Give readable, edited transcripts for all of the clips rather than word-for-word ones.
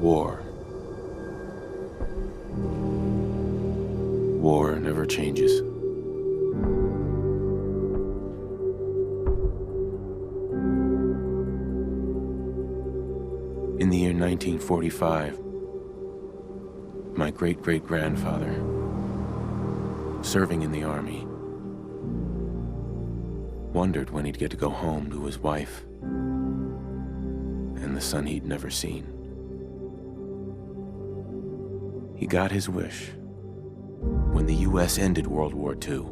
War. War never changes. In the year 1945, my great-great-grandfather, serving in the army, wondered when he'd get to go home to his wife and the son he'd never seen. He got his wish when the U.S. ended World War II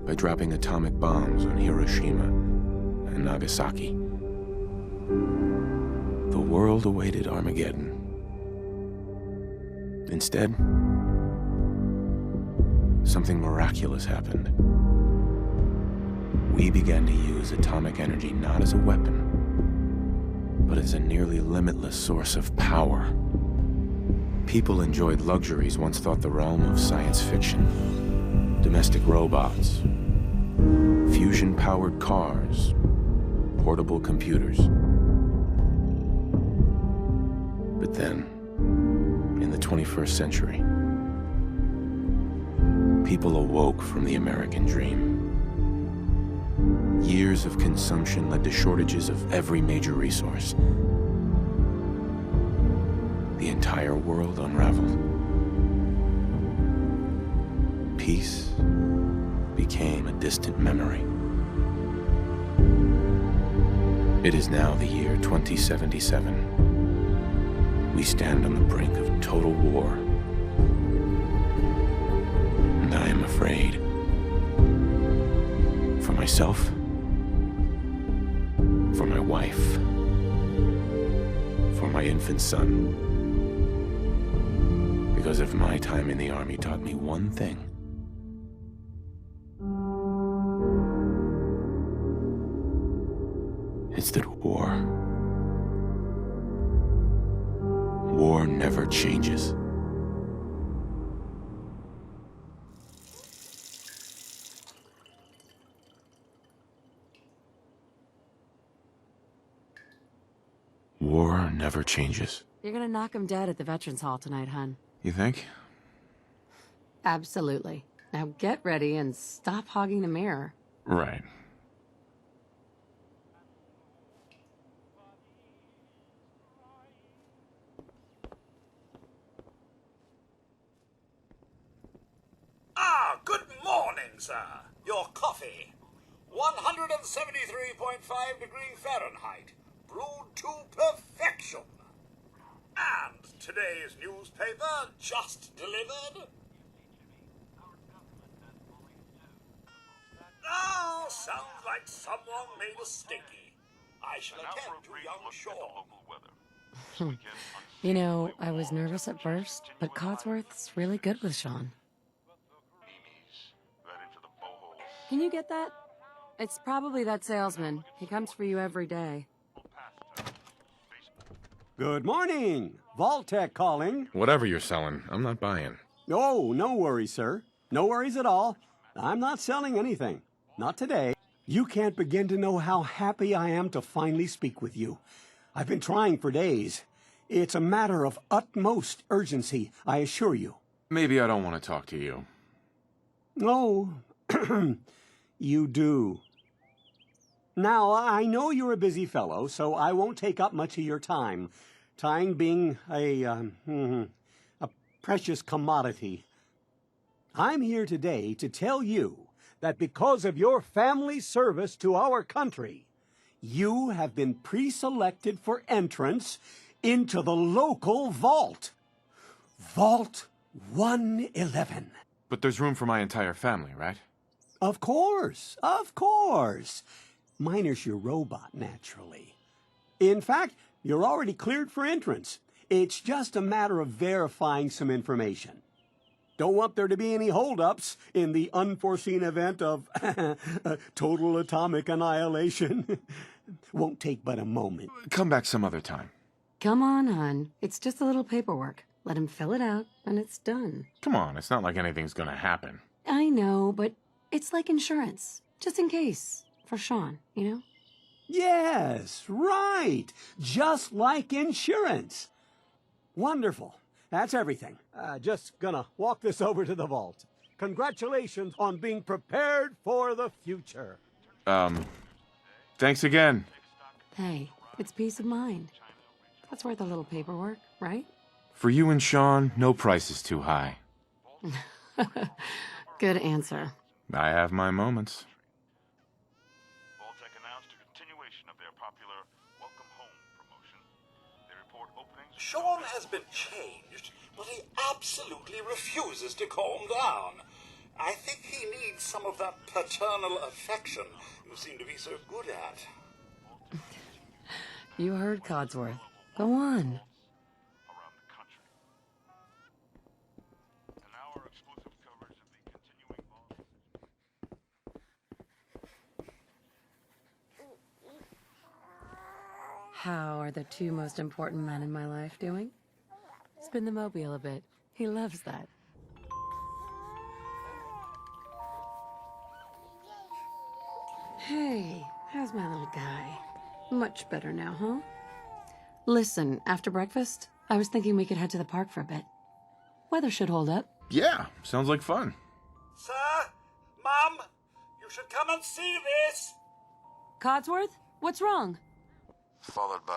by dropping atomic bombs on Hiroshima and Nagasaki. The world awaited Armageddon. Instead, something miraculous happened. We began to use atomic energy not as a weapon, but as a nearly limitless source of power. People enjoyed luxuries once thought the realm of science fiction. Domestic robots, fusion-powered cars, portable computers. But then, in the 21st century, people awoke from the American dream. Years of consumption led to shortages of every major resource. The entire world unraveled. Peace became a distant memory. It is now the year 2077. We stand on the brink of total war. And I am afraid. For myself, for my wife, for my infant son. Because if my time in the army taught me one thing, it's that war never changes. War never changes. You're gonna knock him dead at the Veterans Hall tonight, hun. You think? Absolutely. Now get ready and stop hogging the mirror. Right. Good morning, sir. Your coffee. 173.5 degrees Fahrenheit. Brewed to perfection. And today's newspaper just delivered. Oh, sounds like someone made a stinky. I shall attend to young Shaw. You know, I was nervous at first, but Codsworth's really good with Sean. Can you get that? It's probably that salesman. He comes for you every day. Good morning. Vaultec calling. Whatever you're selling, I'm not buying. Oh, no worries, sir. No worries at all. I'm not selling anything. Not today. You can't begin to know how happy I am to finally speak with you. I've been trying for days. It's a matter of utmost urgency, I assure you. Maybe I don't want to talk to you. Oh, you do. Now, I know you're a busy fellow, so I won't take up much of your time. Time being a precious commodity. I'm here today to tell you that because of your family service to our country, you have been pre-selected for entrance into the local vault. Vault 111. But there's room for my entire family, right? Of course, of course. Minus your robot, naturally. In fact, you're already cleared for entrance. It's just a matter of verifying some information. Don't want there to be any holdups in the unforeseen event of total atomic annihilation. Won't take but a moment. Come back some other time. Come on, hon. It's just a little paperwork. Let him fill it out, and it's done. Come on, it's not like anything's gonna happen. I know, but it's like insurance. Just in case. For Sean, you know? Yes, right. Just like insurance. Wonderful. That's everything. Just gonna walk this over to the vault. Congratulations on being prepared for the future. Thanks again. Hey, it's peace of mind. That's worth a little paperwork, right? For you and Sean, no price is too high. Good answer. I have my moments. Vault-Tec announced a continuation of their popular Welcome Home promotion. They report openings... Sean has been changed, but he absolutely refuses to calm down. I think he needs some of that paternal affection you seem to be so good at. You heard Codsworth. Go on. around the country. And now our exclusive coverage of the continuing Vault. How are the two most important men in my life doing? Spin the mobile a bit. He loves that. Hey, how's my little guy? Much better now, huh? Listen, after breakfast, I was thinking we could head to the park for a bit. Weather should hold up. Yeah, sounds like fun. Sir, Mum, you should come and see this. Codsworth, what's wrong? Followed by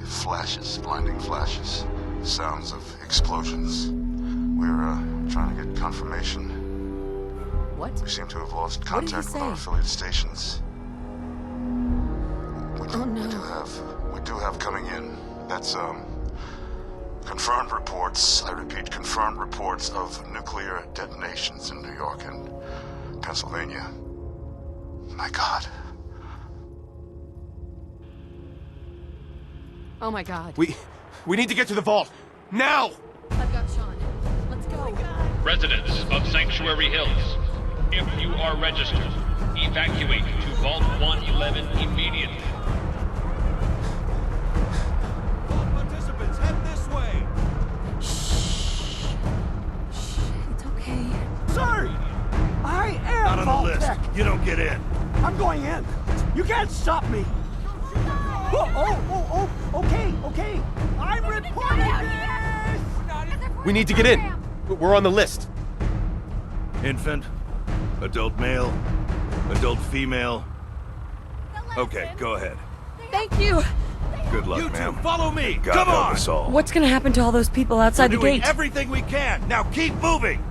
flashes, blinding flashes. Sounds of explosions. We're trying to get confirmation. What? We seem to have lost What did contact he with our say? affiliate stations. Oh, no. We do have coming in. That's confirmed reports. I repeat, confirmed reports of nuclear detonations in New York and Pennsylvania. My God. Oh my god. We need to get to the vault. Now! I've got Sean. Let's go. Residents of Sanctuary Hills, if you are registered, evacuate to Vault 111 immediately. Participants, head this way! It's okay. Sir! I am Not on the list. Vault-Tec. You don't get in. I'm going in. You can't stop me. Okay. I'm reporting this! We need to get in. We're on the list. Infant, adult male, adult female. Okay, go ahead. Thank you. Good luck, You two, ma'am. follow me! God Come help on! us all. What's gonna happen to all those people outside We're the doing gate? everything we can. Now keep moving!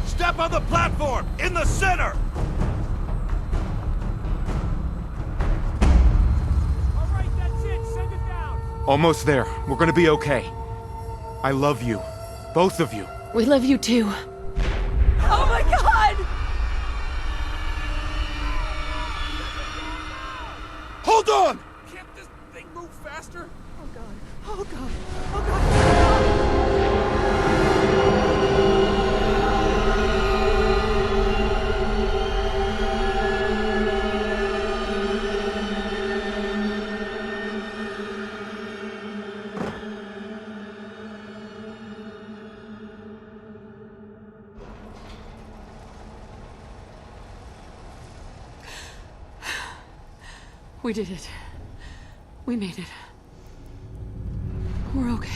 Step on the platform! In the center! Alright, that's it. Send it down! Almost there. We're gonna be okay. I love you. Both of you. We love you too. Oh my god! Hold on! Can't this thing move faster? Oh god. Oh god. Oh god. We did it. We made it. We're okay.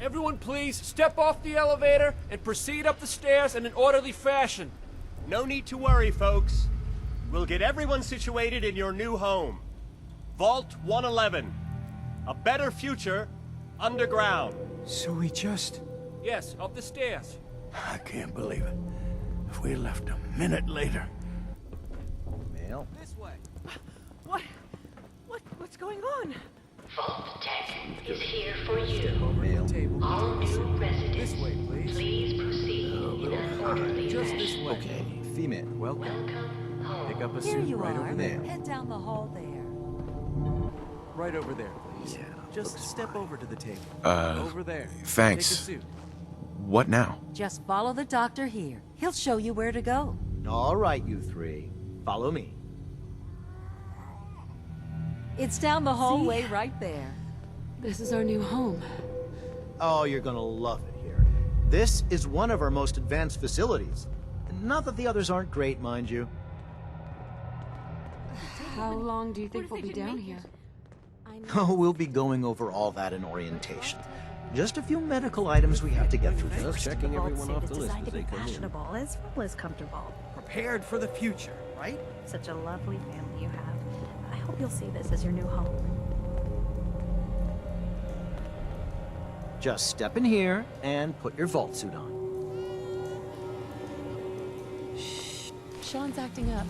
Everyone please step off the elevator and proceed up the stairs in an orderly fashion. No need to worry, folks. We'll get everyone situated in your new home. Vault 111. A better future underground. So we just... Yes, up the stairs. I can't believe it. If we left a minute later... This way. What's going on? Vault-Tec is here for you. Table. All new residents, This way, please. please proceed in an orderly Just this fashion. way. Female. Welcome home. Pick up a Here suit you right are. over there. Head down the hall there. Right over there, please. Just step over to the table. Over there. Thanks. Take a suit. What now? Just follow the doctor here. He'll show you where to go. All right, you three. Follow me. It's down the hallway right there. This is our new home. Oh, you're gonna love it here. This is one of our most advanced facilities. Not that the others aren't great, mind you. How long do you think we'll be down here? Oh, we'll be going over all that in orientation. Just a few medical items we have to get through first. Checking everyone off the list as they come in. Fashionable as well as comfortable. Prepared for the future, right? Such a lovely family you have. I hope you'll see this as your new home. Just step in here and put your vault suit on. Sean's acting up.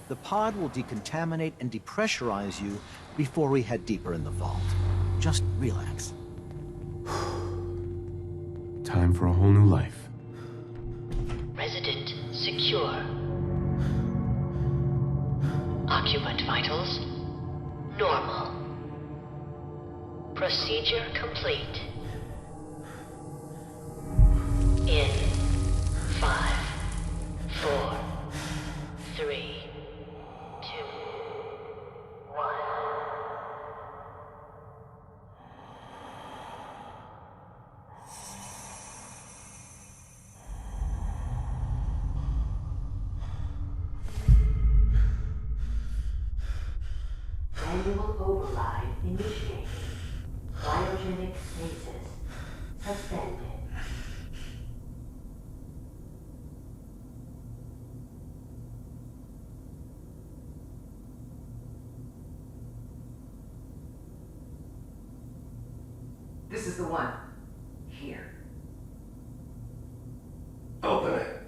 The pod will decontaminate and depressurize you before we head deeper in the vault. Just relax. Time for a whole new life. Resident secure. Occupant vitals normal. Procedure complete. In 5, 4, 3, 2, 1. Manual override initiated. Cryogenic stasis suspended. This is the one. Here. Open it.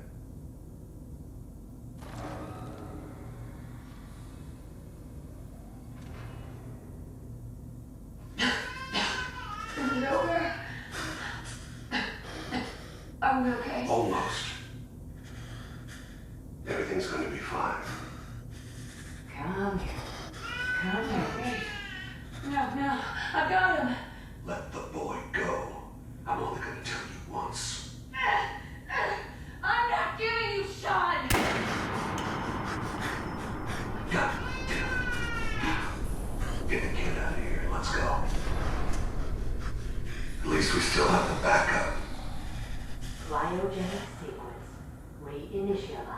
Is it over? Are we okay? Almost. Everything's going to be fine. Come here. Come here. Wait. No. I got him. Let the boy go. I'm only going to tell you once. I'm not giving you Sean. God damn it. Get the kid out of here. Let's go. At least we still have the backup. Cryogenic sequence reinitialized.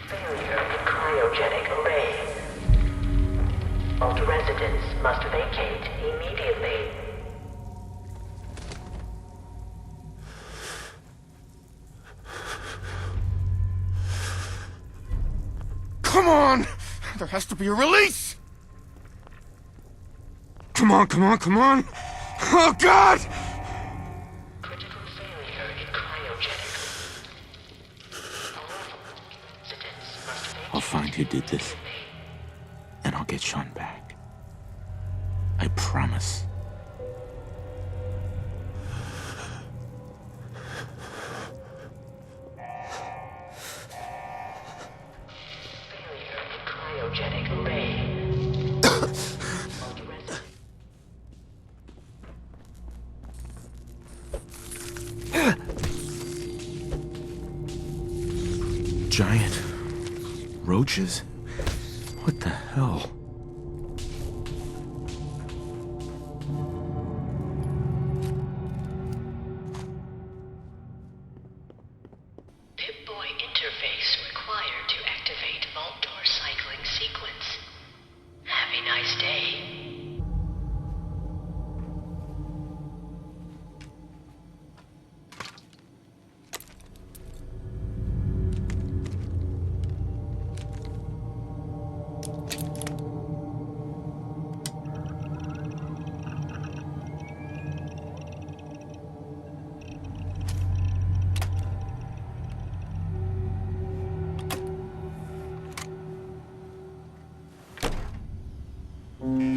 Failure in cryogenic array. All residents must vacate immediately. Come on! There has to be a release! Come on! Oh, God! Critical failure in cryogenic. Residents must vacate. I'll find who did this, and I'll get Sean back. I promise. Failure in cryogenic array. Giant roaches? What the hell? Pip-Boy interface required to activate vault door cycling sequence. Have a nice day.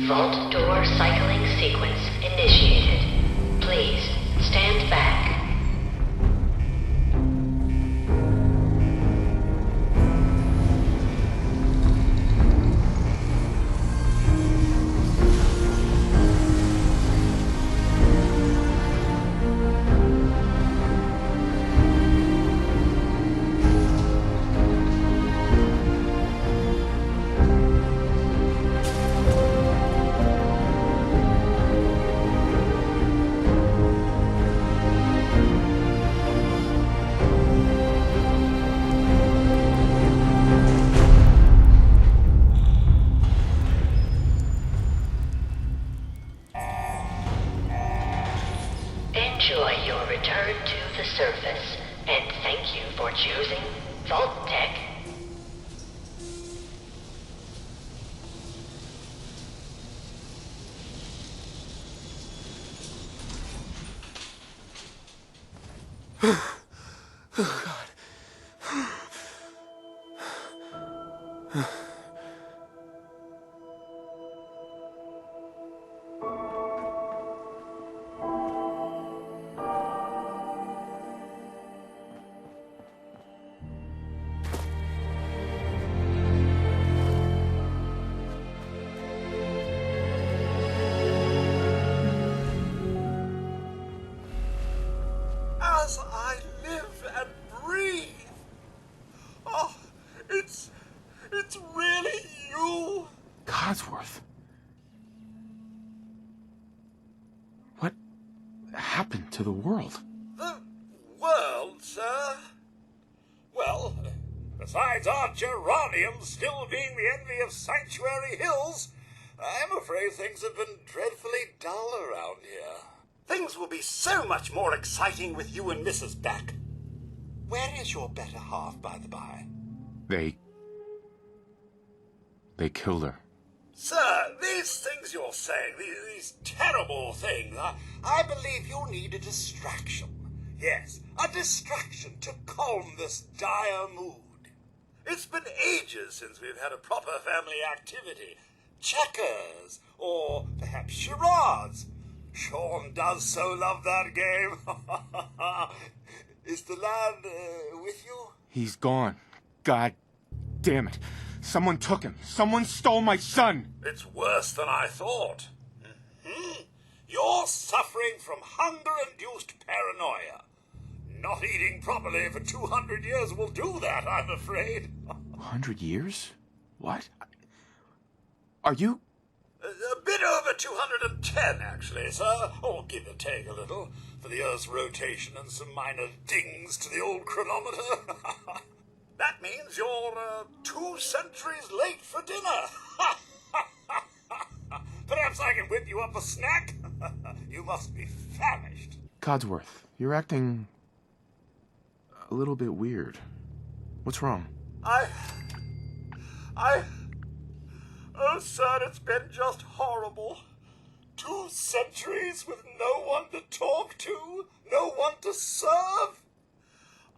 Vault door cycling sequence initiated. Please stand back. Enjoy your return to the surface, and thank you for choosing Vault Tech. As I live and breathe. Oh, it's really you. Codsworth. What happened to the world? The world, sir? Well, besides our geraniums still being the envy of Sanctuary Hills, I'm afraid things have been dreadfully dull around here. Things will be so much more exciting with you and Mrs. back. Where is your better half, by the by? They killed her. Sir, these things you're saying, these terrible things, I believe you need a distraction. Yes, a distraction to calm this dire mood. It's been ages since we've had a proper family activity. Checkers, or perhaps charades. Sean does so love that game. Is the lad with you? He's gone. God damn it. Someone took him. Someone stole my son. It's worse than I thought. You're suffering from hunger-induced paranoia. Not eating properly for 200 years will do that, I'm afraid. 100 years? What? Are you... A bit over 210, actually, sir. Or give or take a little, for the Earth's rotation and some minor dings to the old chronometer. That means you're 2 centuries late for dinner. Perhaps I can whip you up a snack? You must be famished. Codsworth, you're acting... a little bit weird. What's wrong? Oh, sir, it's been just horrible. 2 centuries with no one to talk to, no one to serve.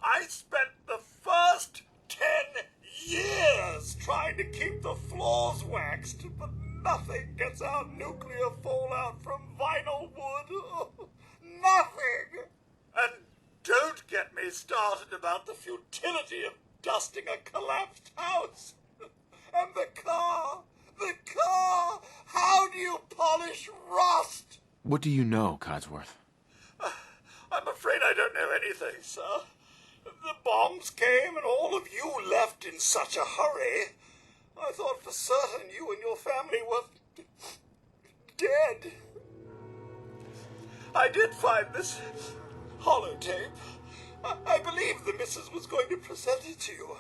I spent the first 10 years trying to keep the floors waxed, but nothing gets out nuclear fallout from vinyl wood. Nothing. And don't get me started about the futility of dusting a collapsed house. And the car. How do you polish rust? What do you know, Codsworth? I'm afraid I don't know anything, sir. The bombs came and all of you left in such a hurry. I thought for certain you and your family were dead. I did find this holotape. I believe the missus was going to present it to you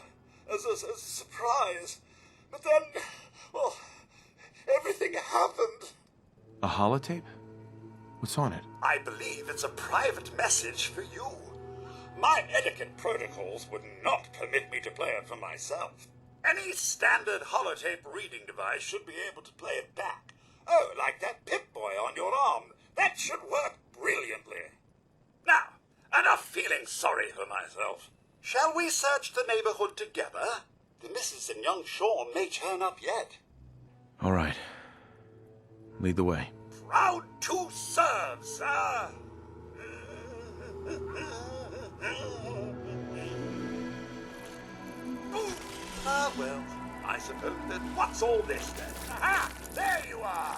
as a surprise. But then, well, everything happened. A holotape? What's on it? I believe it's a private message for you. My etiquette protocols would not permit me to play it for myself. Any standard holotape reading device should be able to play it back. Oh, like that Pip-Boy on your arm. That should work brilliantly. Now, enough feeling sorry for myself. Shall we search the neighborhood together? The missus and young Sean may turn up yet. All right. Lead the way. Proud to serve, sir. Ah, well, I suppose that what's all this then? Aha! There you are!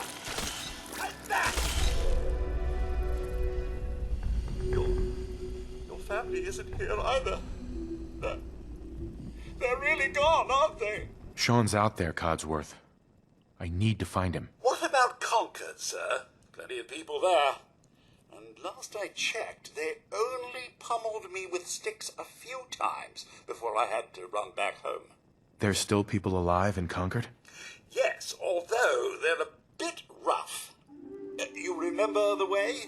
Like that! Your family isn't here either. They're really gone, aren't they? Sean's out there, Codsworth. I need to find him. What about Concord, sir? Plenty of people there. And last I checked, they only pummeled me with sticks a few times before I had to run back home. There's still people alive in Concord? Yes, although they're a bit rough. You remember the way?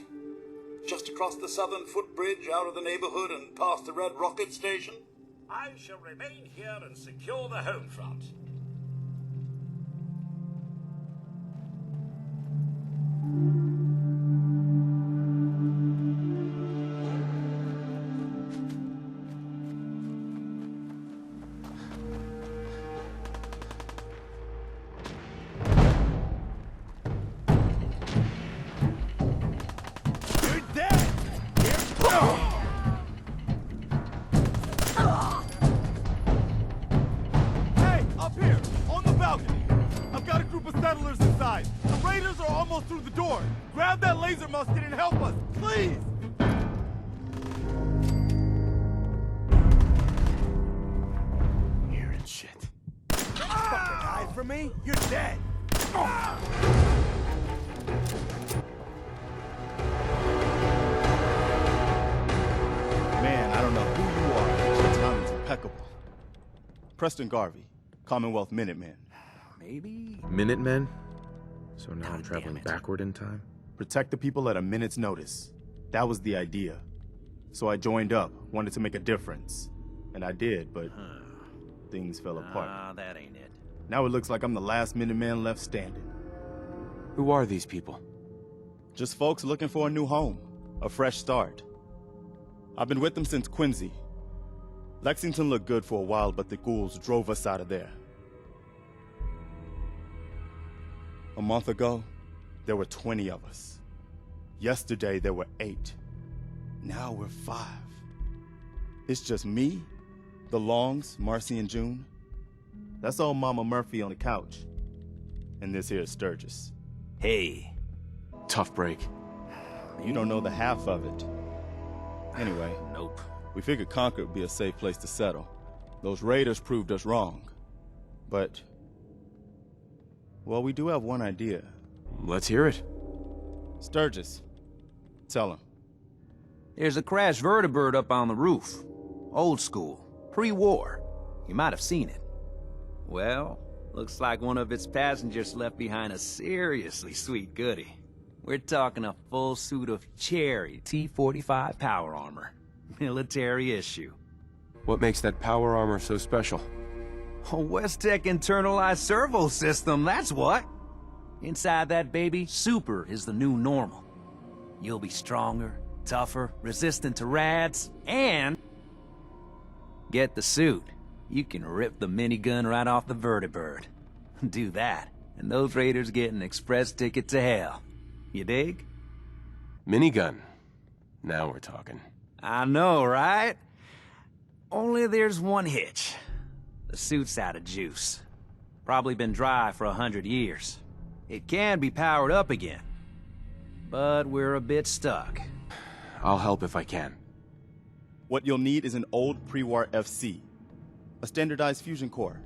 Just across the southern footbridge, out of the neighborhood and past the Red Rocket Station? I shall remain here and secure the home front. Preston Garvey, Commonwealth Minutemen. Maybe? Minutemen? So now I'm traveling backward in time? Protect the people at a minute's notice. That was the idea. So I joined up, wanted to make a difference. And I did, but things fell apart. Ah, that ain't it. Now it looks like I'm the last Minuteman left standing. Who are these people? Just folks looking for a new home, a fresh start. I've been with them since Quincy. Lexington looked good for a while, but the ghouls drove us out of there. A month ago, there were 20 of us. Yesterday, there were 8. Now we're 5. It's just me, the Longs, Marcy and June. That's old Mama Murphy on the couch. And this here is Sturgis. Hey. Tough break. You don't know the half of it. Anyway. Nope. We figured Concord would be a safe place to settle. Those raiders proved us wrong. But, well, we do have one idea. Let's hear it. Sturgis, tell him. There's a crashed vertibird up on the roof. Old school, pre-war. You might have seen it. Well, looks like one of its passengers left behind a seriously sweet goodie. We're talking a full suit of cherry T-45 power armor. Military issue. What makes that power armor so special? A West-Tech internalized servo system, that's what. Inside that baby, super is the new normal. You'll be stronger, tougher, resistant to rads, and... get the suit. You can rip the minigun right off the vertibird. Do that, and those raiders get an express ticket to hell. You dig? Minigun. Now we're talking. I know, right? Only there's one hitch. The suit's out of juice. Probably been dry for 100 years. It can be powered up again. But we're a bit stuck. I'll help if I can. What you'll need is an old pre-war FC. A standardized fusion core.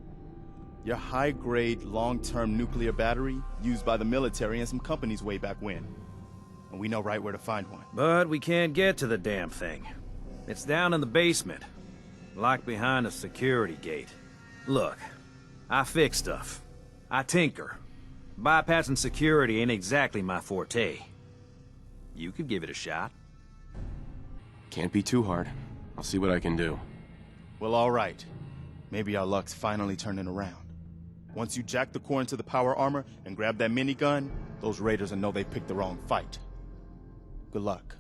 Your high-grade, long-term nuclear battery used by the military and some companies way back when. And we know right where to find one. But we can't get to the damn thing. It's down in the basement. Locked behind a security gate. Look, I fix stuff. I tinker. Bypassing security ain't exactly my forte. You could give it a shot. Can't be too hard. I'll see what I can do. Well, all right. Maybe our luck's finally turning around. Once you jack the core into the power armor and grab that minigun, those raiders will know they picked the wrong fight. Good luck.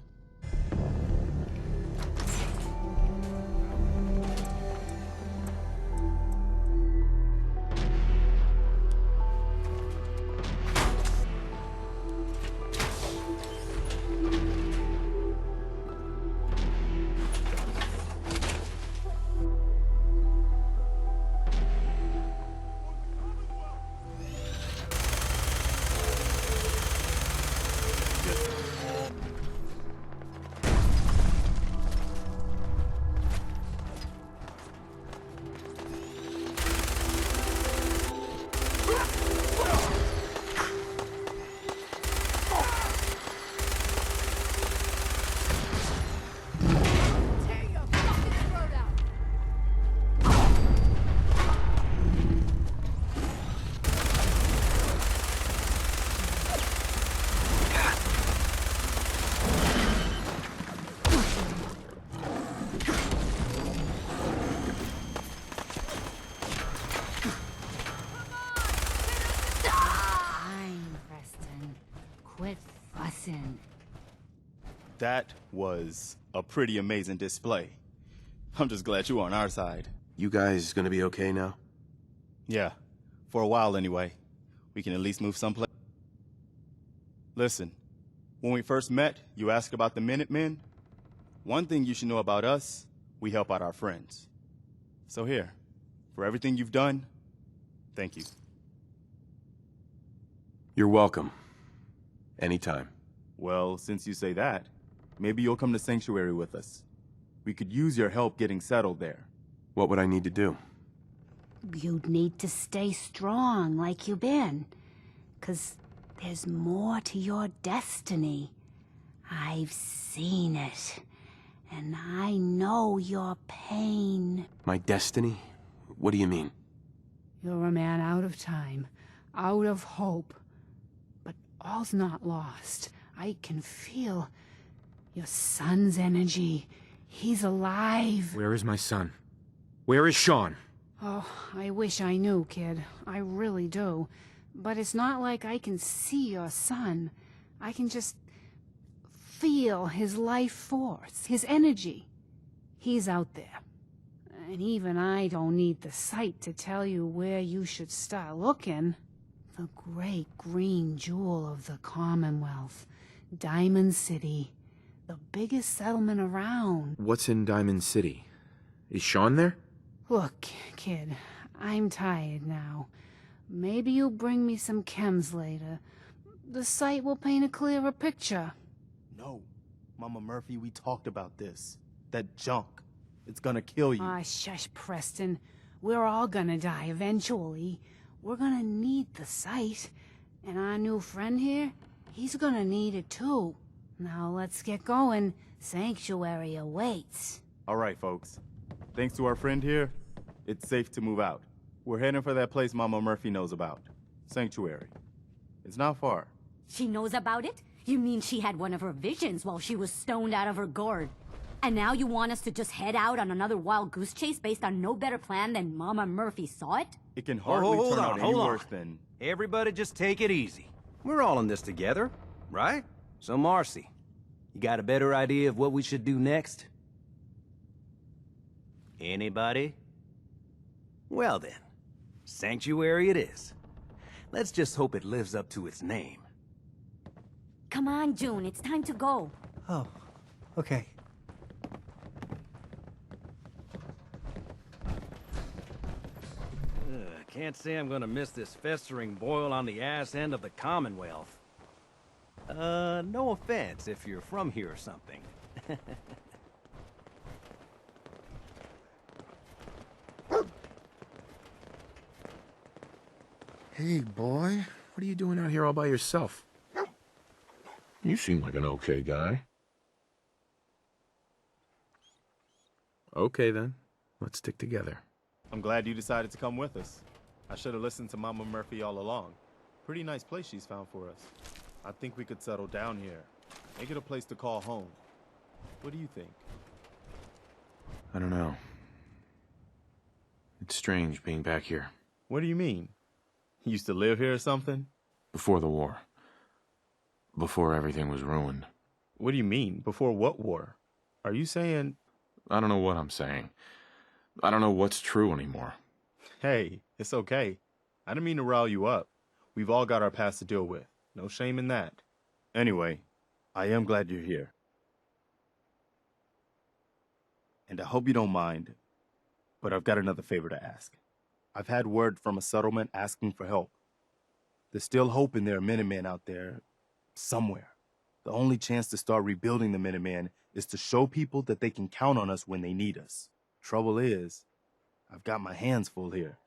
Listen. That was a pretty amazing display. I'm just glad you're on our side. You guys gonna be okay now? Yeah, for a while anyway. We can at least move someplace. Listen, when we first met, you asked about the Minutemen. One thing you should know about us, we help out our friends. So here, for everything you've done, thank you. You're welcome. Anytime. Well, since you say that, maybe you'll come to Sanctuary with us. We could use your help getting settled there. What would I need to do? You'd need to stay strong like you've been. 'Cause there's more to your destiny. I've seen it. And I know your pain. My destiny? What do you mean? You're a man out of time, out of hope. But all's not lost. I can feel your son's energy. He's alive. Where is my son? Where is Sean? Oh, I wish I knew, kid. I really do. But it's not like I can see your son. I can just feel his life force, his energy. He's out there. And even I don't need the sight to tell you where you should start looking. The great green jewel of the Commonwealth, Diamond City, the biggest settlement around. What's in Diamond City? Is Sean there? Look, kid, I'm tired now. Maybe you'll bring me some chems later. The sight will paint a clearer picture. No, Mama Murphy, we talked about this. That junk. It's gonna kill you. Ah, shush, Preston. We're all gonna die eventually. We're gonna need the sight. And our new friend here, he's gonna need it too. Now let's get going. Sanctuary awaits. All right, folks. Thanks to our friend here, it's safe to move out. We're heading for that place Mama Murphy knows about. Sanctuary. It's not far. She knows about it? You mean she had one of her visions while she was stoned out of her gourd? And now you want us to just head out on another wild goose chase based on no better plan than Mama Murphy saw it? It can hardly turn out any worse than... Everybody just take it easy. We're all in this together, right? So Marcy, you got a better idea of what we should do next? Anybody? Well then, Sanctuary it is. Let's just hope it lives up to its name. Come on, June, it's time to go. Oh, okay. Can't say I'm gonna miss this festering boil on the ass end of the Commonwealth. No offense if you're from here or something. Hey, boy. What are you doing out here all by yourself? You seem like an okay guy. Okay, then. Let's stick together. I'm glad you decided to come with us. I should have listened to Mama Murphy all along. Pretty nice place she's found for us. I think we could settle down here. Make it a place to call home. What do you think? I don't know. It's strange being back here. What do you mean? You used to live here or something? Before the war. Before everything was ruined. What do you mean? Before what war? Are you saying... I don't know what I'm saying. I don't know what's true anymore. Hey, it's okay. I didn't mean to rile you up. We've all got our past to deal with. No shame in that. Anyway, I am glad you're here. And I hope you don't mind, but I've got another favor to ask. I've had word from a settlement asking for help. There's still hope in there are Minutemen out there somewhere. The only chance to start rebuilding the Minutemen is to show people that they can count on us when they need us. Trouble is, I've got my hands full here.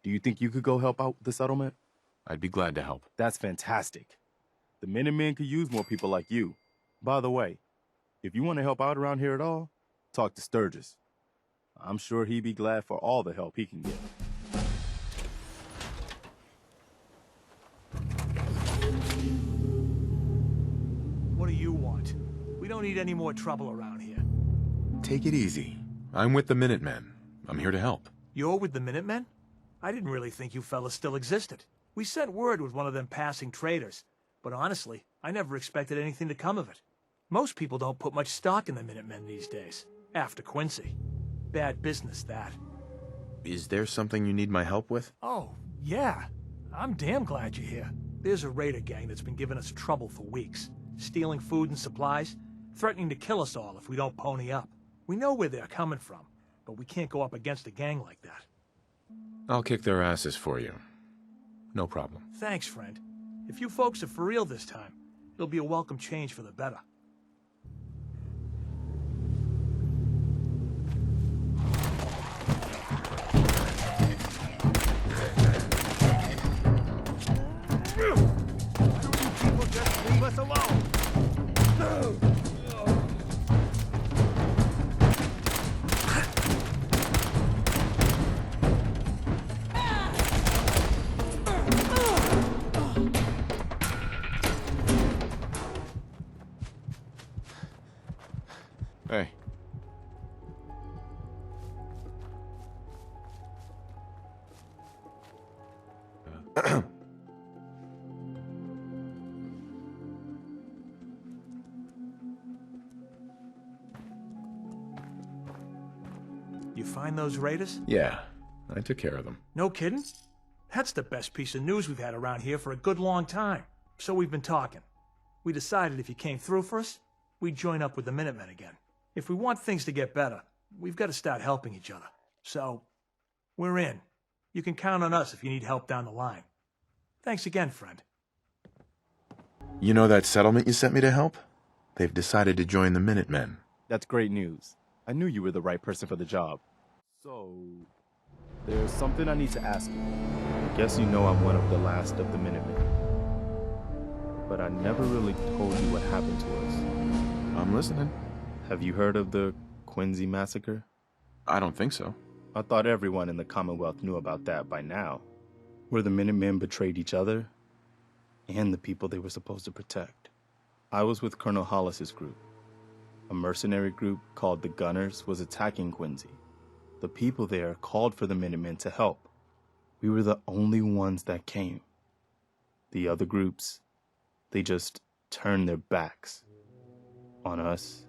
Do you think you could go help out the settlement? I'd be glad to help. That's fantastic. The Minutemen could use more people like you. By the way, if you want to help out around here at all, talk to Sturgis. I'm sure he'd be glad for all the help he can get. What do you want? We don't need any more trouble around here. Take it easy. I'm with the Minutemen. I'm here to help. You're with the Minutemen? I didn't really think you fellas still existed. We sent word with one of them passing traders. But honestly, I never expected anything to come of it. Most people don't put much stock in the Minutemen these days, after Quincy. Bad business, that. Is there something you need my help with? Oh, yeah. I'm damn glad you're here. There's a raider gang that's been giving us trouble for weeks. Stealing food and supplies, threatening to kill us all if we don't pony up. We know where they're coming from, but we can't go up against a gang like that. I'll kick their asses for you. No problem. Thanks, friend. If you folks are for real this time, it'll be a welcome change for the better. People just leave us alone. Hey. You find those raiders? Yeah, I took care of them. No kidding? That's the best piece of news we've had around here for a good long time. So we've been talking. We decided if you came through for us, we'd join up with the Minutemen again. If we want things to get better, we've got to start helping each other. So, we're in. You can count on us if you need help down the line. Thanks again, friend. You know that settlement you sent me to help? They've decided to join the Minutemen. That's great news. I knew you were the right person for the job. So, there's something I need to ask you. I guess you know I'm one of the last of the Minutemen. But I never really told you what happened to us. I'm listening. Have you heard of the Quincy massacre? I don't think so. I thought everyone in the Commonwealth knew about that by now. Where the Minutemen betrayed each other and the people they were supposed to protect. I was with Colonel Hollis's group. A mercenary group called the Gunners was attacking Quincy. The people there called for the Minutemen to help. We were the only ones that came. The other groups, they just turned their backs on us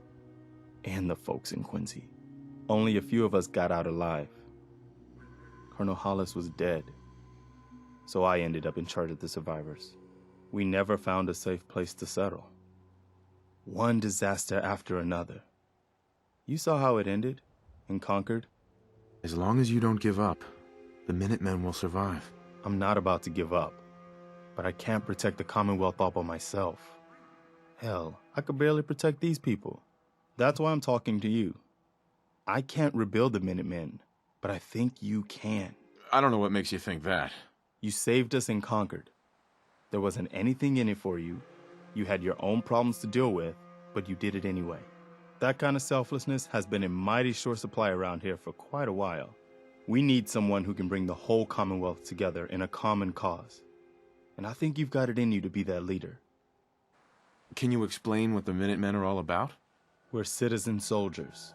and the folks in Quincy. Only a few of us got out alive. Colonel Hollis was dead, so I ended up in charge of the survivors. We never found a safe place to settle. One disaster after another. You saw how it ended in Concord? As long as you don't give up, the Minutemen will survive. I'm not about to give up, but I can't protect the Commonwealth all by myself. Hell, I could barely protect these people. That's why I'm talking to you. I can't rebuild the Minutemen, but I think you can. I don't know what makes you think that. You saved us in Concord. There wasn't anything in it for you. You had your own problems to deal with, but you did it anyway. That kind of selflessness has been in mighty short supply around here for quite a while. We need someone who can bring the whole Commonwealth together in a common cause. And I think you've got it in you to be that leader. Can you explain what the Minutemen are all about? We're citizen soldiers.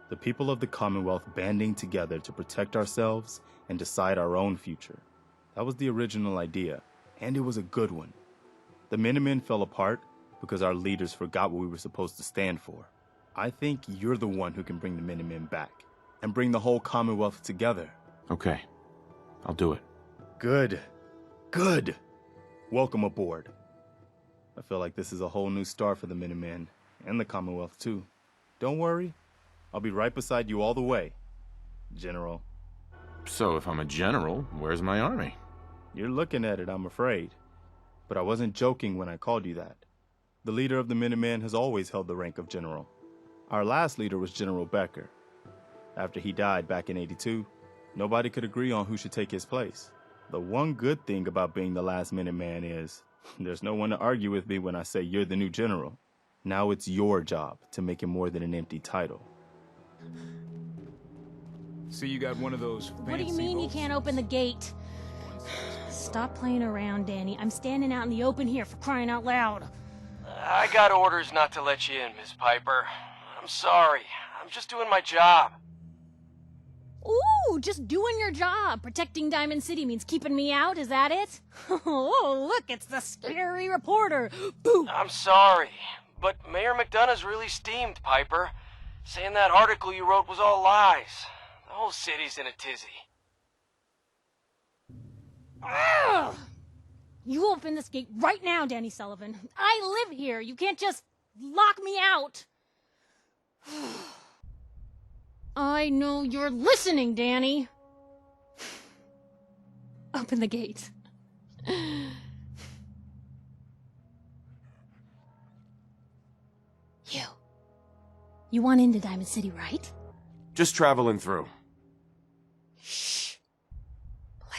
The people of the Commonwealth banding together to protect ourselves and decide our own future. That was the original idea, and it was a good one. The Minutemen fell apart because our leaders forgot what we were supposed to stand for. I think you're the one who can bring the Minutemen back and bring the whole Commonwealth together. Okay, I'll do it. Good. Good. Welcome aboard. I feel like this is a whole new start for the Minutemen and the Commonwealth too. Don't worry, I'll be right beside you all the way, General. So if I'm a general, where's my army? You're looking at it, I'm afraid. But I wasn't joking when I called you that. The leader of the Minutemen has always held the rank of general. Our last leader was General Becker. After he died back in '82, nobody could agree on who should take his place. The one good thing about being the last Minuteman is there's no one to argue with me when I say you're the new general. Now it's your job to make it more than an empty title. So you got one of those fancy What do you mean you can't open the gate? Stop playing around, Danny. I'm standing out in the open here for crying out loud. I got orders not to let you in, Miss Piper. I'm sorry. I'm just doing my job. Ooh! just doing your job. Protecting Diamond City means keeping me out, is that it? Oh, look, it's the scary reporter. Boo! I'm sorry, but Mayor McDonough's really steamed, Piper. Saying that article you wrote was all lies. The whole city's in a tizzy. Ugh! You open this gate right now, Danny Sullivan. I live here. You can't just lock me out. I know you're listening, Danny. Open the gate. You want into Diamond City, right? Just traveling through. Shh. Play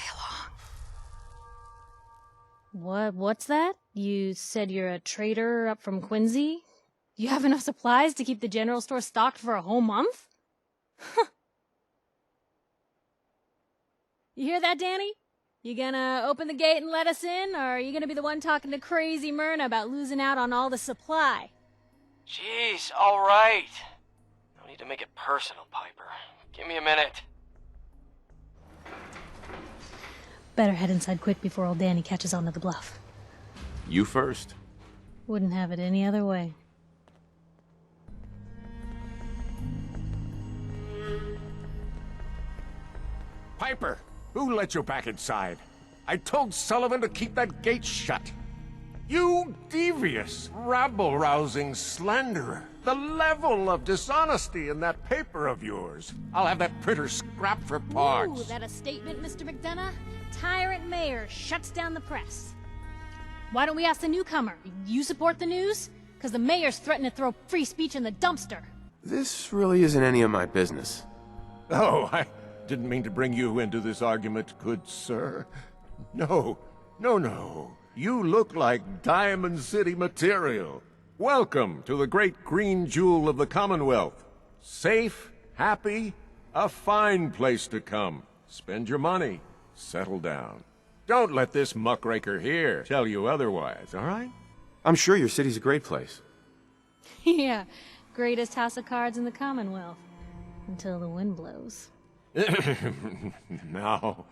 along. What's that? You said you're a trader up from Quincy? You have enough supplies to keep the general store stocked for a whole month? You hear that, Danny? You gonna open the gate and let us in, or are you gonna be the one talking to crazy Myrna about losing out on all the supply? Jeez, all right. No need to make it personal, Piper. Give me a minute. Better head inside quick before old Danny catches on to the bluff. You first. Wouldn't have it any other way. Piper, who let you back inside? I told Sullivan to keep that gate shut. You devious, rabble-rousing slanderer. The level of dishonesty in that paper of yours. I'll have that printer scrapped for parts. Ooh, that a statement, Mr. McDonough? Tyrant mayor shuts down the press. Why don't we ask the newcomer? You support the news? Because the mayor's threatened to throw free speech in the dumpster. This really isn't any of my business. Oh, I didn't mean to bring you into this argument, good sir. No. You look like Diamond City material. Welcome to the great green jewel of the Commonwealth. Safe, happy, a fine place to come. Spend your money, settle down. Don't let this muckraker here tell you otherwise, all right? I'm sure your city's a great place. Yeah, greatest house of cards in the Commonwealth. Until the wind blows. Now,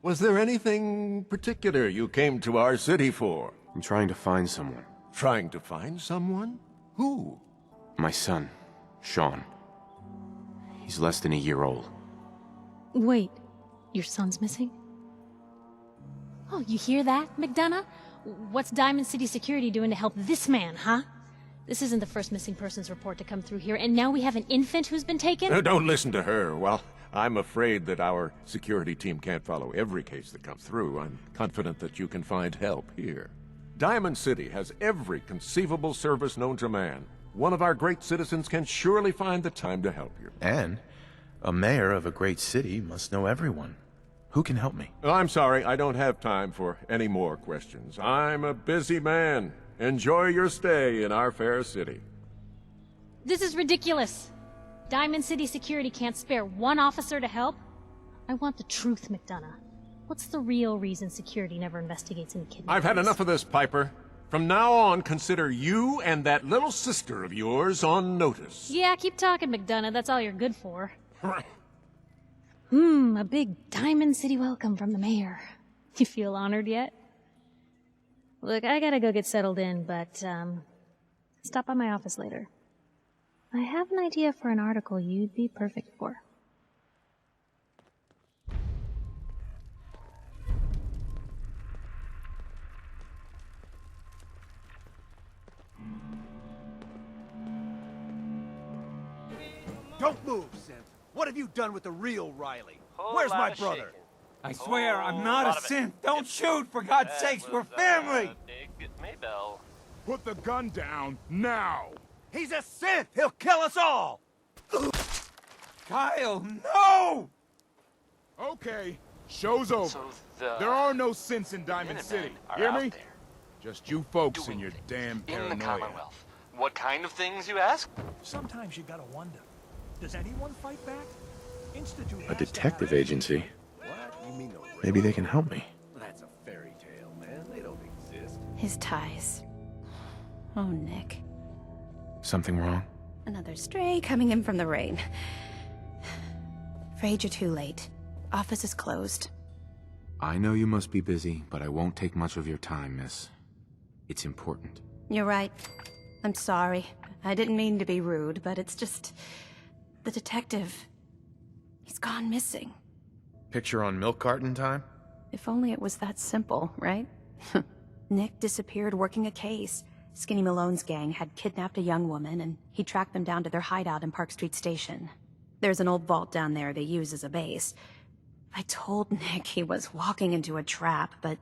was there anything particular you came to our city for? I'm trying to find someone. Trying to find someone? Who? My son, Sean. He's less than a year old. Wait, your son's missing? Oh, you hear that, McDonough? What's Diamond City Security doing to help this man, huh? This isn't the first missing persons report to come through here, and now we have an infant who's been taken? Don't listen to her. Well, I'm afraid that our security team can't follow every case that comes through. I'm confident that you can find help here. Diamond City has every conceivable service known to man. One of our great citizens can surely find the time to help you. And a mayor of a great city must know everyone. Who can help me? I'm sorry, I don't have time for any more questions. I'm a busy man. Enjoy your stay in our fair city. This is ridiculous. Diamond City Security can't spare one officer to help. I want the truth, McDonough. What's the real reason security never investigates any kidnappings? I've had enough of this, Piper. From now on, consider you and that little sister of yours on notice. Yeah, keep talking, McDonough. That's all you're good for. A big Diamond City welcome from the mayor. You feel honored yet? Look, I gotta go get settled in, but, stop by my office later. I have an idea for an article you'd be perfect for. Don't move, Synth. What have you done with the real Riley? Where's my brother? I swear, I'm not a synth. Don't shoot, for God's sakes, we're family! Maybell. Put the gun down, now! He's a synth! He'll kill us all! Kyle, no! Okay, show's over. There are no synths in Diamond City. Hear me? Just you folks and your damn paranoia. In the Commonwealth. What kind of things, you ask? Sometimes you gotta wonder, does anyone fight back? Institute A detective agency? What? You mean Maybe they can help me. That's a fairy tale, man. They don't exist. His ties. Oh, Nick. Something wrong? Another stray coming in from the rain. Afraid you're too late. Office is closed. I know you must be busy, but I won't take much of your time, miss. It's important. You're right. I'm sorry. I didn't mean to be rude, but it's just... the detective... he's gone missing. Picture on milk carton time? If only it was that simple, right? Nick disappeared working a case. Skinny Malone's gang had kidnapped a young woman, and he tracked them down to their hideout in Park Street Station. There's an old vault down there they use as a base. I told Nick he was walking into a trap, but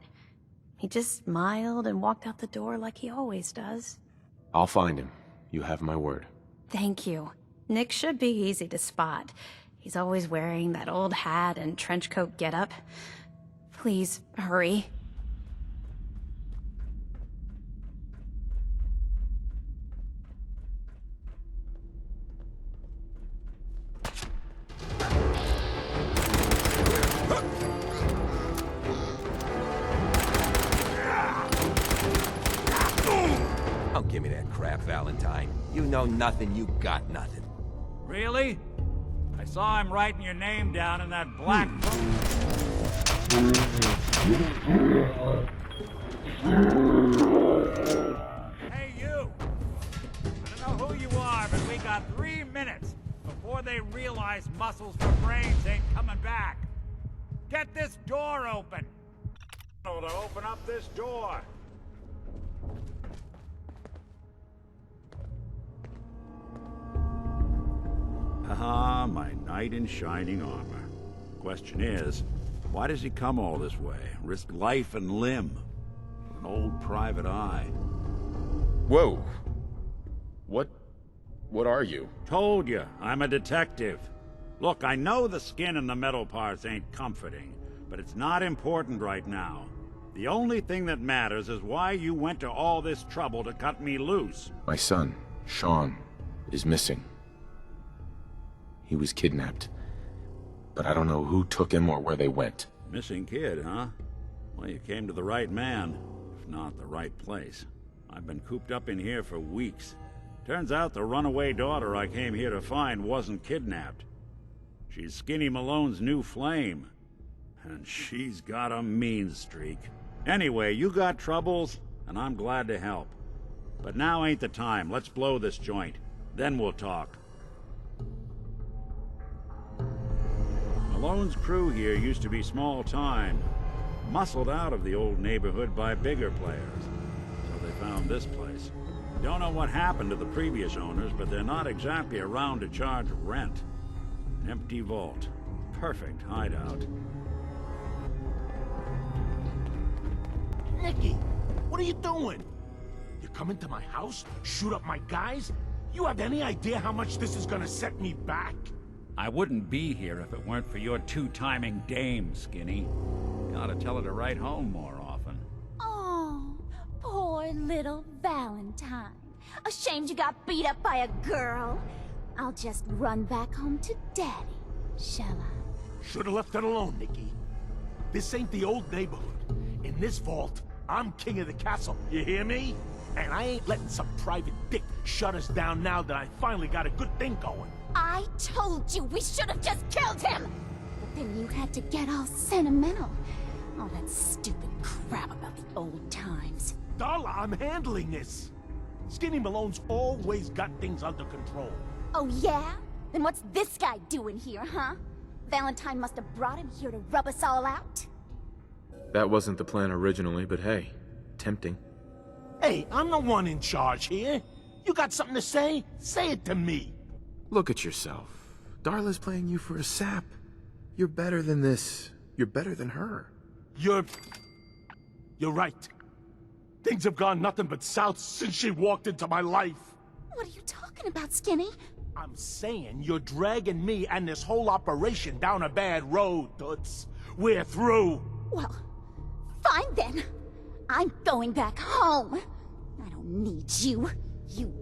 he just smiled and walked out the door like he always does. I'll find him. You have my word. Thank you. Nick should be easy to spot. He's always wearing that old hat and trench coat getup. Please, hurry. Don't give me that crap, Valentine. You know nothing, you got nothing. Really? I saw him writing your name down in that black book. Hey, you! I don't know who you are, but we got 3 minutes before they realize muscles for brains ain't coming back. Get this door open! To open up this door. Ah, my knight in shining armor. Question is, why does he come all this way? Risk life and limb? For an old private eye. Whoa. What are you? Told you, I'm a detective. Look, I know the skin and the metal parts ain't comforting, but it's not important right now. The only thing that matters is why you went to all this trouble to cut me loose. My son, Sean, is missing. He was kidnapped, but I don't know who took him or where they went. Missing kid, huh? Well, you came to the right man, if not the right place. I've been cooped up in here for weeks. Turns out the runaway daughter I came here to find wasn't kidnapped. She's Skinny Malone's new flame, and she's got a mean streak. Anyway, you got troubles, and I'm glad to help. But now ain't the time. Let's blow this joint. Then we'll talk. Malone's crew here used to be small time, muscled out of the old neighborhood by bigger players. So they found this place. Don't know what happened to the previous owners, but they're not exactly around to charge rent. An empty vault. Perfect hideout. Nicky, what are you doing? You come into my house, shoot up my guys? You have any idea how much this is gonna set me back? I wouldn't be here if it weren't for your two-timing dame, Skinny. Gotta tell her to write home more often. Oh, poor little Valentine. Ashamed you got beat up by a girl. I'll just run back home to Daddy, shall I? Should've left it alone, Nicky. This ain't the old neighborhood. In this vault, I'm king of the castle, you hear me? And I ain't letting some private dick shut us down now that I finally got a good thing going. I told you we should have just killed him! But then you had to get all sentimental. All that stupid crap about the old times. Darla, I'm handling this. Skinny Malone's always got things under control. Oh yeah? Then what's this guy doing here, huh? Valentine must have brought him here to rub us all out? That wasn't the plan originally, but hey, tempting. Hey, I'm the one in charge here. You got something to say? Say it to me. Look at yourself. Darla's playing you for a sap. You're better than this. You're better than her. You're right. Things have gone nothing but south since she walked into my life. What are you talking about, Skinny? I'm saying you're dragging me and this whole operation down a bad road, Toots. We're through. Well, fine then. I'm going back home. I don't need you, you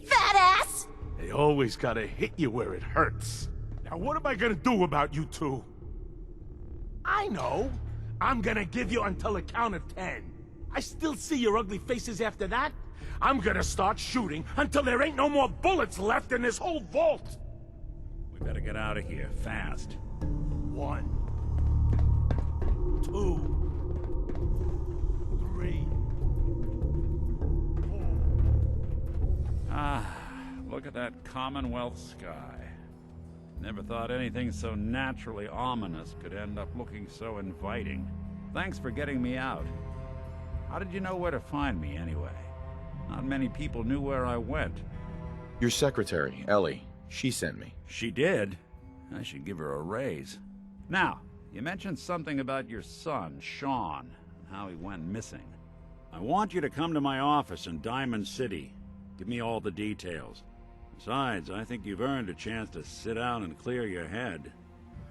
fat ass! They always gotta hit you where it hurts. Now what am I gonna do about you two? I know. I'm gonna give you until a count of 10. I still see your ugly faces after that. I'm gonna start shooting until there ain't no more bullets left in this whole vault. We better get out of here, fast. 1, 2, 3, 4. Ah, look at that Commonwealth sky. Never thought anything so naturally ominous could end up looking so inviting. Thanks for getting me out. How did you know where to find me, anyway? Not many people knew where I went. Your secretary, Ellie, she sent me. She did? I should give her a raise. Now, you mentioned something about your son, Sean, and how he went missing. I want you to come to my office in Diamond City. Give me all the details. Besides, I think you've earned a chance to sit down and clear your head.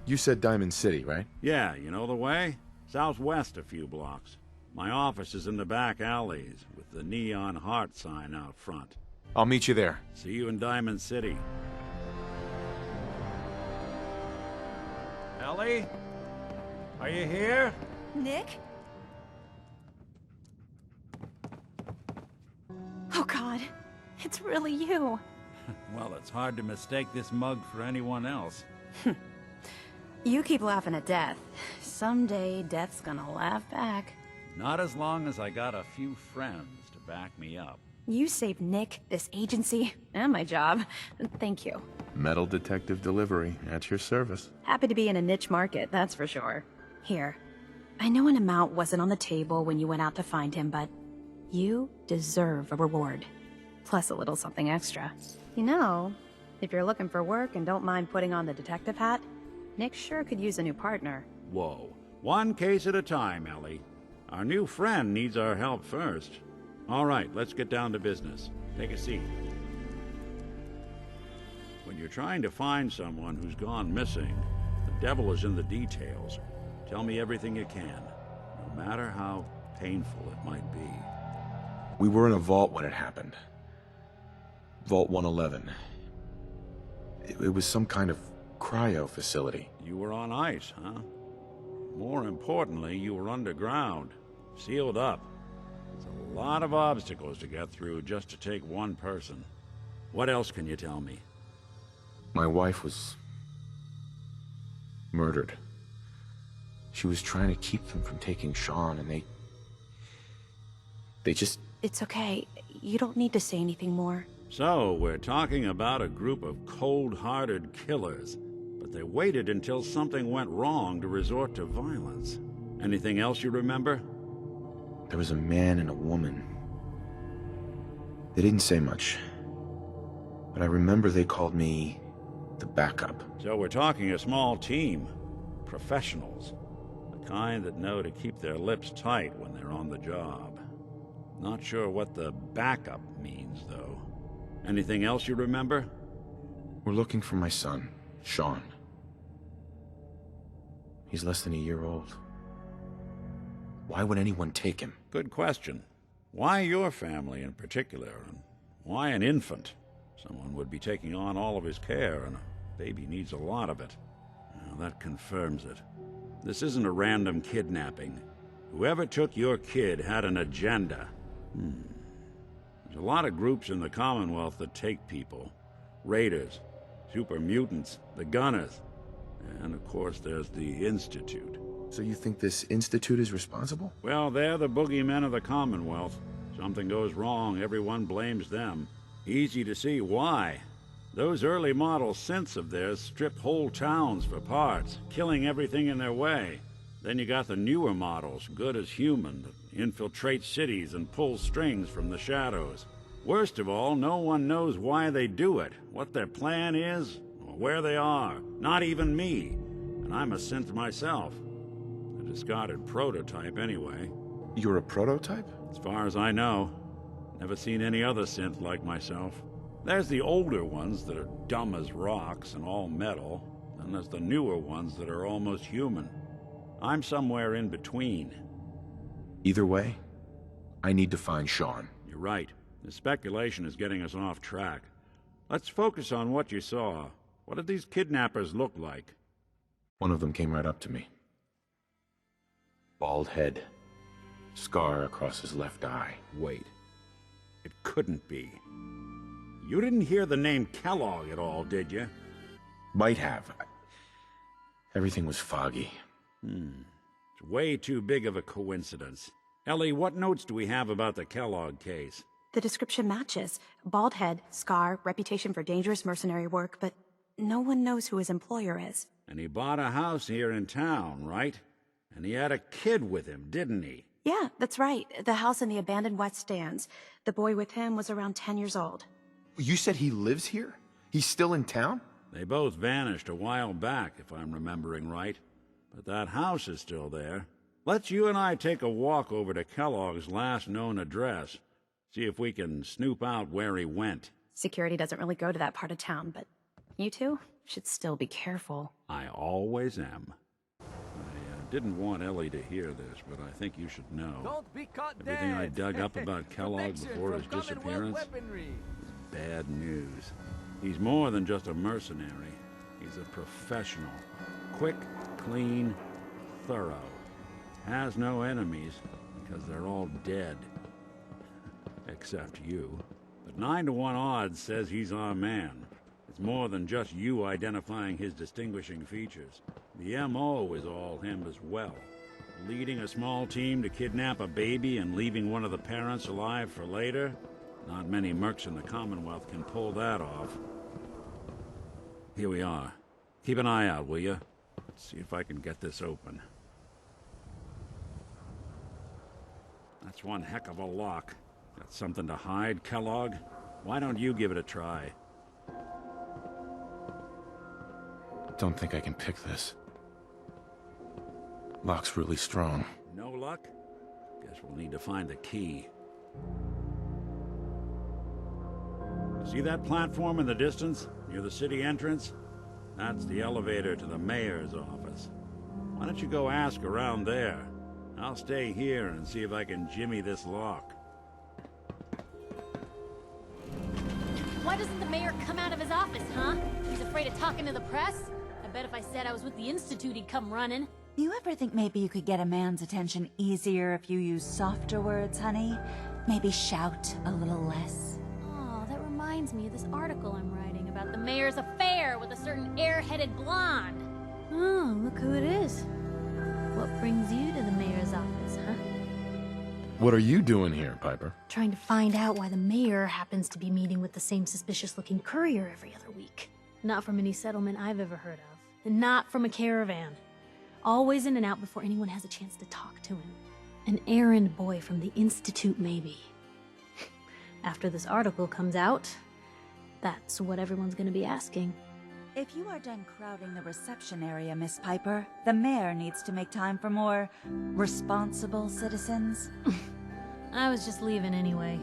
You said Diamond City, right? Yeah, you know the way? Southwest a few blocks. My office is in the back alleys, with the neon heart sign out front. I'll meet you there. See you in Diamond City. Ellie? Are you here? Nick? Oh God, it's really you. Well, it's hard to mistake this mug for anyone else. You keep laughing at death. Someday, death's gonna laugh back. Not as long as I got a few friends to back me up. You saved Nick, this agency, and my job. Thank you. Metal detective delivery, at your service. Happy to be in a niche market, that's for sure. Here, I know an amount wasn't on the table when you went out to find him, but you deserve a reward. Plus a little something extra. You know, if you're looking for work and don't mind putting on the detective hat, Nick sure could use a new partner. Whoa. One case at a time, Ellie. Our new friend needs our help first. All right, let's get down to business. Take a seat. When you're trying to find someone who's gone missing, the devil is in the details. Tell me everything you can, no matter how painful it might be. We were in a vault when it happened. Vault 111. It was some kind of cryo facility. You were on ice, huh? More importantly, you were underground, sealed up. It's a lot of obstacles to get through just to take one person. What else can you tell me? My wife was murdered. She was trying to keep them from taking Sean, and they just... It's okay. You don't need to say anything more. So, we're talking about a group of cold-hearted killers, but they waited until something went wrong to resort to violence. Anything else you remember? There was a man and a woman. They didn't say much, but I remember they called me the backup. So we're talking a small team. Professionals. The kind that know to keep their lips tight when they're on the job. Not sure what the backup means, though. Anything else you remember? We're looking for my son, Sean. He's less than a year old. Why would anyone take him? Good question. Why your family in particular, and why an infant? Someone would be taking on all of his care, and a baby needs a lot of it. Well, that confirms it. This isn't a random kidnapping. Whoever took your kid had an agenda. There's a lot of groups in the Commonwealth that take people. Raiders, super mutants, the Gunners, and of course there's the Institute. So you think this Institute is responsible? Well, they're the boogeymen of the Commonwealth. Something goes wrong, everyone blames them. Easy to see why. Those early model synths of theirs strip whole towns for parts, killing everything in their way. Then you got the newer models, good as human, that infiltrate cities and pull strings from the shadows. Worst of all, no one knows why they do it, what their plan is, or where they are. Not even me. And I'm a synth myself. A discarded prototype, anyway. You're a prototype? As far as I know. Never seen any other synth like myself. There's the older ones that are dumb as rocks and all metal. Then there's the newer ones that are almost human. I'm somewhere in between. Either way, I need to find Sean. You're right. The speculation is getting us off track. Let's focus on what you saw. What did these kidnappers look like? One of them came right up to me. Bald head. Scar across his left eye. Wait. It couldn't be. You didn't hear the name Kellogg at all, did you? Might have. Everything was foggy. It's way too big of a coincidence. Ellie, what notes do we have about the Kellogg case? The description matches. Bald head, scar, reputation for dangerous mercenary work, but no one knows who his employer is. And he bought a house here in town, right? And he had a kid with him, didn't he? Yeah, that's right. The house in the abandoned West Stands. The boy with him was around 10 years old. You said he lives here? He's still in town? They both vanished a while back, if I'm remembering right. But that house is still there. Let's you and I take a walk over to Kellogg's last known address. See if we can snoop out where he went. Security doesn't really go to that part of town, but you two should still be careful. I always am. I didn't want Ellie to hear this, but I think you should know. Don't be caught Everything I dead. dug up about Kellogg Protection before his from disappearance Commonwealth weaponry. is bad news. He's more than just a mercenary. He's a professional. Quick, clean, thorough. Has no enemies, because they're all dead. Except you. But 9-to-1 odds says he's our man. It's more than just you identifying his distinguishing features. The M.O. is all him as well. Leading a small team to kidnap a baby and leaving one of the parents alive for later? Not many mercs in the Commonwealth can pull that off. Here we are. Keep an eye out, will you? Let's see if I can get this open. That's one heck of a lock. Got something to hide, Kellogg? Why don't you give it a try? Don't think I can pick this. Lock's really strong. No luck? Guess we'll need to find the key. See that platform in the distance, near the city entrance? That's the elevator to the mayor's office. Why don't you go ask around there? I'll stay here and see if I can jimmy this lock. Why doesn't the mayor come out of his office, huh? He's afraid of talking to the press? I bet if I said I was with the Institute, he'd come running. You ever think maybe you could get a man's attention easier if you use softer words, honey? Maybe shout a little less? Oh, that reminds me of this article I'm writing about the mayor's affair with a certain airheaded blonde. Oh, look who it is. What brings you to the mayor's office, huh? What are you doing here, Piper? Trying to find out why the mayor happens to be meeting with the same suspicious-looking courier every other week. Not from any settlement I've ever heard of. And not from a caravan. Always in and out before anyone has a chance to talk to him. An errand boy from the Institute, maybe. After this article comes out, that's what everyone's gonna be asking. If you are done crowding the reception area, Miss Piper, the mayor needs to make time for more responsible citizens. I was just leaving anyway.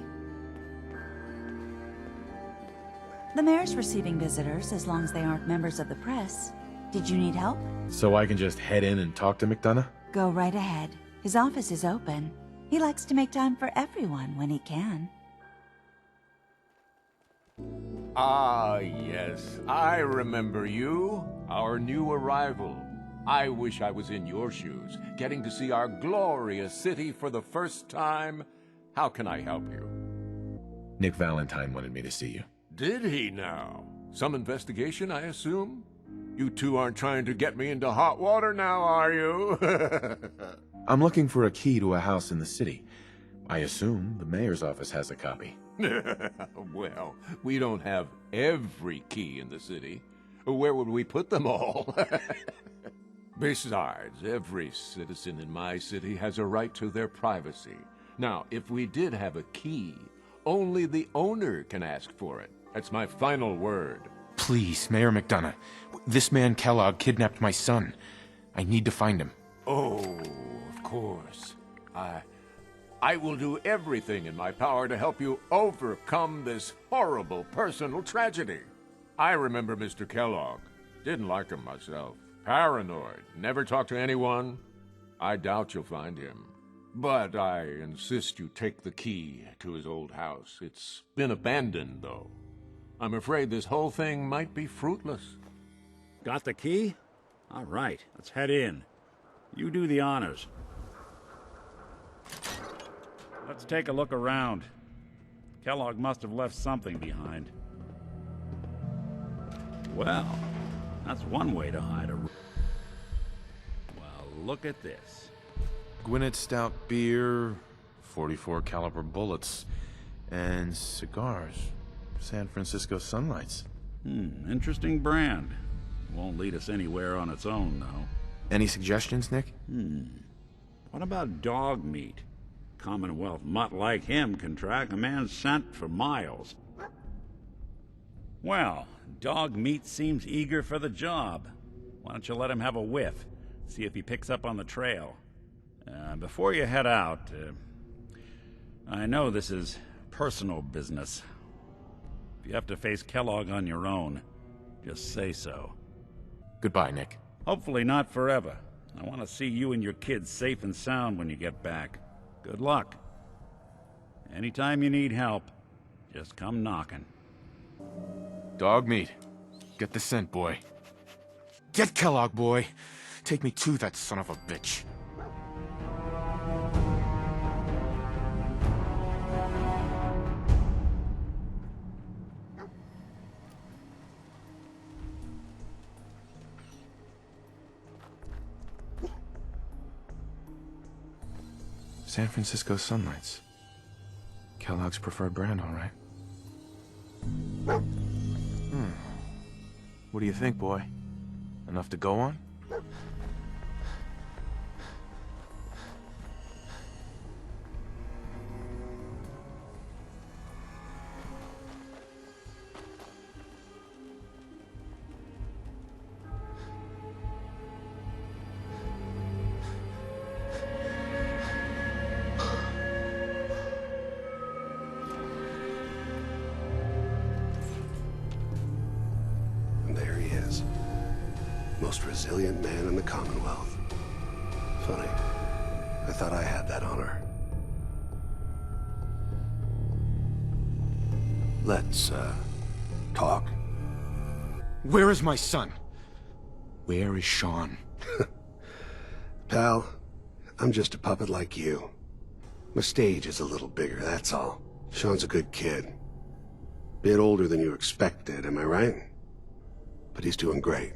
The mayor's receiving visitors as long as they aren't members of the press. Did you need help? So I can just head in and talk to McDonough? Go right ahead. His office is open. He likes to make time for everyone when he can. Ah, yes. I remember you. Our new arrival. I wish I was in your shoes, getting to see our glorious city for the first time. How can I help you? Nick Valentine wanted me to see you. Did he now? Some investigation, I assume? You two aren't trying to get me into hot water now, are you? I'm looking for a key to a house in the city. I assume the mayor's office has a copy. Well, we don't have every key in the city. Where would we put them all? Besides, every citizen in my city has a right to their privacy. Now, if we did have a key, only the owner can ask for it. That's my final word. Please, Mayor McDonough. This man Kellogg kidnapped my son. I need to find him. Oh, of course. I will do everything in my power to help you overcome this horrible personal tragedy. I remember Mr. Kellogg. Didn't like him myself. Paranoid. Never talked to anyone. I doubt you'll find him. But I insist you take the key to his old house. It's been abandoned, though. I'm afraid this whole thing might be fruitless. Got the key? All right, let's head in. You do the honors. Let's take a look around. Kellogg must have left something behind. Well, that's one way to hide a... look at this. Gwinnett Stout beer, 44 caliber bullets, and cigars. San Francisco Sunlights. Interesting brand. Won't lead us anywhere on its own, though. Any suggestions, Nick? What about dog meat? Commonwealth mutt like him can track a man's scent for miles. Well, dog meat seems eager for the job. Why don't you let him have a whiff? See if he picks up on the trail. Before you head out, I know this is personal business. If you have to face Kellogg on your own, just say so. Goodbye, Nick. Hopefully not forever. I want to see you and your kids safe and sound when you get back. Good luck. Anytime you need help, just come knocking. Dog meat. Get the scent, boy. Get Kellogg, boy. Take me to that son of a bitch. San Francisco Sunlights. Kellogg's preferred brand, all right. What do you think, boy? Enough to go on? Most resilient man in the Commonwealth. Funny. I thought I had that honor. Let's, talk. Where is my son? Where is Sean? Pal, I'm just a puppet like you. My stage is a little bigger, that's all. Sean's a good kid. Bit older than you expected, am I right? But he's doing great.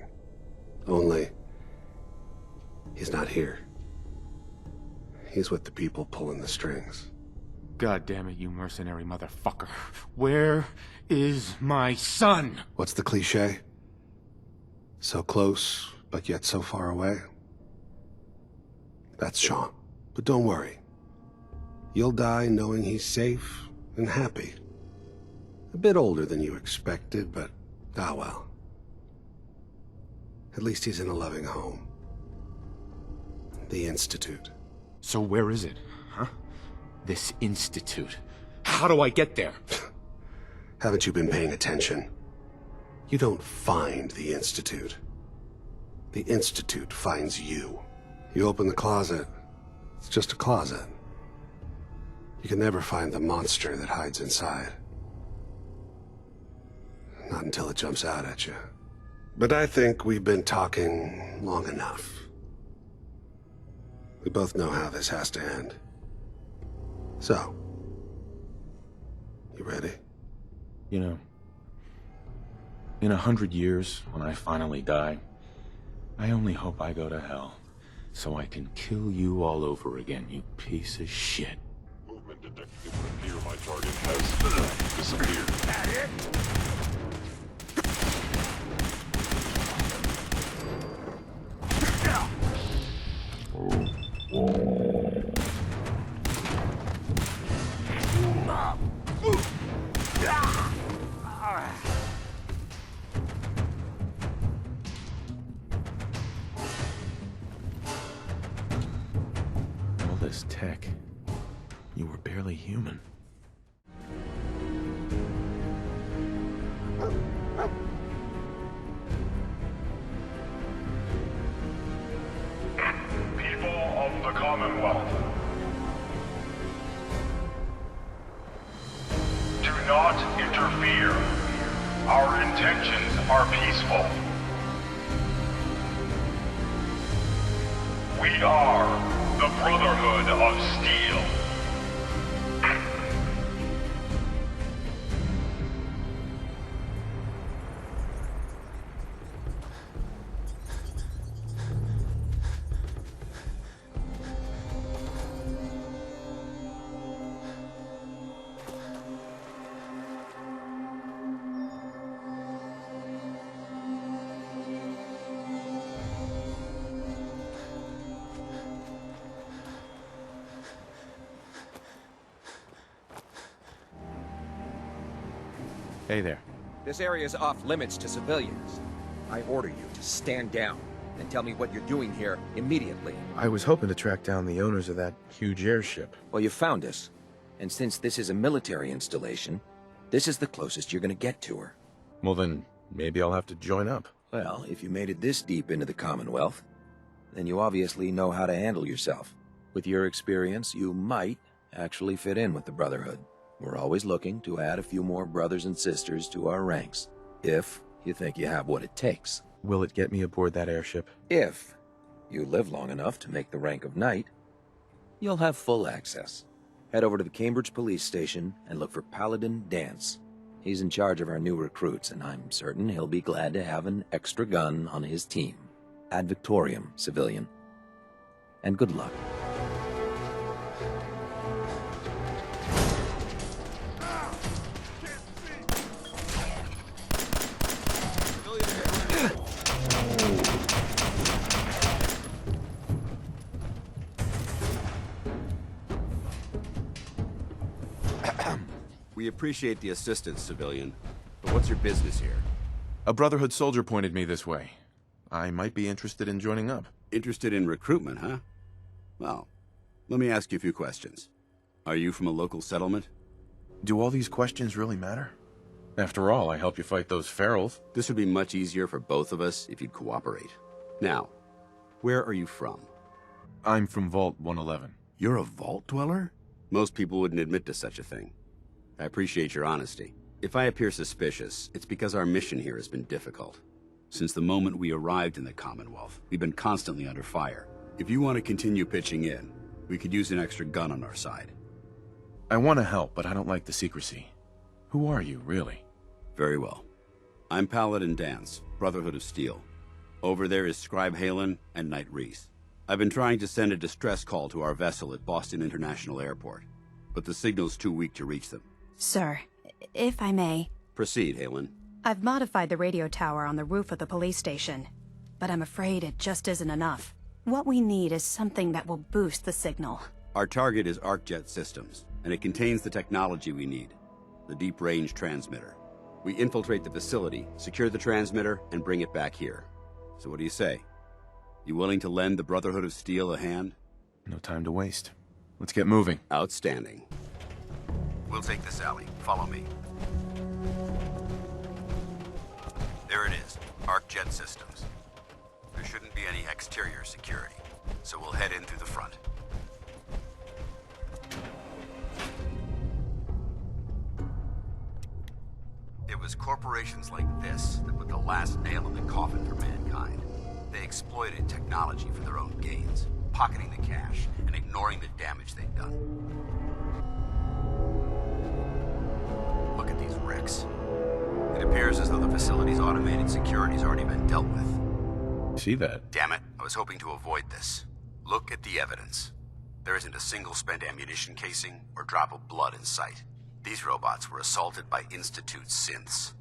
Only, he's not here. He's with the people pulling the strings. God damn it, you mercenary motherfucker. Where is my son? What's the cliche? So close, but yet so far away? That's Sean. But don't worry. You'll die knowing he's safe and happy. A bit older than you expected, but ah well. At least he's in a loving home. The Institute. So where is it, huh? This Institute. How do I get there? Haven't you been paying attention? You don't find the Institute. The Institute finds you. You open the closet, it's just a closet. You can never find the monster that hides inside. Not until it jumps out at you. But I think we've been talking long enough. We both know how this has to end. So, you ready? You know, in 100 years, when I finally die, I only hope I go to hell, so I can kill you all over again, you piece of shit. Movement detected. It would appear my target has disappeared. All this tech, you were barely human. People of the Commonwealth, do not interfere. Our intentions are peaceful. We are the Brotherhood of Steel. Hey there. This area is off limits to civilians. I order you to stand down and tell me what you're doing here immediately. I was hoping to track down the owners of that huge airship. Well, you found us. And since this is a military installation, this is the closest you're gonna get to her. Well then, maybe I'll have to join up. Well, if you made it this deep into the Commonwealth, then you obviously know how to handle yourself. With your experience, you might actually fit in with the Brotherhood. We're always looking to add a few more brothers and sisters to our ranks, if you think you have what it takes. Will it get me aboard that airship? If you live long enough to make the rank of knight, you'll have full access. Head over to the Cambridge police station and look for Paladin Dance. He's in charge of our new recruits, and I'm certain he'll be glad to have an extra gun on his team. Ad Victoriam, civilian. And good luck. We appreciate the assistance, civilian. But what's your business here? A Brotherhood soldier pointed me this way. I might be interested in joining up. Interested in recruitment, huh? Well, let me ask you a few questions. Are you from a local settlement? Do all these questions really matter? After all, I helped you fight those ferals. This would be much easier for both of us if you'd cooperate. Now, where are you from? I'm from Vault 111. You're a vault dweller? Most people wouldn't admit to such a thing. I appreciate your honesty. If I appear suspicious, it's because our mission here has been difficult. Since the moment we arrived in the Commonwealth, we've been constantly under fire. If you want to continue pitching in, we could use an extra gun on our side. I want to help, but I don't like the secrecy. Who are you, really? Very well. I'm Paladin Dance, Brotherhood of Steel. Over there is Scribe Halen and Knight Reese. I've been trying to send a distress call to our vessel at Boston International Airport, but the signal's too weak to reach them. Sir, if I may... Proceed, Halen. I've modified the radio tower on the roof of the police station, but I'm afraid it just isn't enough. What we need is something that will boost the signal. Our target is ArcJet Systems, and it contains the technology we need, the deep-range transmitter. We infiltrate the facility, secure the transmitter, and bring it back here. So what do you say? You willing to lend the Brotherhood of Steel a hand? No time to waste. Let's get moving. Outstanding. We'll take this alley. Follow me. There it is, ArcJet Systems. There shouldn't be any exterior security, so we'll head in through the front. It was corporations like this that put the last nail in the coffin for mankind. They exploited technology for their own gains, pocketing the cash and ignoring the damage they'd done. Look at these wrecks. It appears as though the facility's automated security's already been dealt with. See that? Damn it, I was hoping to avoid this. Look at the evidence. There isn't a single spent ammunition casing or drop of blood in sight. These robots were assaulted by Institute synths.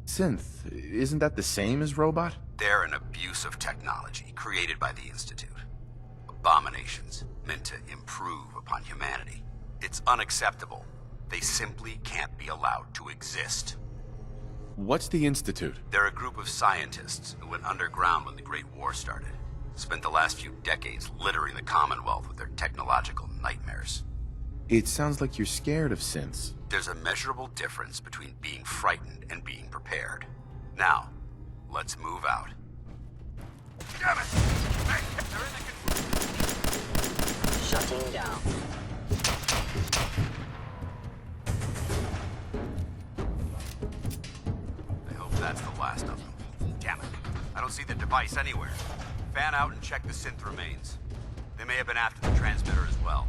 Synth? Isn't that the same as robot? They're an abuse of technology created by the Institute. Abominations meant to improve upon humanity. It's unacceptable. They simply can't be allowed to exist. What's the Institute? They're a group of scientists who went underground when the Great War started. Spent the last few decades littering the Commonwealth with their technological nightmares. It sounds like you're scared of synths. There's a measurable difference between being frightened and being prepared. Now, let's move out. Damn it! Hey, they're in the Shutting down. I hope that's the last of them. Damn it. I don't see the device anywhere. Fan out and check the synth remains. They may have been after the transmitter as well.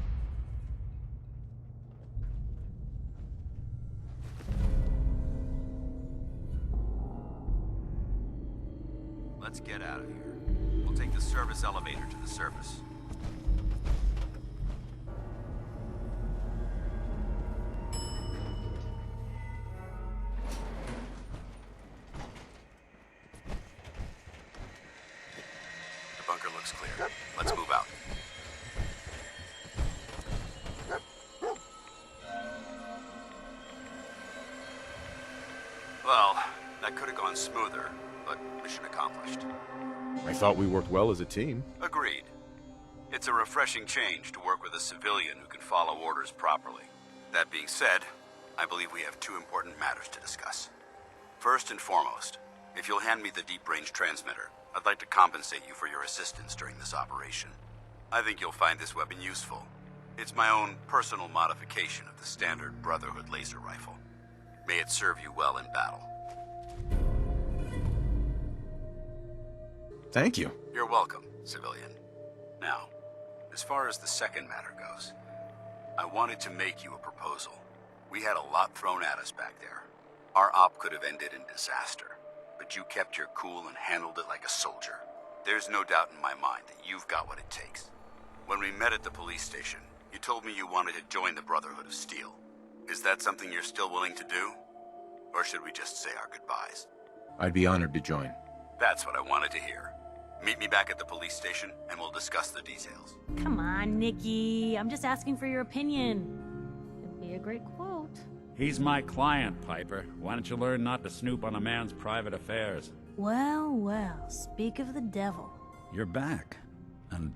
Let's get out of here. We'll take the service elevator to the surface. The bunker looks clear. Let's move out. could have gone smoother, but mission accomplished. I thought we worked well as a team. Agreed. It's a refreshing change to work with a civilian who can follow orders properly. That being said, I believe we have two important matters to discuss. First and foremost, if you'll hand me the deep-range transmitter, I'd like to compensate you for your assistance during this operation. I think you'll find this weapon useful. It's my own personal modification of the standard Brotherhood laser rifle. May it serve you well in battle. Thank you. You're welcome, civilian. Now, as far as the second matter goes, I wanted to make you a proposal. We had a lot thrown at us back there. Our op could have ended in disaster, but you kept your cool and handled it like a soldier. There's no doubt in my mind that you've got what it takes. When we met at the police station, you told me you wanted to join the Brotherhood of Steel. Is that something you're still willing to do? Or should we just say our goodbyes? I'd be honored to join. That's what I wanted to hear. Meet me back at the police station, and we'll discuss the details. Come on, Nikki. I'm just asking for your opinion. It'd be a great quote. He's my client, Piper. Why don't you learn not to snoop on a man's private affairs? Well, well, speak of the devil. You're back. And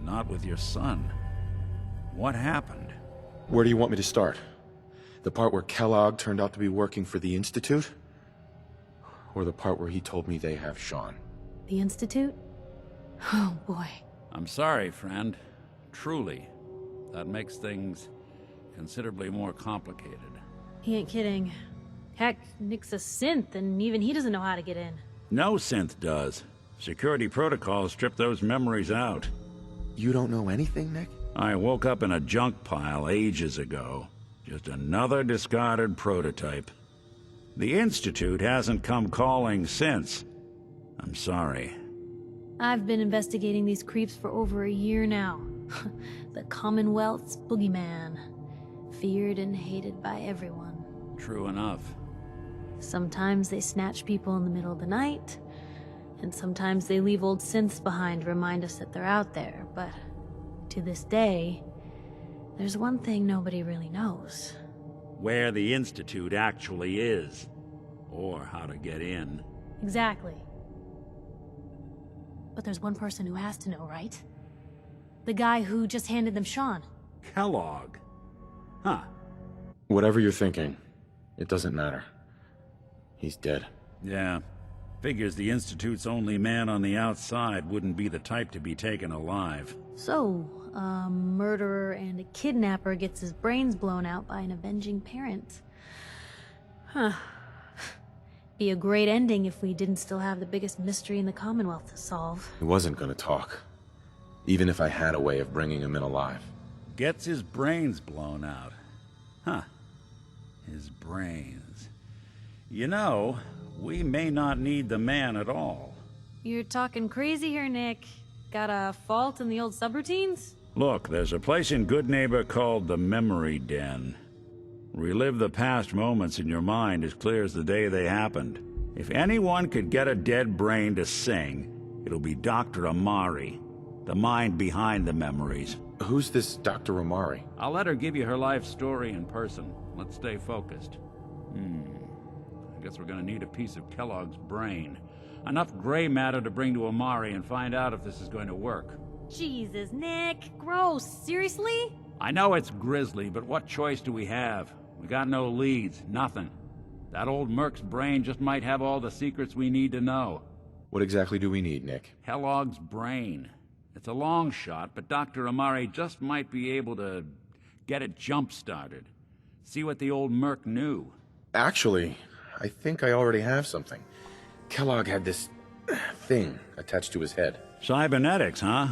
not with your son. What happened? Where do you want me to start? The part where Kellogg turned out to be working for the Institute? Or the part where he told me they have Sean? The Institute? Oh, boy. I'm sorry, friend. Truly. That makes things considerably more complicated. He ain't kidding. Heck, Nick's a synth, and even he doesn't know how to get in. No synth does. Security protocols strip those memories out. You don't know anything, Nick? I woke up in a junk pile ages ago. Just another discarded prototype. The Institute hasn't come calling since. I'm sorry. I've been investigating these creeps for over a year now. The Commonwealth's boogeyman. Feared and hated by everyone. True enough. Sometimes they snatch people in the middle of the night, and sometimes they leave old synths behind to remind us that they're out there, but to this day, there's one thing nobody really knows. Where the Institute actually is. Or how to get in. Exactly. But there's one person who has to know, right? The guy who just handed them Sean. Kellogg. Huh. Whatever you're thinking, it doesn't matter. He's dead. Yeah. Figures the Institute's only man on the outside wouldn't be the type to be taken alive. So, a murderer and a kidnapper gets his brains blown out by an avenging parent. Huh. Be a great ending if we didn't still have the biggest mystery in the Commonwealth to solve. He wasn't gonna talk. Even if I had a way of bringing him in alive. Gets his brains blown out. Huh. His brains. You know, we may not need the man at all. You're talking crazy here, Nick. Got a fault in the old subroutines? Look, there's a place in Good Neighbor called the Memory Den. Relive the past moments in your mind as clear as the day they happened. If anyone could get a dead brain to sing, it'll be Dr. Amari, the mind behind the memories. Who's this Dr. Amari? I'll let her give you her life story in person. Let's stay focused. I guess we're gonna need a piece of Kellogg's brain. Enough gray matter to bring to Amari and find out if this is going to work. Jesus, Nick. Gross. Seriously? I know it's grisly, but what choice do we have? We got no leads, nothing. That old Merc's brain just might have all the secrets we need to know. What exactly do we need, Nick? Kellogg's brain. It's a long shot, but Dr. Amari just might be able to get it jump-started. See what the old Merc knew. Actually, I think I already have something. Kellogg had this thing attached to his head. Cybernetics, huh?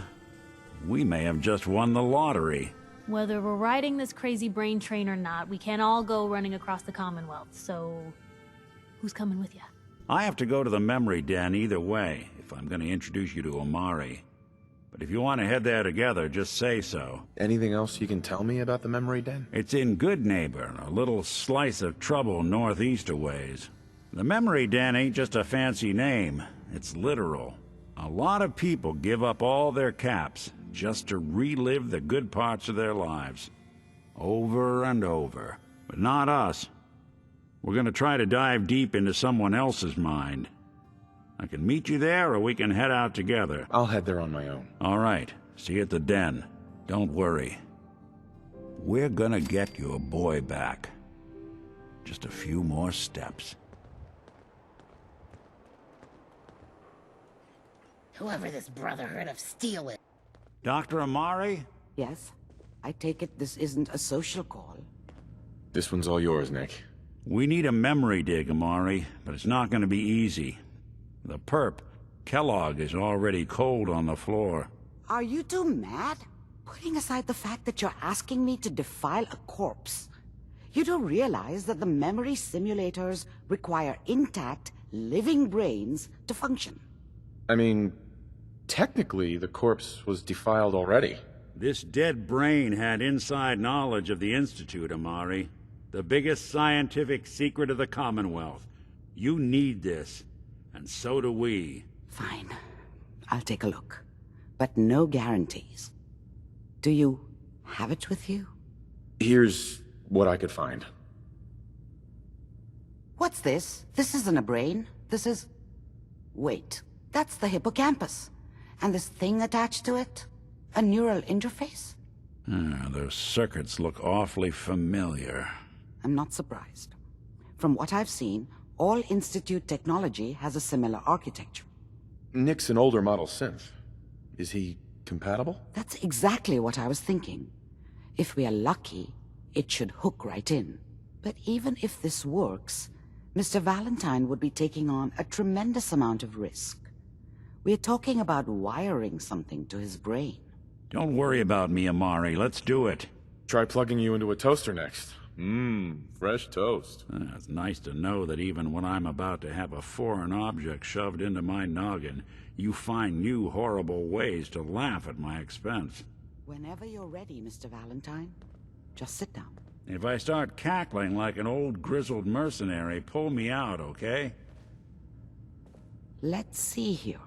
We may have just won the lottery. Whether we're riding this crazy brain train or not, we can't all go running across the Commonwealth, so who's coming with you? I have to go to the Memory Den either way, if I'm going to introduce you to Amari. But if you want to head there together, just say so. Anything else you can tell me about the Memory Den? It's in Good Neighbor, a little slice of trouble northeast a ways. The Memory Den ain't just a fancy name, it's literal. A lot of people give up all their caps just to relive the good parts of their lives. Over and over. But not us. We're gonna try to dive deep into someone else's mind. I can meet you there, or we can head out together. I'll head there on my own. All right. See you at the den. Don't worry. We're gonna get your boy back. Just a few more steps. Whoever this Brotherhood of Steel is. Dr. Amari? Yes? I take it this isn't a social call. This one's all yours, Nick. We need a memory dig, Amari, but it's not gonna be easy. The perp, Kellogg, is already cold on the floor. Are you two mad? Putting aside the fact that you're asking me to defile a corpse, you do realize that the memory simulators require intact, living brains to function. I mean, technically, the corpse was defiled already. This dead brain had inside knowledge of the Institute, Amari. The biggest scientific secret of the Commonwealth. You need this, and so do we. Fine. I'll take a look. But no guarantees. Do you have it with you? Here's what I could find. What's this? This isn't a brain. This is... Wait. That's the hippocampus. And this thing attached to it? A neural interface? Those circuits look awfully familiar. I'm not surprised. From what I've seen, all Institute technology has a similar architecture. Nick's an older model synth. Is he compatible? That's exactly what I was thinking. If we are lucky, it should hook right in. But even if this works, Mr. Valentine would be taking on a tremendous amount of risk. We're talking about wiring something to his brain. Don't worry about me, Amari. Let's do it. Try plugging you into a toaster next. Fresh toast. It's nice to know that even when I'm about to have a foreign object shoved into my noggin, you find new horrible ways to laugh at my expense. Whenever you're ready, Mr. Valentine, just sit down. If I start cackling like an old grizzled mercenary, pull me out, okay? Let's see here.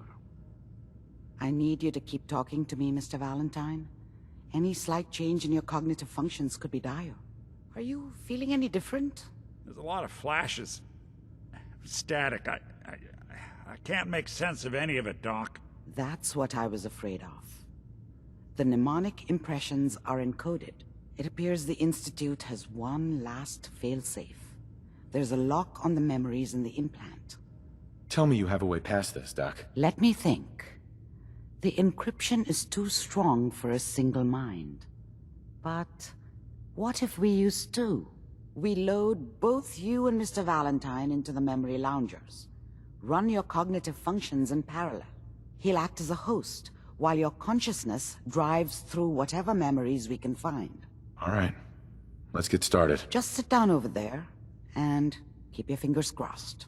I need you to keep talking to me, Mr. Valentine. Any slight change in your cognitive functions could be dire. Are you feeling any different? There's a lot of flashes. Static. I can't make sense of any of it, Doc. That's what I was afraid of. The mnemonic impressions are encoded. It appears the Institute has one last failsafe. There's a lock on the memories in the implant. Tell me you have a way past this, Doc. Let me think. The encryption is too strong for a single mind. But what if we use two? We load both you and Mr. Valentine into the memory loungers. Run your cognitive functions in parallel. He'll act as a host, while your consciousness drives through whatever memories we can find. All right. Let's get started. Just sit down over there, and keep your fingers crossed.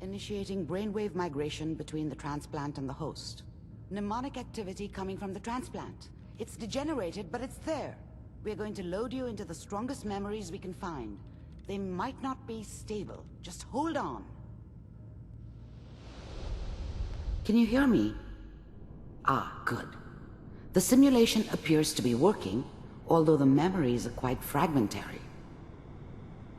Initiating brainwave migration between the transplant and the host. Mnemonic activity coming from the transplant. It's degenerated, but it's there. We're going to load you into the strongest memories we can find. They might not be stable. Just hold on. Can you hear me? Ah, good. The simulation appears to be working, although the memories are quite fragmentary.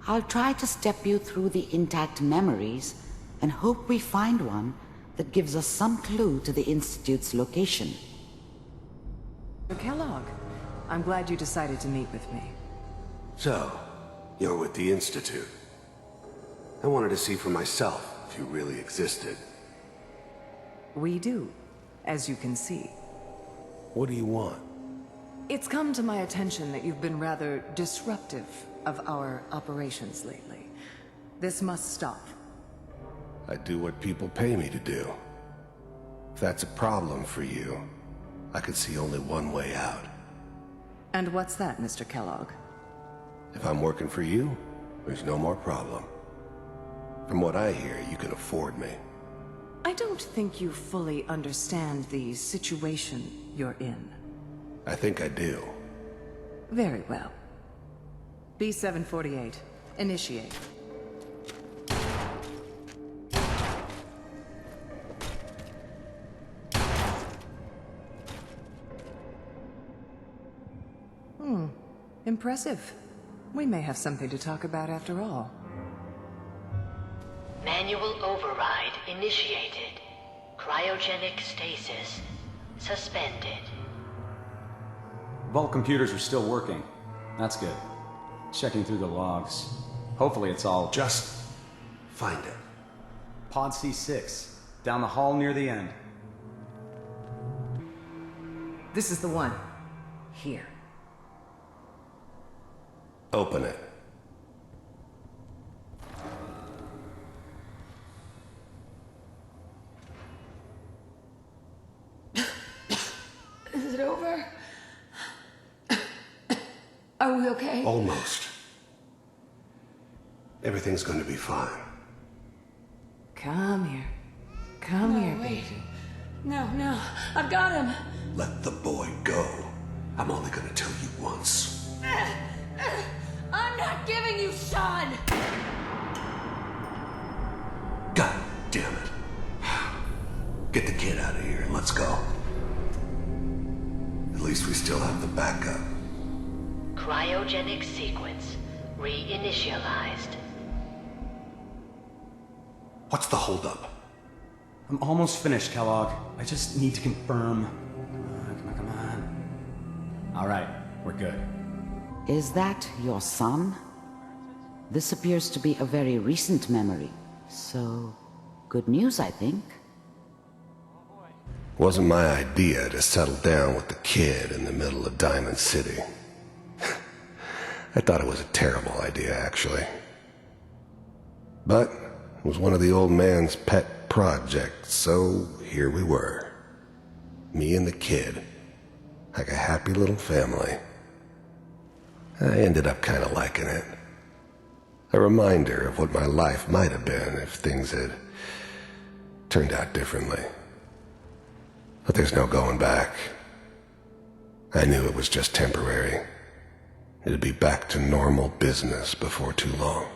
I'll try to step you through the intact memories and hope we find one that gives us some clue to the Institute's location. Kellogg, I'm glad you decided to meet with me. So, you're with the Institute. I wanted to see for myself if you really existed. We do, as you can see. What do you want? It's come to my attention that you've been rather disruptive of our operations lately. This must stop. I do what people pay me to do. If that's a problem for you, I could see only one way out. And what's that, Mr. Kellogg? If I'm working for you, there's no more problem. From what I hear, you can afford me. I don't think you fully understand the situation you're in. I think I do. Very well. B-748, initiate. Impressive. We may have something to talk about after all. Manual override initiated. Cryogenic stasis suspended. Vault computers are still working. That's good. Checking through the logs. Hopefully it's all... Just find it. Pod C6. Down the hall near the end. This is the one. Here. Open it. Is it over? Are we okay? Almost. Everything's going to be fine. Come here. Come here, baby. No, no. I've got him. Let the boy go. I'm only going to tell you once. I'm not giving you Sean! God damn it. Get the kid out of here and let's go. At least we still have the backup. Cryogenic sequence reinitialized. What's the holdup? I'm almost finished, Kellogg. I just need to confirm. Come on. All right, we're good. Is that your son? This appears to be a very recent memory. So, good news, I think. Wasn't my idea to settle down with the kid in the middle of Diamond City. I thought it was a terrible idea, actually. But it was one of the old man's pet projects, so here we were. Me and the kid. Like a happy little family. I ended up kind of liking it. A reminder of what my life might have been if things had turned out differently. But there's no going back. I knew it was just temporary. It'd be back to normal business before too long.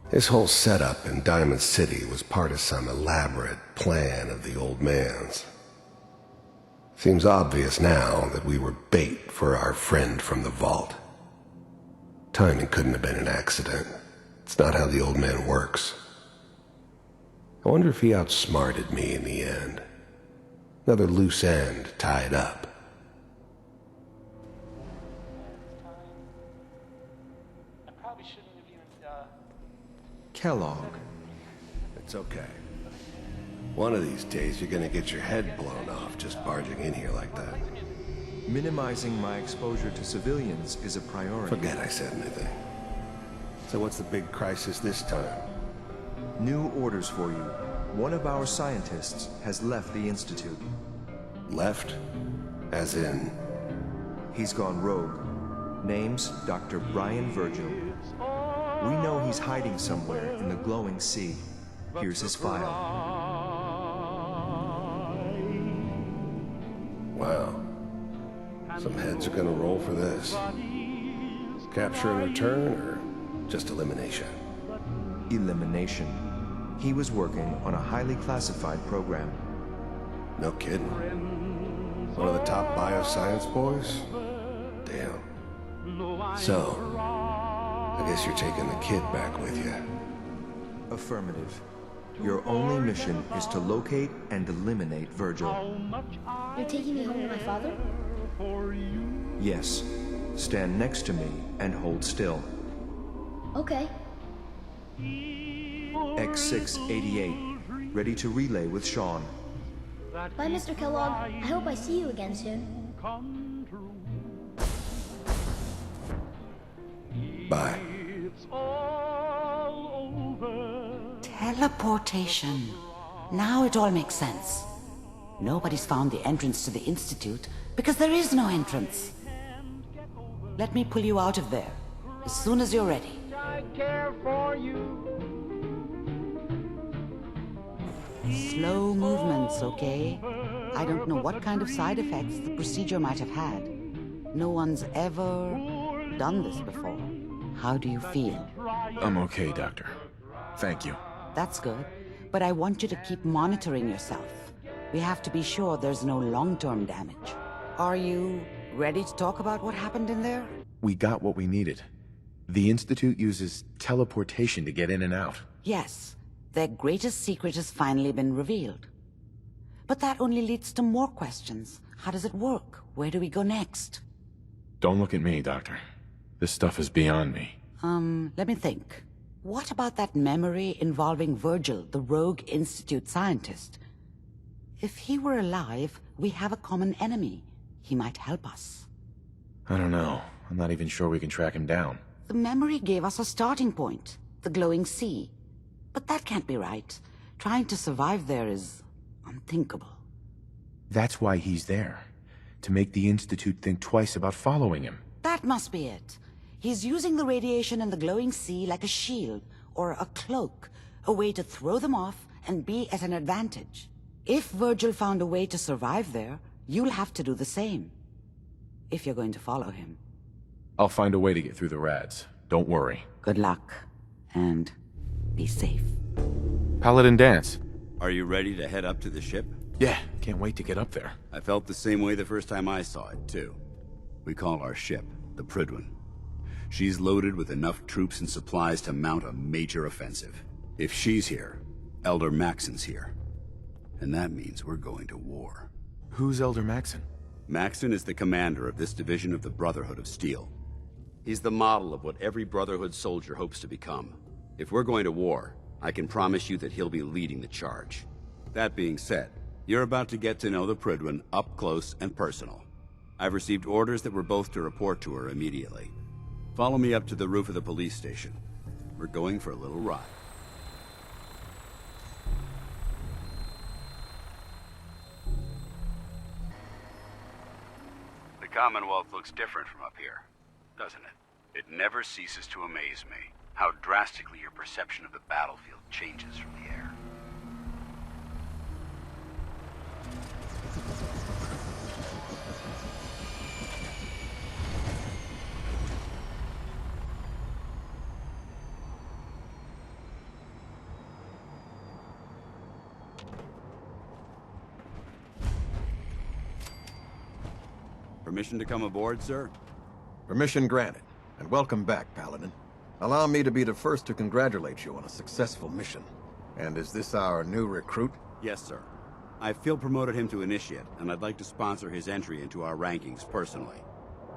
This whole setup in Diamond City was part of some elaborate plan of the old man's. Seems obvious now that we were bait for our friend from the vault. Timing couldn't have been an accident. It's not how the old man works. I wonder if he outsmarted me in the end. Another loose end tied up. Kellogg. It's okay. One of these days you're gonna get your head blown off just barging in here like that. Minimizing my exposure to civilians is a priority. Forget I said anything. So what's the big crisis this time? New orders for you. One of our scientists has left the Institute. Left? As in? He's gone rogue. Name's Dr. Brian Virgil. We know he's hiding somewhere in the glowing sea. Here's his file. Wow. Some heads are gonna roll for this. Capture and return, or just elimination? Elimination. He was working on a highly classified program. No kidding. One of the top bioscience boys? Damn. So, I guess you're taking the kid back with you. Affirmative. Your only mission is to locate and eliminate Virgil. You're taking me home to my father? Yes. Stand next to me and hold still. Okay. X688. Ready to relay with Sean. Bye, Mr. Kellogg. I hope I see you again soon. Bye. Teleportation. Now it all makes sense. Nobody's found the entrance to the Institute because there is no entrance. Let me pull you out of there as soon as you're ready. I care for you. Slow movements, okay? I don't know what kind of side effects the procedure might have had. No one's ever done this before. How do you feel? I'm okay, Doctor. Thank you. That's good, but I want you to keep monitoring yourself. We have to be sure there's no long-term damage. Are you ready to talk about what happened in there? We got what we needed. The Institute uses teleportation to get in and out. Yes, their greatest secret has finally been revealed. But that only leads to more questions. How does it work? Where do we go next? Don't look at me, Doctor. This stuff is beyond me. Let me think. What about that memory involving Virgil, the rogue Institute scientist? If he were alive, we have a common enemy. He might help us. I don't know. I'm not even sure we can track him down. The memory gave us a starting point, the glowing sea. But that can't be right. Trying to survive there is unthinkable. That's why he's there. To make the Institute think twice about following him. That must be it. He's using the radiation in the glowing sea like a shield, or a cloak, a way to throw them off and be at an advantage. If Virgil found a way to survive there, you'll have to do the same. If you're going to follow him. I'll find a way to get through the rads. Don't worry. Good luck, and be safe. Paladin Dance. Are you ready to head up to the ship? Yeah, can't wait to get up there. I felt the same way the first time I saw it, too. We call our ship the Prydwen. She's loaded with enough troops and supplies to mount a major offensive. If she's here, Elder Maxon's here. And that means we're going to war. Who's Elder Maxon? Maxon is the commander of this division of the Brotherhood of Steel. He's the model of what every Brotherhood soldier hopes to become. If we're going to war, I can promise you that he'll be leading the charge. That being said, you're about to get to know the Prydwen up close and personal. I've received orders that we're both to report to her immediately. Follow me up to the roof of the police station. We're going for a little ride. The Commonwealth looks different from up here, doesn't it? It never ceases to amaze me how drastically your perception of the battlefield changes from the air. Permission to come aboard, sir? Permission granted, and welcome back, Paladin. Allow me to be the first to congratulate you on a successful mission. And is this our new recruit? Yes, sir. I field promoted him to Initiate, and I'd like to sponsor his entry into our rankings personally.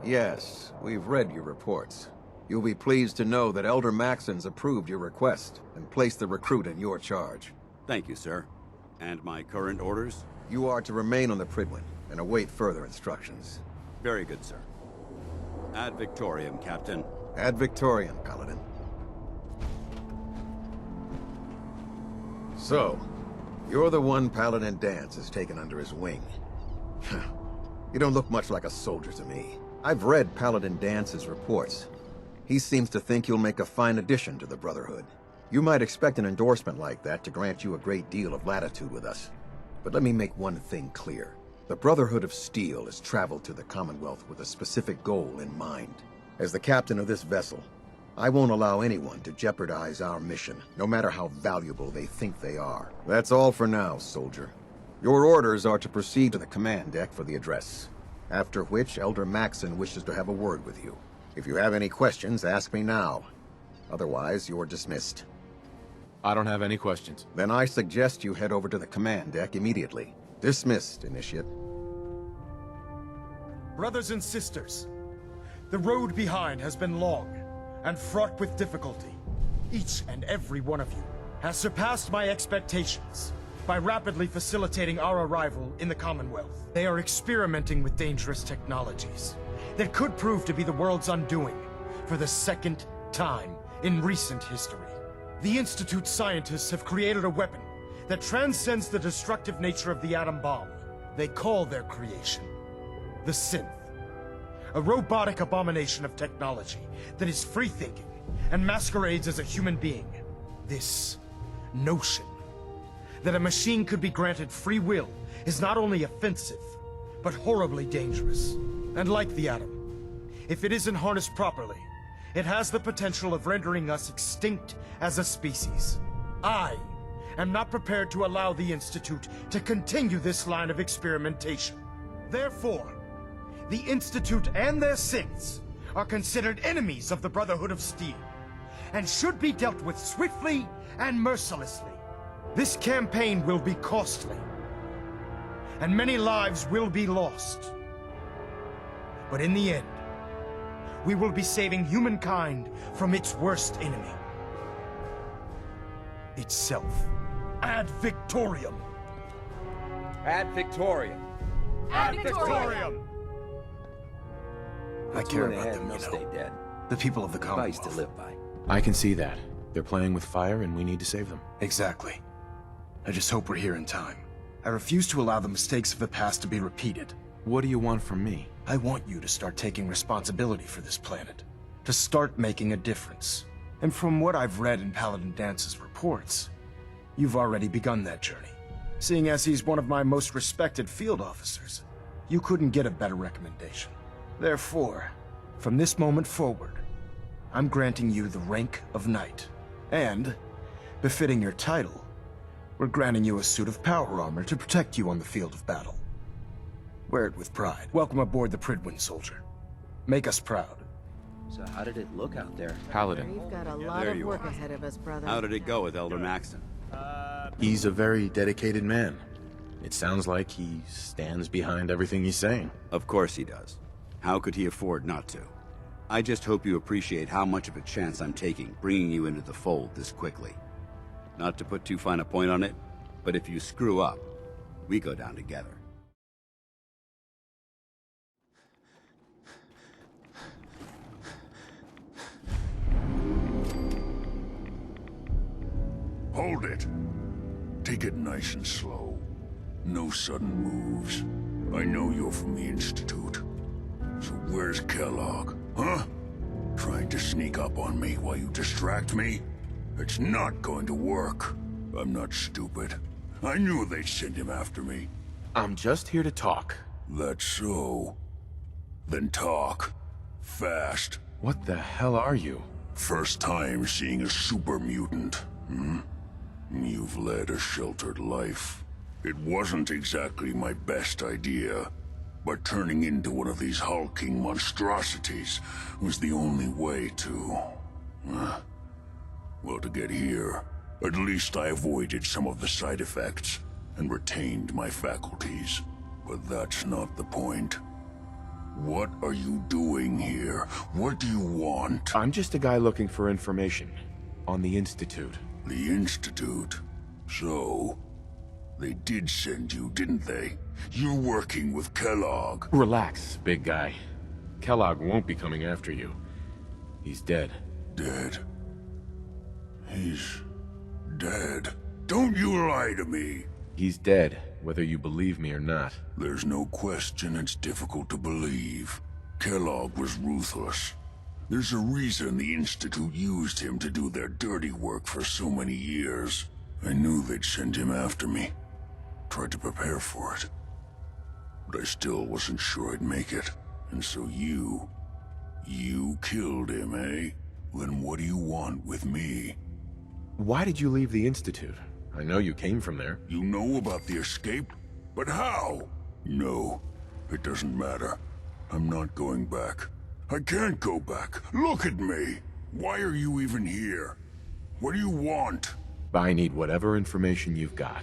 Yes, we've read your reports. You'll be pleased to know that Elder Maxon's approved your request and placed the recruit in your charge. Thank you, sir. And my current orders? You are to remain on the Prydwen and await further instructions. Very good, sir. Ad Victoriam, Captain. Ad Victoriam, Paladin. So, you're the one Paladin Dance has taken under his wing. You don't look much like a soldier to me. I've read Paladin Dance's reports. He seems to think you'll make a fine addition to the Brotherhood. You might expect an endorsement like that to grant you a great deal of latitude with us. But let me make one thing clear. The Brotherhood of Steel has traveled to the Commonwealth with a specific goal in mind. As the captain of this vessel, I won't allow anyone to jeopardize our mission, no matter how valuable they think they are. That's all for now, soldier. Your orders are to proceed to the command deck for the address, after which Elder Maxon wishes to have a word with you. If you have any questions, ask me now. Otherwise, you're dismissed. I don't have any questions. Then I suggest you head over to the command deck immediately. Dismissed, Initiate. Brothers and sisters, the road behind has been long and fraught with difficulty. Each and every one of you has surpassed my expectations by rapidly facilitating our arrival in the Commonwealth. They are experimenting with dangerous technologies that could prove to be the world's undoing for the second time in recent history. The Institute scientists have created a weapon that transcends the destructive nature of the atom bomb. They call their creation the Synth, a robotic abomination of technology that is free-thinking and masquerades as a human being. This notion that a machine could be granted free will is not only offensive, but horribly dangerous. And like the atom, if it isn't harnessed properly, it has the potential of rendering us extinct as a species. I am not prepared to allow the Institute to continue this line of experimentation. Therefore, the Institute and their synths are considered enemies of the Brotherhood of Steel, and should be dealt with swiftly and mercilessly. This campaign will be costly, and many lives will be lost. But in the end, we will be saving humankind from its worst enemy. Itself. Ad Victoriam! Ad Victoriam! Ad Victoriam! I care about them, you know. Stay dead. The people of the Commonwealth. Advice to live by. I can see that. They're playing with fire and we need to save them. Exactly. I just hope we're here in time. I refuse to allow the mistakes of the past to be repeated. What do you want from me? I want you to start taking responsibility for this planet. To start making a difference. And from what I've read in Paladin Dance's reports, you've already begun that journey. Seeing as he's one of my most respected field officers, you couldn't get a better recommendation. Therefore, from this moment forward, I'm granting you the rank of Knight. And, befitting your title, we're granting you a suit of power armor to protect you on the field of battle. Wear it with pride. Welcome aboard the Pridwin, soldier. Make us proud. So how did it look out there? Paladin. We've got a lot of work ahead of us, brother. How did it go with Elder Maxton? He's a very dedicated man. It sounds like he stands behind everything he's saying. Of course he does. How could he afford not to? I just hope you appreciate how much of a chance I'm taking, bringing you into the fold this quickly. Not to put too fine a point on it, but if you screw up, we go down together. Hold it. Take it nice and slow. No sudden moves. I know you're from the Institute. So where's Kellogg, huh? Trying to sneak up on me while you distract me? It's not going to work. I'm not stupid. I knew they'd send him after me. I'm just here to talk. That's so. Then talk. Fast. What the hell are you? First time seeing a super mutant, hmm? You've led a sheltered life. It wasn't exactly my best idea, but turning into one of these hulking monstrosities was the only way to... well, to get here, at least I avoided some of the side effects and retained my faculties. But that's not the point. What are you doing here? What do you want? I'm just a guy looking for information on the Institute. The Institute? So, they did send you, didn't they? You're working with Kellogg. Relax, big guy. Kellogg won't be coming after you. He's dead. Dead? He's dead. Don't you lie to me! He's dead, whether you believe me or not. There's no question it's difficult to believe. Kellogg was ruthless. There's a reason the Institute used him to do their dirty work for so many years. I knew they'd send him after me. Tried to prepare for it. But I still wasn't sure I'd make it. And so you killed him, eh? Then what do you want with me? Why did you leave the Institute? I know you came from there. You know about the escape? But how? No, it doesn't matter. I'm not going back. I can't go back. Look at me. Why are you even here? What do you want? I need whatever information you've got.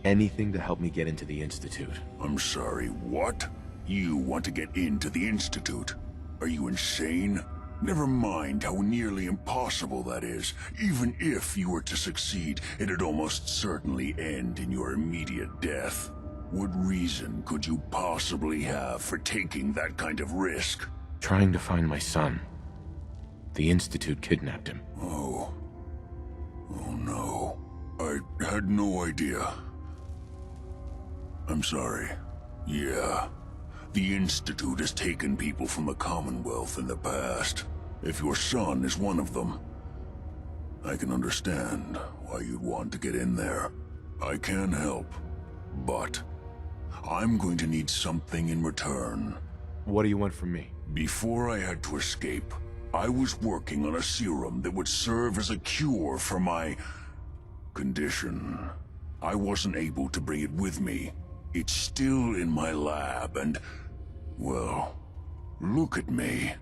Anything to help me get into the Institute. I'm sorry, what? You want to get into the Institute? Are you insane? Never mind how nearly impossible that is. Even if you were to succeed, it'd almost certainly end in your immediate death. What reason could you possibly have for taking that kind of risk? Trying to find my son. The Institute kidnapped him. Oh. Oh no. I had no idea. I'm sorry. Yeah. The Institute has taken people from the Commonwealth in the past. If your son is one of them, I can understand why you'd want to get in there. I can help, but I'm going to need something in return. What do you want from me? Before I had to escape, I was working on a serum that would serve as a cure for my condition. I wasn't able to bring it with me. It's still in my lab and, well, look at me.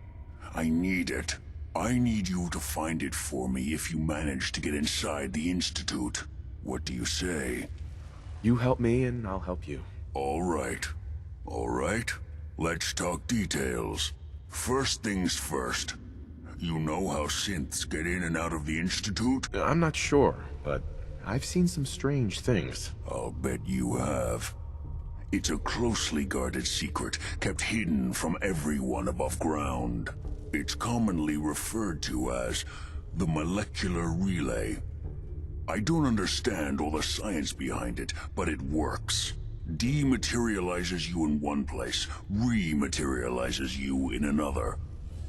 I need it. I need you to find it for me if you manage to get inside the Institute. What do you say? You help me and I'll help you. All right. All right. Let's talk details. First things first. You know how synths get in and out of the Institute? I'm not sure, but I've seen some strange things. I'll bet you have. It's a closely guarded secret, kept hidden from everyone above ground. It's commonly referred to as the molecular relay. I don't understand all the science behind it, but it works. Dematerializes you in one place, rematerializes you in another.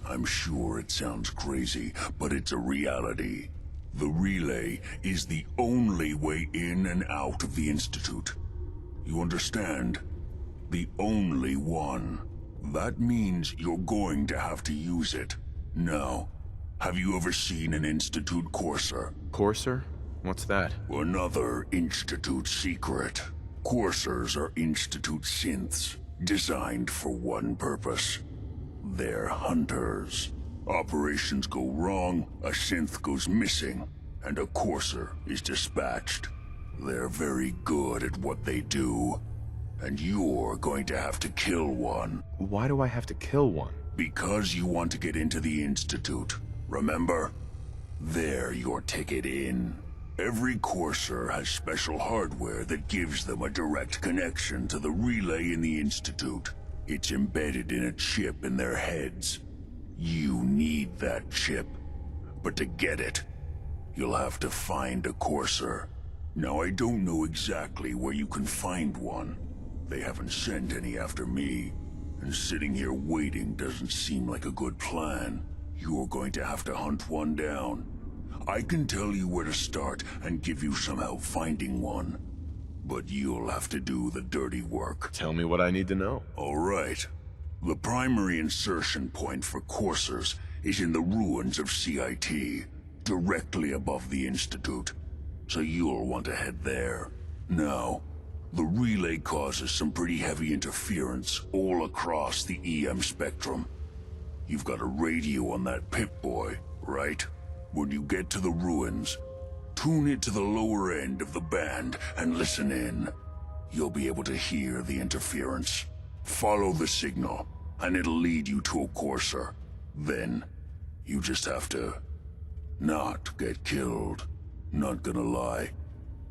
I'm sure it sounds crazy, but it's a reality. The relay is the only way in and out of the Institute. You understand? The only one. That means you're going to have to use it. Now, have you ever seen an Institute Courser? Courser? What's that? Another Institute secret. Coursers are Institute synths, designed for one purpose. They're hunters. Operations go wrong, a synth goes missing, and a Courser is dispatched. They're very good at what they do, and you're going to have to kill one. Why do I have to kill one? Because you want to get into the Institute, remember? They're your ticket in. Every Courser has special hardware that gives them a direct connection to the relay in the Institute. It's embedded in a chip in their heads. You need that chip. But to get it, you'll have to find a Courser. Now, I don't know exactly where you can find one. They haven't sent any after me. And sitting here waiting doesn't seem like a good plan. You're going to have to hunt one down. I can tell you where to start and give you some help finding one. But you'll have to do the dirty work. Tell me what I need to know. All right. The primary insertion point for Coursers is in the ruins of CIT, directly above the Institute. So you'll want to head there. Now, the relay causes some pretty heavy interference all across the EM spectrum. You've got a radio on that Pip-Boy, right? When you get to the ruins, tune it to the lower end of the band and listen in. You'll be able to hear the interference. Follow the signal, and it'll lead you to a Courser. Then, you just have to not get killed. Not gonna lie,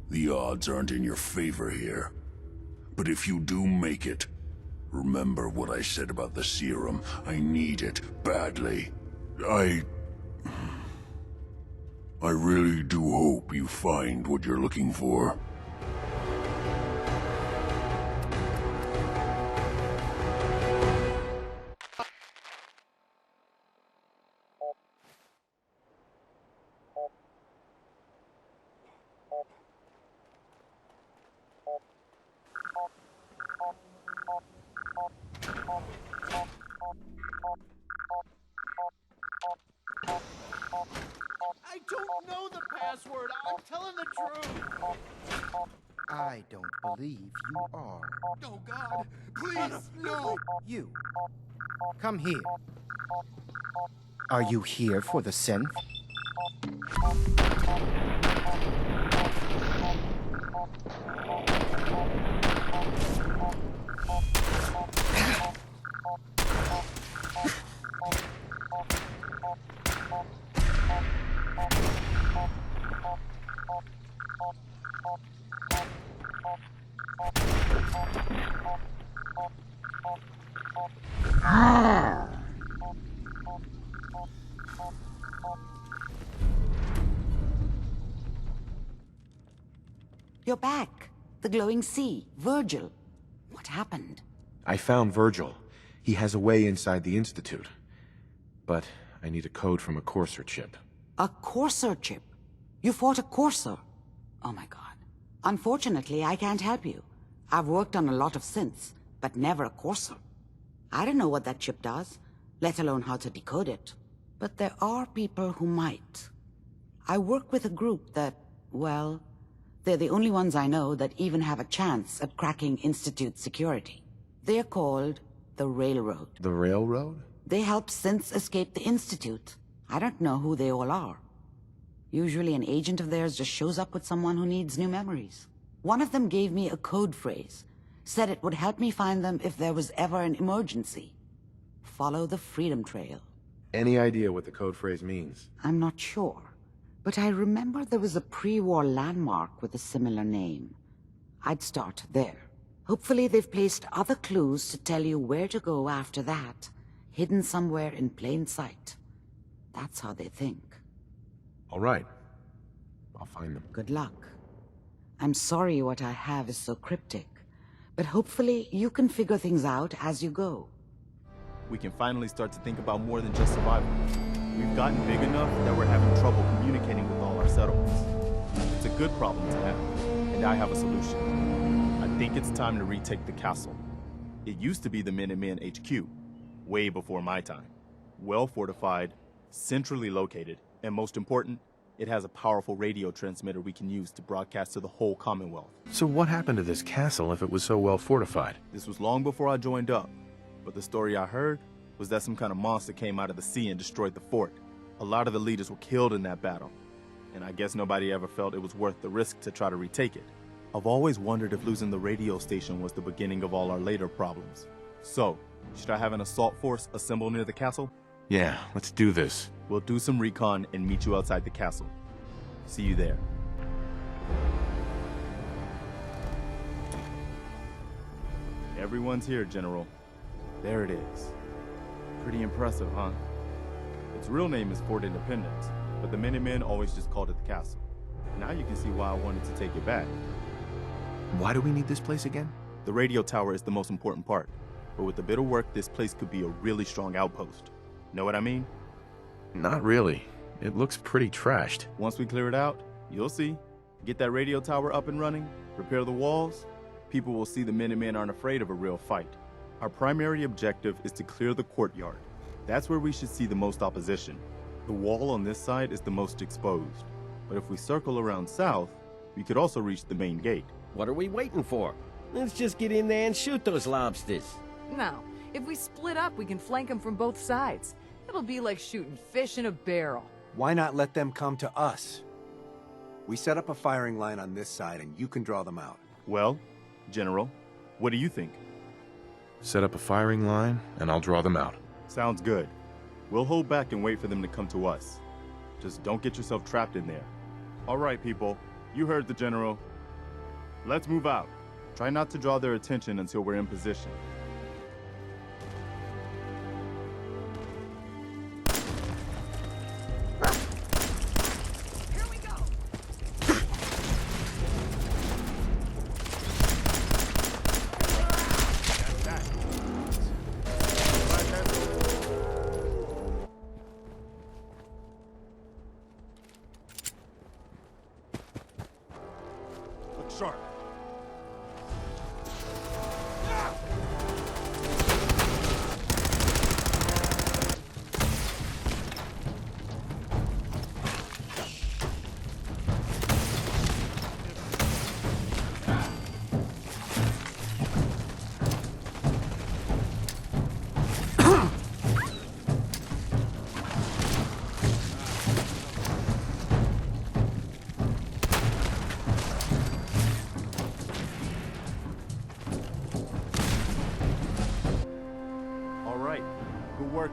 the odds aren't in your favor here. But if you do make it, remember what I said about the serum. I need it badly. I really do hope you find what you're looking for. I don't know the password. I'm telling the truth. I don't believe you are. Oh, God. Please, no. You. Come here. Are you here for the synth? You're back. The glowing sea. Virgil. What happened? I found Virgil. He has a way inside the Institute. But I need a code from a Courser chip. A Courser chip? You fought a Courser? Oh my god. Unfortunately, I can't help you. I've worked on a lot of synths, but never a Courser. I don't know what that chip does, let alone how to decode it. But there are people who might. I work with a group that, well, they're the only ones I know that even have a chance at cracking Institute security. They're called the Railroad. The Railroad? They helped since escape the Institute. I don't know who they all are. Usually an agent of theirs just shows up with someone who needs new memories. One of them gave me a code phrase, said it would help me find them if there was ever an emergency. Follow the Freedom Trail. Any idea what the code phrase means? I'm not sure, but I remember there was a pre-war landmark with a similar name. I'd start there. Hopefully they've placed other clues to tell you where to go after that, hidden somewhere in plain sight. That's how they think. All right. I'll find them. Good luck. I'm sorry what I have is so cryptic, but hopefully you can figure things out as you go. We can finally start to think about more than just survival. We've gotten big enough that we're having trouble communicating with all our settlements. It's a good problem to have, and I have a solution. I think it's time to retake the castle. It used to be the Minutemen HQ, way before my time. Well fortified, centrally located, and most important, it has a powerful radio transmitter we can use to broadcast to the whole Commonwealth. So what happened to this castle if it was so well fortified? This was long before I joined up, but the story I heard was that some kind of monster came out of the sea and destroyed the fort. A lot of the leaders were killed in that battle, and I guess nobody ever felt it was worth the risk to try to retake it. I've always wondered if losing the radio station was the beginning of all our later problems. So, should I have an assault force assemble near the castle? Yeah, let's do this. We'll do some recon and meet you outside the castle. See you there. Everyone's here, General. There it is. Pretty impressive, huh? Its real name is Fort Independence, but the Minutemen always just called it the castle. Now you can see why I wanted to take it back. Why do we need this place again? The radio tower is the most important part, but with a bit of work, this place could be a really strong outpost. Know what I mean? Not really. It looks pretty trashed. Once we clear it out, you'll see. Get that radio tower up and running, repair the walls, people will see the Minutemen aren't afraid of a real fight. Our primary objective is to clear the courtyard. That's where we should see the most opposition. The wall on this side is the most exposed. But if we circle around south, we could also reach the main gate. What are we waiting for? Let's just get in there and shoot those lobsters. No. If we split up, we can flank them from both sides. It'll be like shooting fish in a barrel. Why not let them come to us? We set up a firing line on this side and you can draw them out. Well, General, what do you think? Set up a firing line, and I'll draw them out. Sounds good. We'll hold back and wait for them to come to us. Just don't get yourself trapped in there. All right, people. You heard the General. Let's move out. Try not to draw their attention until we're in position. Sharp.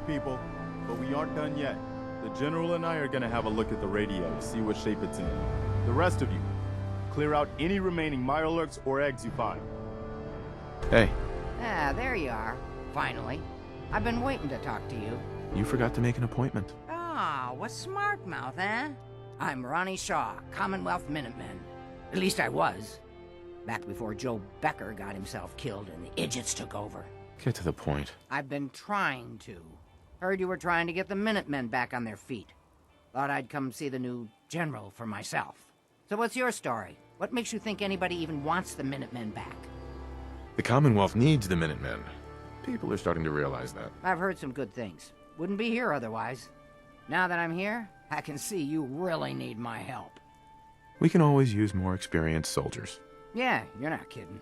People, but we aren't done yet. The General and I are gonna have a look at the radio to see what shape it's in. The rest of you, clear out any remaining Mirelurks or eggs you find. Hey. Ah, there you are. Finally. I've been waiting to talk to you. You forgot to make an appointment. Ah, what's smart mouth, eh? I'm Ronnie Shaw, Commonwealth Minutemen. At least I was. Back before Joe Becker got himself killed and the idiots took over. Get to the point. I've been trying to. Heard you were trying to get the Minutemen back on their feet. Thought I'd come see the new general for myself. So what's your story? What makes you think anybody even wants the Minutemen back? The Commonwealth needs the Minutemen. People are starting to realize that. I've heard some good things. Wouldn't be here otherwise. Now that I'm here, I can see you really need my help. We can always use more experienced soldiers. Yeah, you're not kidding.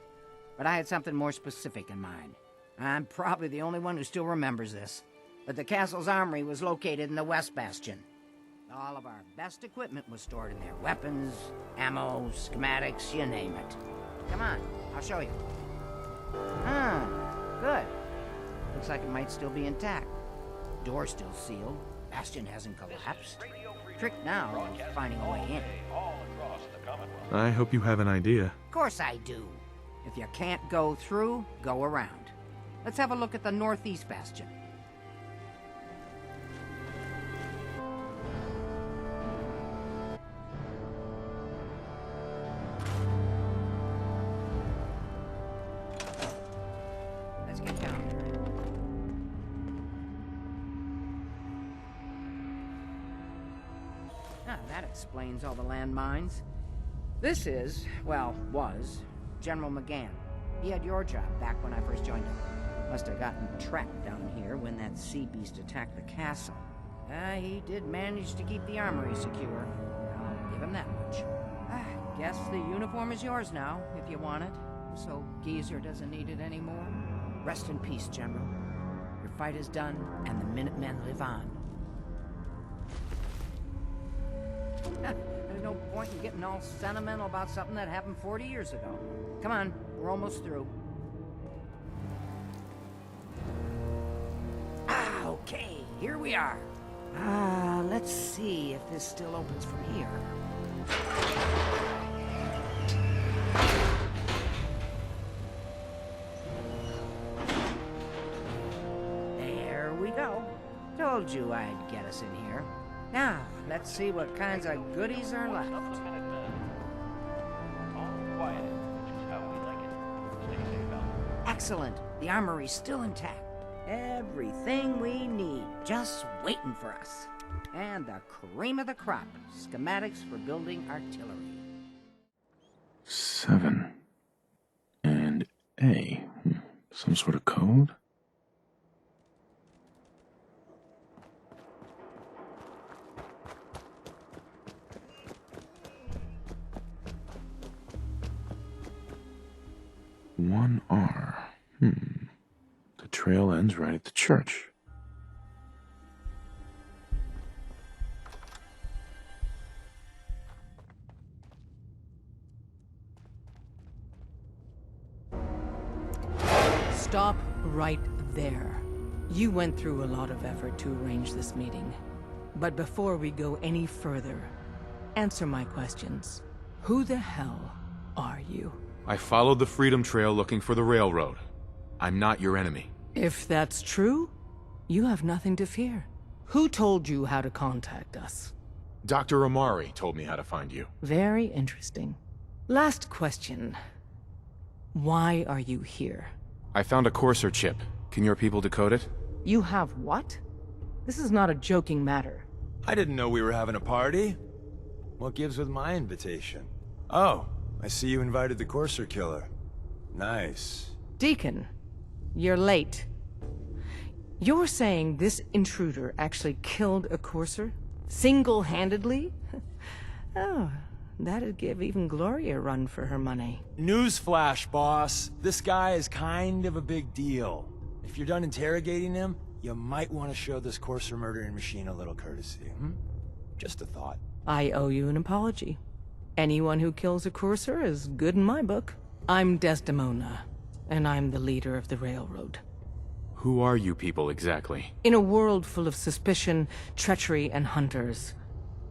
But I had something more specific in mind. I'm probably the only one who still remembers this. but the castle's armory was located in the West Bastion. All of our best equipment was stored in there. Weapons, ammo, schematics, you name it. Come on, I'll show you. Ah, good. Looks like it might still be intact. Door's still sealed. Bastion hasn't collapsed. Trick now is finding a way in. I hope you have an idea. Of course I do. If you can't go through, go around. Let's have a look at the Northeast Bastion. Let's get down there. Ah, that explains all the landmines. This is, well, was, General McGann. He had your job back when I first joined him. Must have gotten trapped down here when that sea beast attacked the castle. He did manage to keep the armory secure. I'll give him that much. Guess the uniform is yours now, if you want it. So Geezer doesn't need it anymore. Rest in peace, General. Your fight is done, and the Minutemen live on. There's no point in getting all sentimental about something that happened 40 years ago. Come on, we're almost through. Okay, here we are. Let's see if this still opens from here. There we go. Told you I'd get us in here. Now, let's see what kinds of goodies are left. Excellent. The armory's still intact. Everything we need, just waiting for us. And the cream of the crop, schematics for building artillery. 7 and A. Some sort of code? One R. The trail ends right at the church. Stop right there. You went through a lot of effort to arrange this meeting. But before we go any further, answer my questions. Who the hell are you? I followed the Freedom Trail looking for the railroad. I'm not your enemy. If that's true, you have nothing to fear. Who told you how to contact us? Dr. Amari told me how to find you. Very interesting. Last question. Why are you here? I found a Courser chip. Can your people decode it? You have what? This is not a joking matter. I didn't know we were having a party. What gives with my invitation? Oh, I see you invited the Courser killer. Nice. Deacon, you're late. You're saying this intruder actually killed a Courser? Single-handedly? Oh, that'd give even Gloria a run for her money. Newsflash, boss. This guy is kind of a big deal. If you're done interrogating him, you might want to show this Courser murdering machine a little courtesy, Just a thought. I owe you an apology. Anyone who kills a Courser is good in my book. I'm Desdemona, and I'm the leader of the railroad. Who are you people exactly? In a world full of suspicion, treachery, and hunters,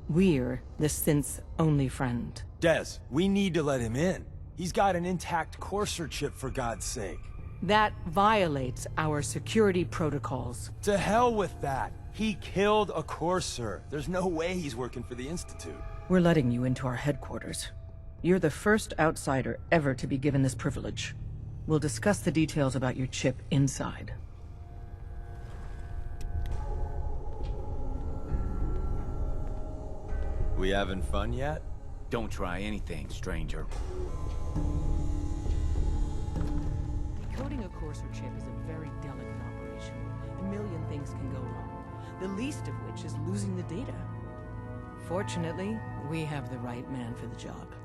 we're the synth's only friend. Des, we need to let him in. He's got an intact Courser chip, for God's sake. That violates our security protocols. To hell with that. He killed a Courser. There's no way he's working for the Institute. We're letting you into our headquarters. You're the first outsider ever to be given this privilege. We'll discuss the details about your chip inside. We having fun yet? Don't try anything, stranger. Decoding a Courser chip is a very delicate operation. A million things can go wrong, the least of which is losing the data. Fortunately, we have the right man for the job.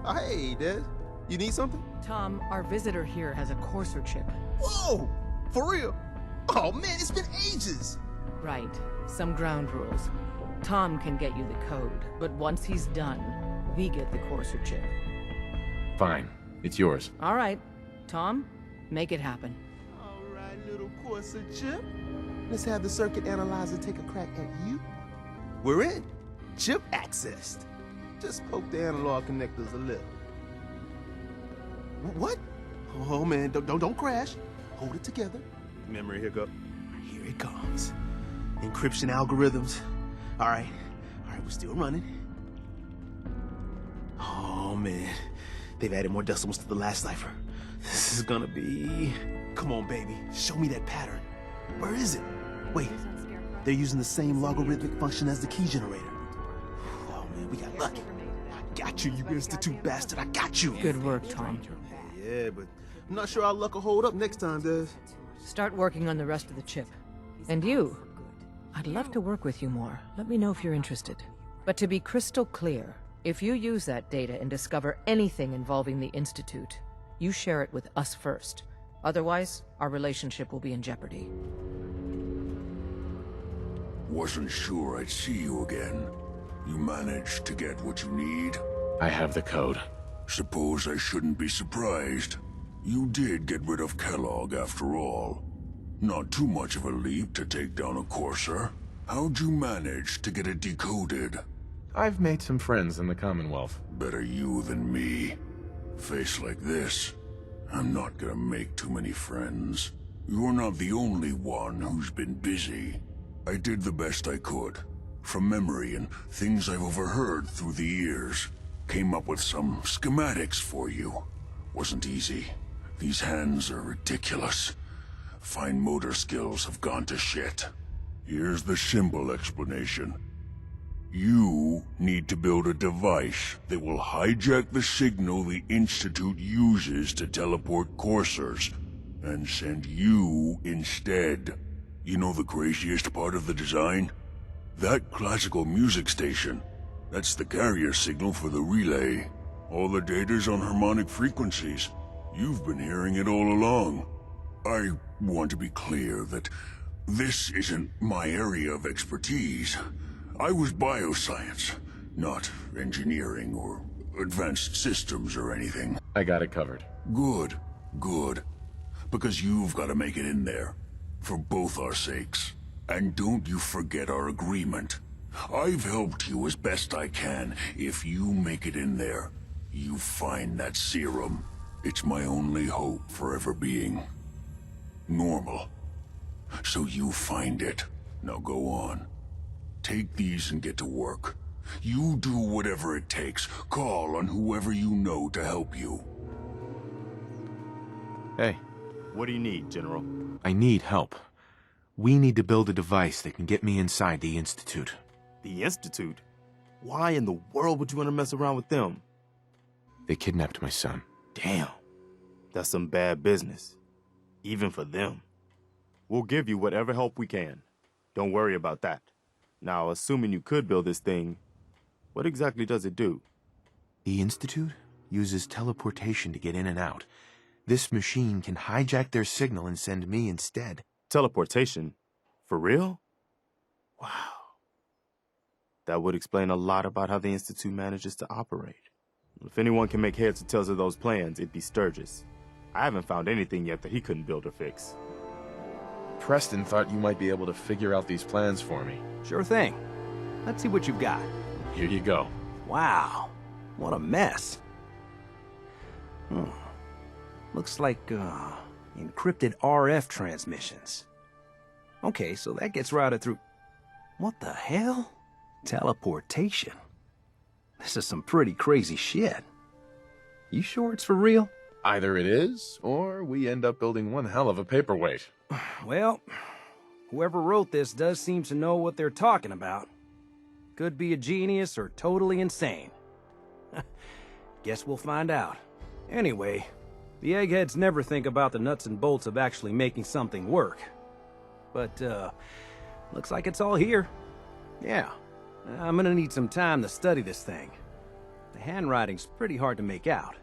Hey, Des. You need something? Tom, our visitor here has a Courser chip. Whoa! For real? Oh man, it's been ages! Right. Some ground rules. Tom can get you the code, but once he's done, we get the Courser chip. Fine. It's yours. All right. Tom, make it happen. Alright, little Courser chip. Let's have the circuit analyzer take a crack at you. We're in. Chip accessed. Just poke the analog connectors a little. What? Oh man, don't crash. Hold it together. Memory hiccup. Here it comes. Encryption algorithms. All right, we're still running. Oh man, they've added more decimals to the last cipher. This is gonna be... Come on, baby, show me that pattern. Where is it? Wait, they're using the same logarithmic function as the key generator. Oh man, we got lucky. I got you, you Institute bastard, I got you. Good work, Tom. Yeah, but I'm not sure our luck will hold up next time, Des. Start working on the rest of the chip. And you, I'd love to work with you more. Let me know if you're interested. But to be crystal clear, if you use that data and discover anything involving the Institute, you share it with us first. Otherwise, our relationship will be in jeopardy. Wasn't sure I'd see you again. You managed to get what you need? I have the code. Suppose I shouldn't be surprised. You did get rid of Kellogg after all. Not too much of a leap to take down a Courser. How'd you manage to get it decoded? I've made some friends in the Commonwealth. Better you than me. Face like this, I'm not gonna make too many friends. You're not the only one who's been busy. I did the best I could. From memory and things I've overheard through the years. Came up with some schematics for you. Wasn't easy. These hands are ridiculous. Fine motor skills have gone to shit. Here's the simple explanation. You need to build a device that will hijack the signal the Institute uses to teleport coursers, and send you instead. You know the craziest part of the design? That classical music station. That's the carrier signal for the relay. All the data's on harmonic frequencies. You've been hearing it all along. I want to be clear that this isn't my area of expertise. I was bioscience, not engineering or advanced systems or anything. I got it covered. Good, good. Because you've got to make it in there. For both our sakes. And don't you forget our agreement. I've helped you as best I can. If you make it in there, you find that serum. It's my only hope for ever being normal. So you find it. Now go on. Take these and get to work. You do whatever it takes. Call on whoever you know to help you. Hey. What do you need, General? I need help. We need to build a device that can get me inside the Institute. The Institute? Why in the world would you want to mess around with them? They kidnapped my son. Damn. That's some bad business. Even for them. We'll give you whatever help we can. Don't worry about that. Now, assuming you could build this thing, what exactly does it do? The Institute uses teleportation to get in and out. This machine can hijack their signal and send me instead. Teleportation? For real? Wow. That would explain a lot about how the Institute manages to operate. If anyone can make heads or tails of those plans, it'd be Sturgis. I haven't found anything yet that he couldn't build or fix. Preston thought you might be able to figure out these plans for me. Sure thing. Let's see what you've got. Here you go. Wow. What a mess. Looks like, encrypted RF transmissions. Okay, so that gets routed through... What the hell? Teleportation. This is some pretty crazy shit. You sure it's for real? Either it is, or we end up building one hell of a paperweight. Well, whoever wrote this does seem to know what they're talking about. Could be a genius or totally insane. Guess we'll find out. Anyway, the eggheads never think about the nuts and bolts of actually making something work. But, looks like it's all here. Yeah, I'm gonna need some time to study this thing. The handwriting's pretty hard to make out.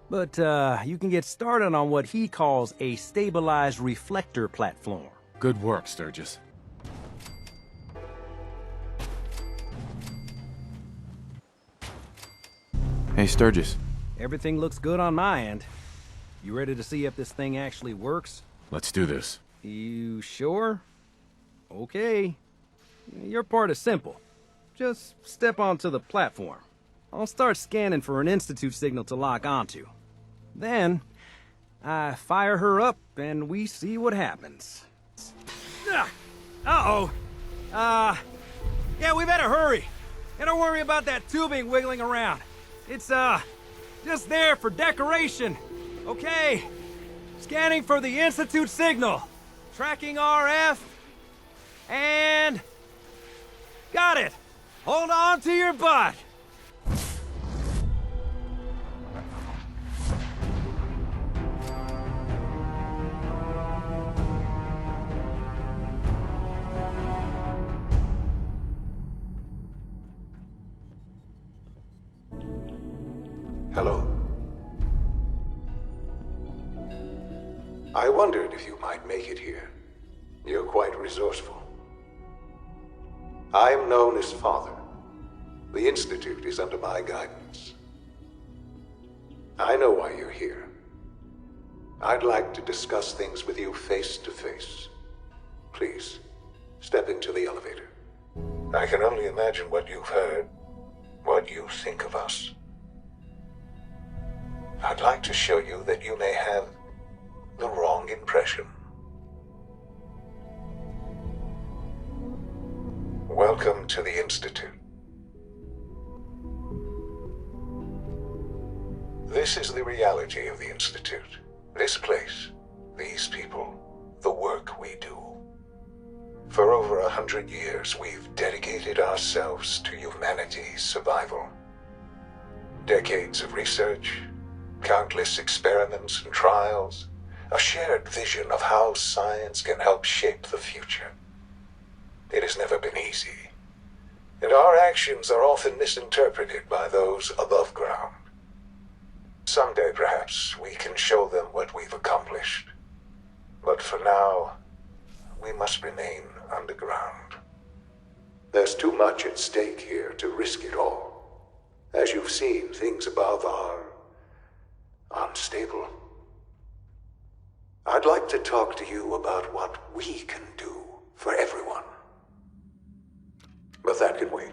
But, you can get started on what he calls a stabilized reflector platform. Good work, Sturgis. Hey, Sturgis. Everything looks good on my end. You ready to see if this thing actually works? Let's do this. You sure? Okay. Your part is simple. Just step onto the platform. I'll start scanning for an Institute signal to lock onto. Then, I fire her up and we see what happens. Uh-oh. Yeah, we better hurry. And don't worry about that tubing wiggling around. It's, just there for decoration. Okay. Scanning for the Institute signal. Tracking RF. And... got it. Hold on to your butt. Hello. I wondered if you might make it here. You're quite resourceful. I'm known as Father. The Institute is under my guidance. I know why you're here. I'd like to discuss things with you face to face. Please, step into the elevator. I can only imagine what you've heard, what you think of us. I'd like to show you that you may have the wrong impression. Welcome to the Institute. This is the reality of the Institute. This place, these people, the work we do. For over 100 years, we've dedicated ourselves to humanity's survival. Decades of research, countless experiments and trials, a shared vision of how science can help shape the future. It has never been easy, and our actions are often misinterpreted by those above ground. Someday, perhaps, we can show them what we've accomplished. But for now, we must remain underground. There's too much at stake here to risk it all. As you've seen, things above are unstable. I'd like to talk to you about what we can do for everyone. But that can wait.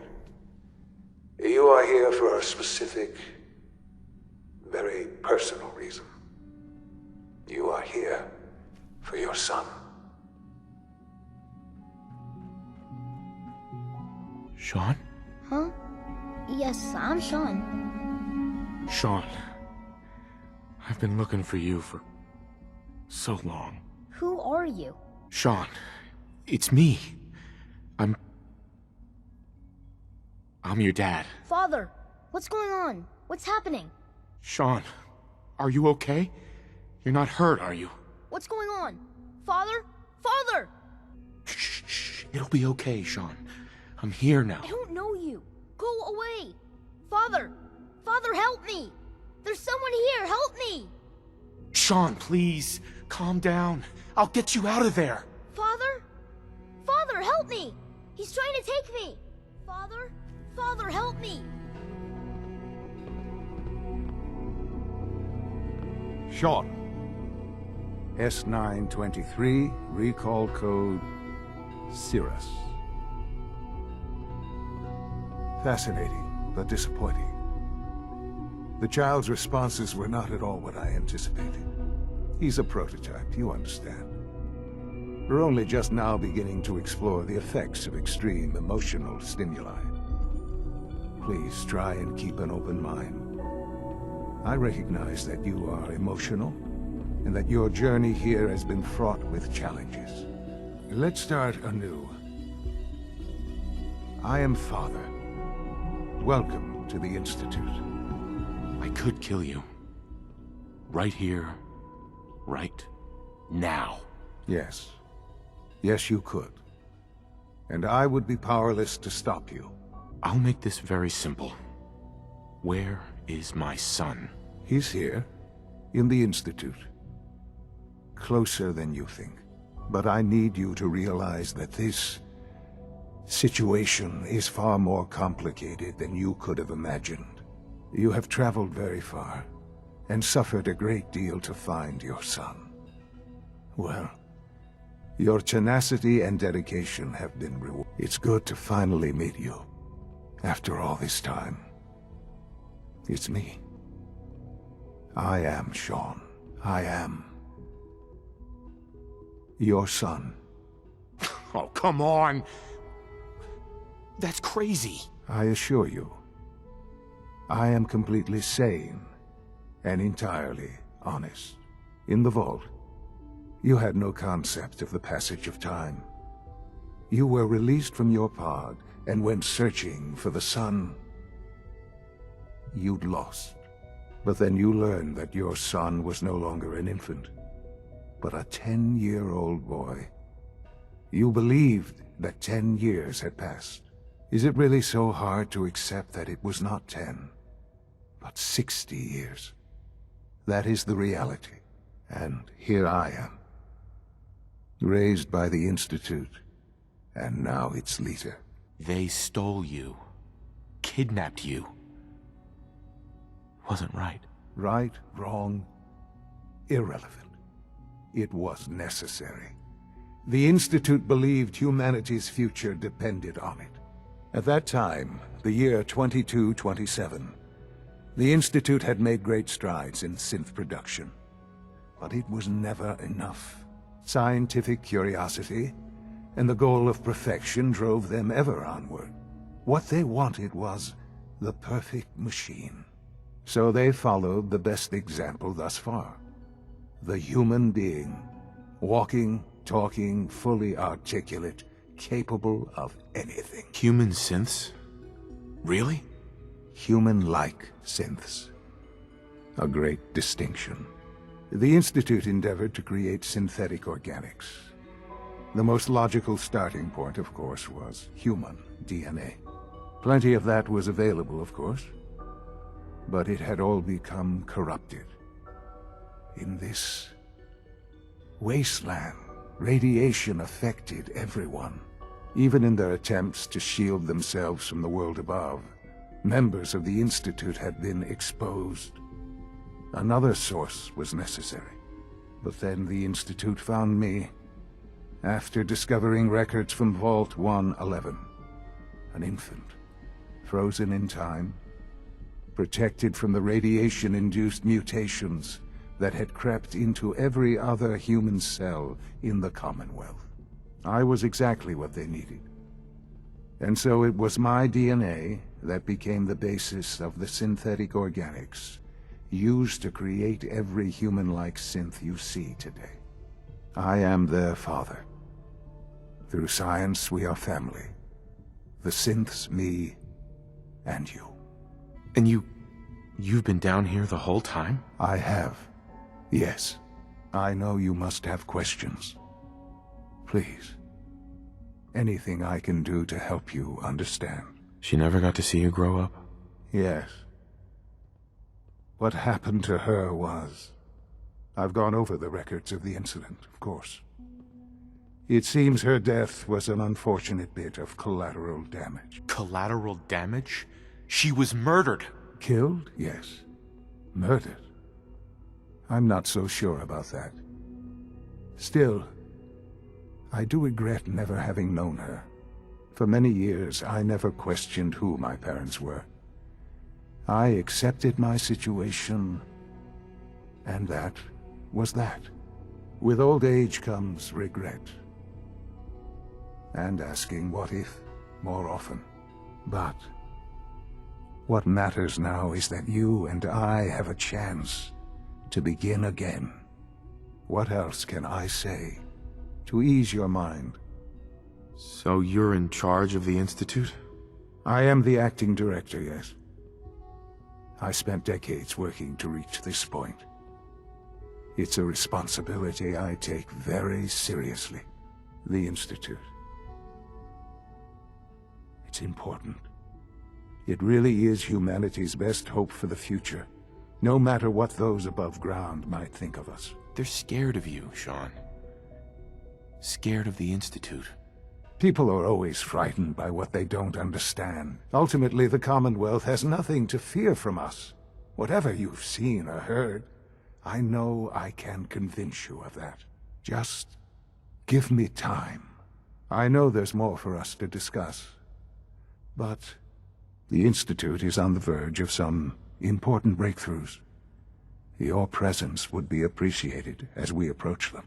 You are here for a specific, very personal reason. You are here for your son. Sean? Huh? Yes, I'm Sean. Sean. I've been looking for you for so long. Who are you? Sean, it's me. I'm your dad. Father, what's going on? What's happening? Sean, are you okay? You're not hurt, are you? What's going on? Father? Father! Shh. It'll be okay, Sean. I'm here now. I don't know you. Go away. Father! Father, help me! There's someone here, help me! Sean, please, calm down. I'll get you out of there. Father? Father, help me! He's trying to take me! Father? Father, help me! Sean. S923, recall code Cirrus. Fascinating, but disappointing. The child's responses were not at all what I anticipated. He's a prototype, you understand. We're only just now beginning to explore the effects of extreme emotional stimuli. Please try and keep an open mind. I recognize that you are emotional, and that your journey here has been fraught with challenges. Let's start anew. I am Father. Welcome to the Institute. I could kill you. Right here. Right now. Yes. Yes, you could. And I would be powerless to stop you. I'll make this very simple. Where is my son? He's here, in the Institute. Closer than you think. But I need you to realize that this situation is far more complicated than you could have imagined. You have traveled very far, and suffered a great deal to find your son. Well, your tenacity and dedication have been rewarded. It's good to finally meet you, after all this time. It's me. I am Sean. I am your son. Oh, come on! That's crazy. I assure you, I am completely sane and entirely honest. In the vault, you had no concept of the passage of time. You were released from your pod and went searching for the son you'd lost. But then you learned that your son was no longer an infant, but a 10-year-old boy. You believed that 10 years had passed. Is it really so hard to accept that it was not 10, but 60 years? That is the reality. And here I am, raised by the Institute, and now its leader. They stole you, kidnapped you. Wasn't right. Right, wrong, irrelevant. It was necessary. The Institute believed humanity's future depended on it. At that time, the year 2227, the Institute had made great strides in synth production. But it was never enough. Scientific curiosity and the goal of perfection drove them ever onward. What they wanted was the perfect machine. So they followed the best example thus far. The human being, walking, talking, fully articulate, capable of anything. Human synths? Really? Human-like synths. A great distinction. The Institute endeavored to create synthetic organics. The most logical starting point, of course, was human DNA. Plenty of that was available, of course, but it had all become corrupted. In this wasteland, radiation affected everyone. Even in their attempts to shield themselves from the world above, members of the Institute had been exposed. Another source was necessary. But then the Institute found me, after discovering records from Vault 111. An infant, frozen in time, protected from the radiation-induced mutations that had crept into every other human cell in the Commonwealth. I was exactly what they needed. And so it was my DNA that became the basis of the synthetic organics used to create every human-like synth you see today. I am their father. Through science, we are family. The synths, me, and you. And you've been down here the whole time? I have. Yes. I know you must have questions. Please. Anything I can do to help you understand. She never got to see you grow up? Yes. What happened to her was... I've gone over the records of the incident, of course. It seems her death was an unfortunate bit of collateral damage. Collateral damage? She was murdered. Killed? Yes. Murdered? I'm not so sure about that. Still, I do regret never having known her. For many years, I never questioned who my parents were. I accepted my situation, and that was that. With old age comes regret. And asking what if more often. But what matters now is that you and I have a chance to begin again. What else can I say to ease your mind? So you're in charge of the Institute? I am the acting director, yes. I spent decades working to reach this point. It's a responsibility I take very seriously. The Institute. It's important. It really is humanity's best hope for the future, no matter what those above ground might think of us. They're scared of you, Sean. Scared of the Institute. People are always frightened by what they don't understand. Ultimately, the Commonwealth has nothing to fear from us. Whatever you've seen or heard, I know I can convince you of that. Just give me time. I know there's more for us to discuss. But the Institute is on the verge of some important breakthroughs. Your presence would be appreciated as we approach them.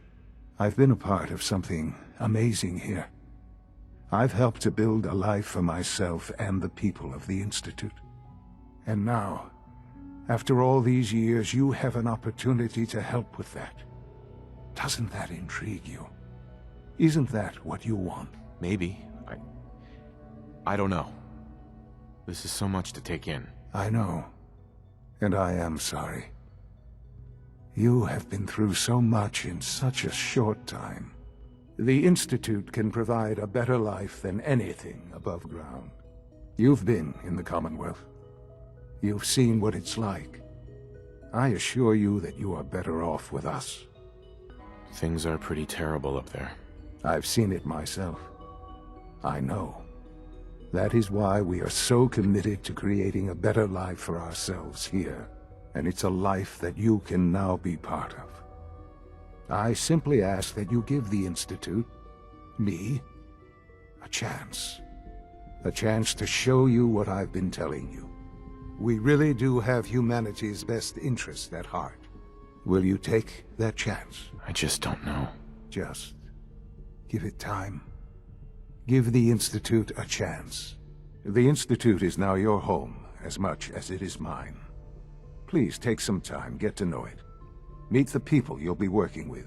I've been a part of something amazing here. I've helped to build a life for myself and the people of the Institute. And now, after all these years, you have an opportunity to help with that. Doesn't that intrigue you? Isn't that what you want? Maybe. I don't know. This is so much to take in. I know. And I am sorry. You have been through so much in such a short time. The Institute can provide a better life than anything above ground. You've been in the Commonwealth. You've seen what it's like. I assure you that you are better off with us. Things are pretty terrible up there. I've seen it myself. I know. That is why we are so committed to creating a better life for ourselves here. And it's a life that you can now be part of. I simply ask that you give the Institute, me, a chance. A chance to show you what I've been telling you. We really do have humanity's best interest at heart. Will you take that chance? I just don't know. Just give it time. Give the Institute a chance. The Institute is now your home as much as it is mine. Please take some time, get to know it. Meet the people you'll be working with.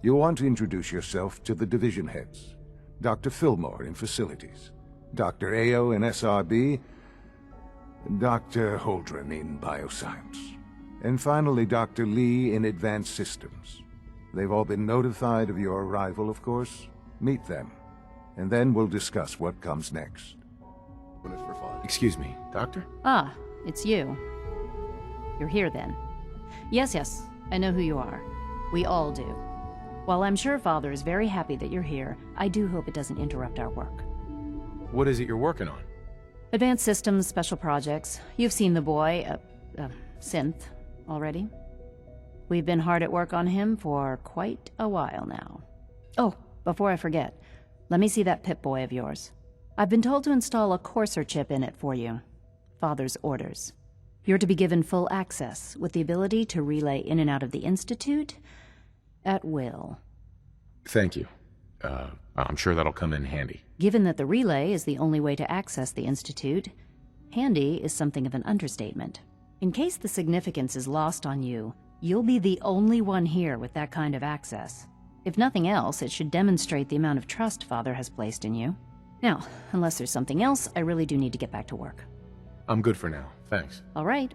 You'll want to introduce yourself to the division heads. Dr. Fillmore in Facilities, Dr. Ayo in SRB, Dr. Holdren in Bioscience, and finally Dr. Lee in Advanced Systems. They've all been notified of your arrival, of course. Meet them, and then we'll discuss what comes next. Excuse me, Doctor? Ah, it's you. You're here then. Yes, I know who you are. We all do. While I'm sure Father is very happy that you're here, I do hope it doesn't interrupt our work. What is it you're working on? Advanced systems, special projects. You've seen the boy, Synth, already. We've been hard at work on him for quite a while now. Oh, before I forget, let me see that Pip-Boy of yours. I've been told to install a Courser chip in it for you. Father's orders. You're to be given full access, with the ability to relay in and out of the Institute at will. Thank you. I'm sure that'll come in handy. Given that the relay is the only way to access the Institute, handy is something of an understatement. In case the significance is lost on you, you'll be the only one here with that kind of access. If nothing else, it should demonstrate the amount of trust Father has placed in you. Now, unless there's something else, I really do need to get back to work. I'm good for now, thanks. All right.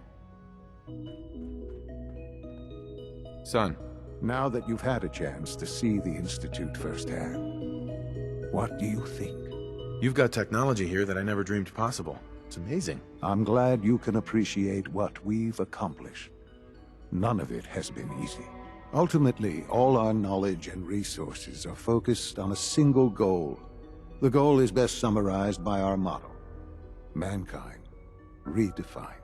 Son. Now that you've had a chance to see the Institute firsthand, what do you think? You've got technology here that I never dreamed possible. It's amazing. I'm glad you can appreciate what we've accomplished. None of it has been easy. Ultimately, all our knowledge and resources are focused on a single goal. The goal is best summarized by our motto: mankind, redefined.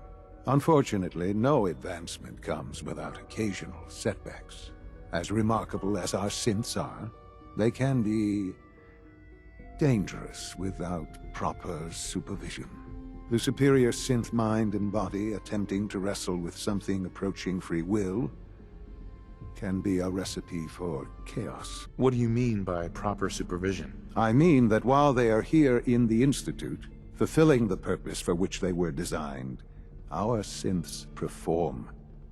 Unfortunately, no advancement comes without occasional setbacks. As remarkable as our synths are, they can be dangerous without proper supervision. The superior synth mind and body attempting to wrestle with something approaching free will can be a recipe for chaos. What do you mean by proper supervision? I mean that while they are here in the Institute, fulfilling the purpose for which they were designed, our synths perform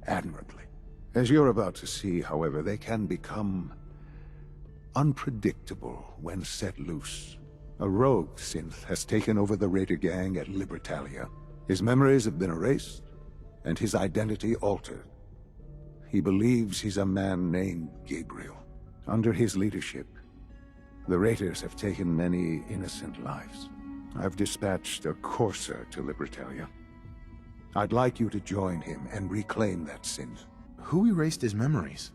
admirably. As you're about to see, however, they can become unpredictable when set loose. A rogue synth has taken over the Raider gang at Libertalia. His memories have been erased, and his identity altered. He believes he's a man named Gabriel. Under his leadership, the Raiders have taken many innocent lives. I've dispatched a Courser to Libertalia. I'd like you to join him and reclaim that synth. Who erased his memories?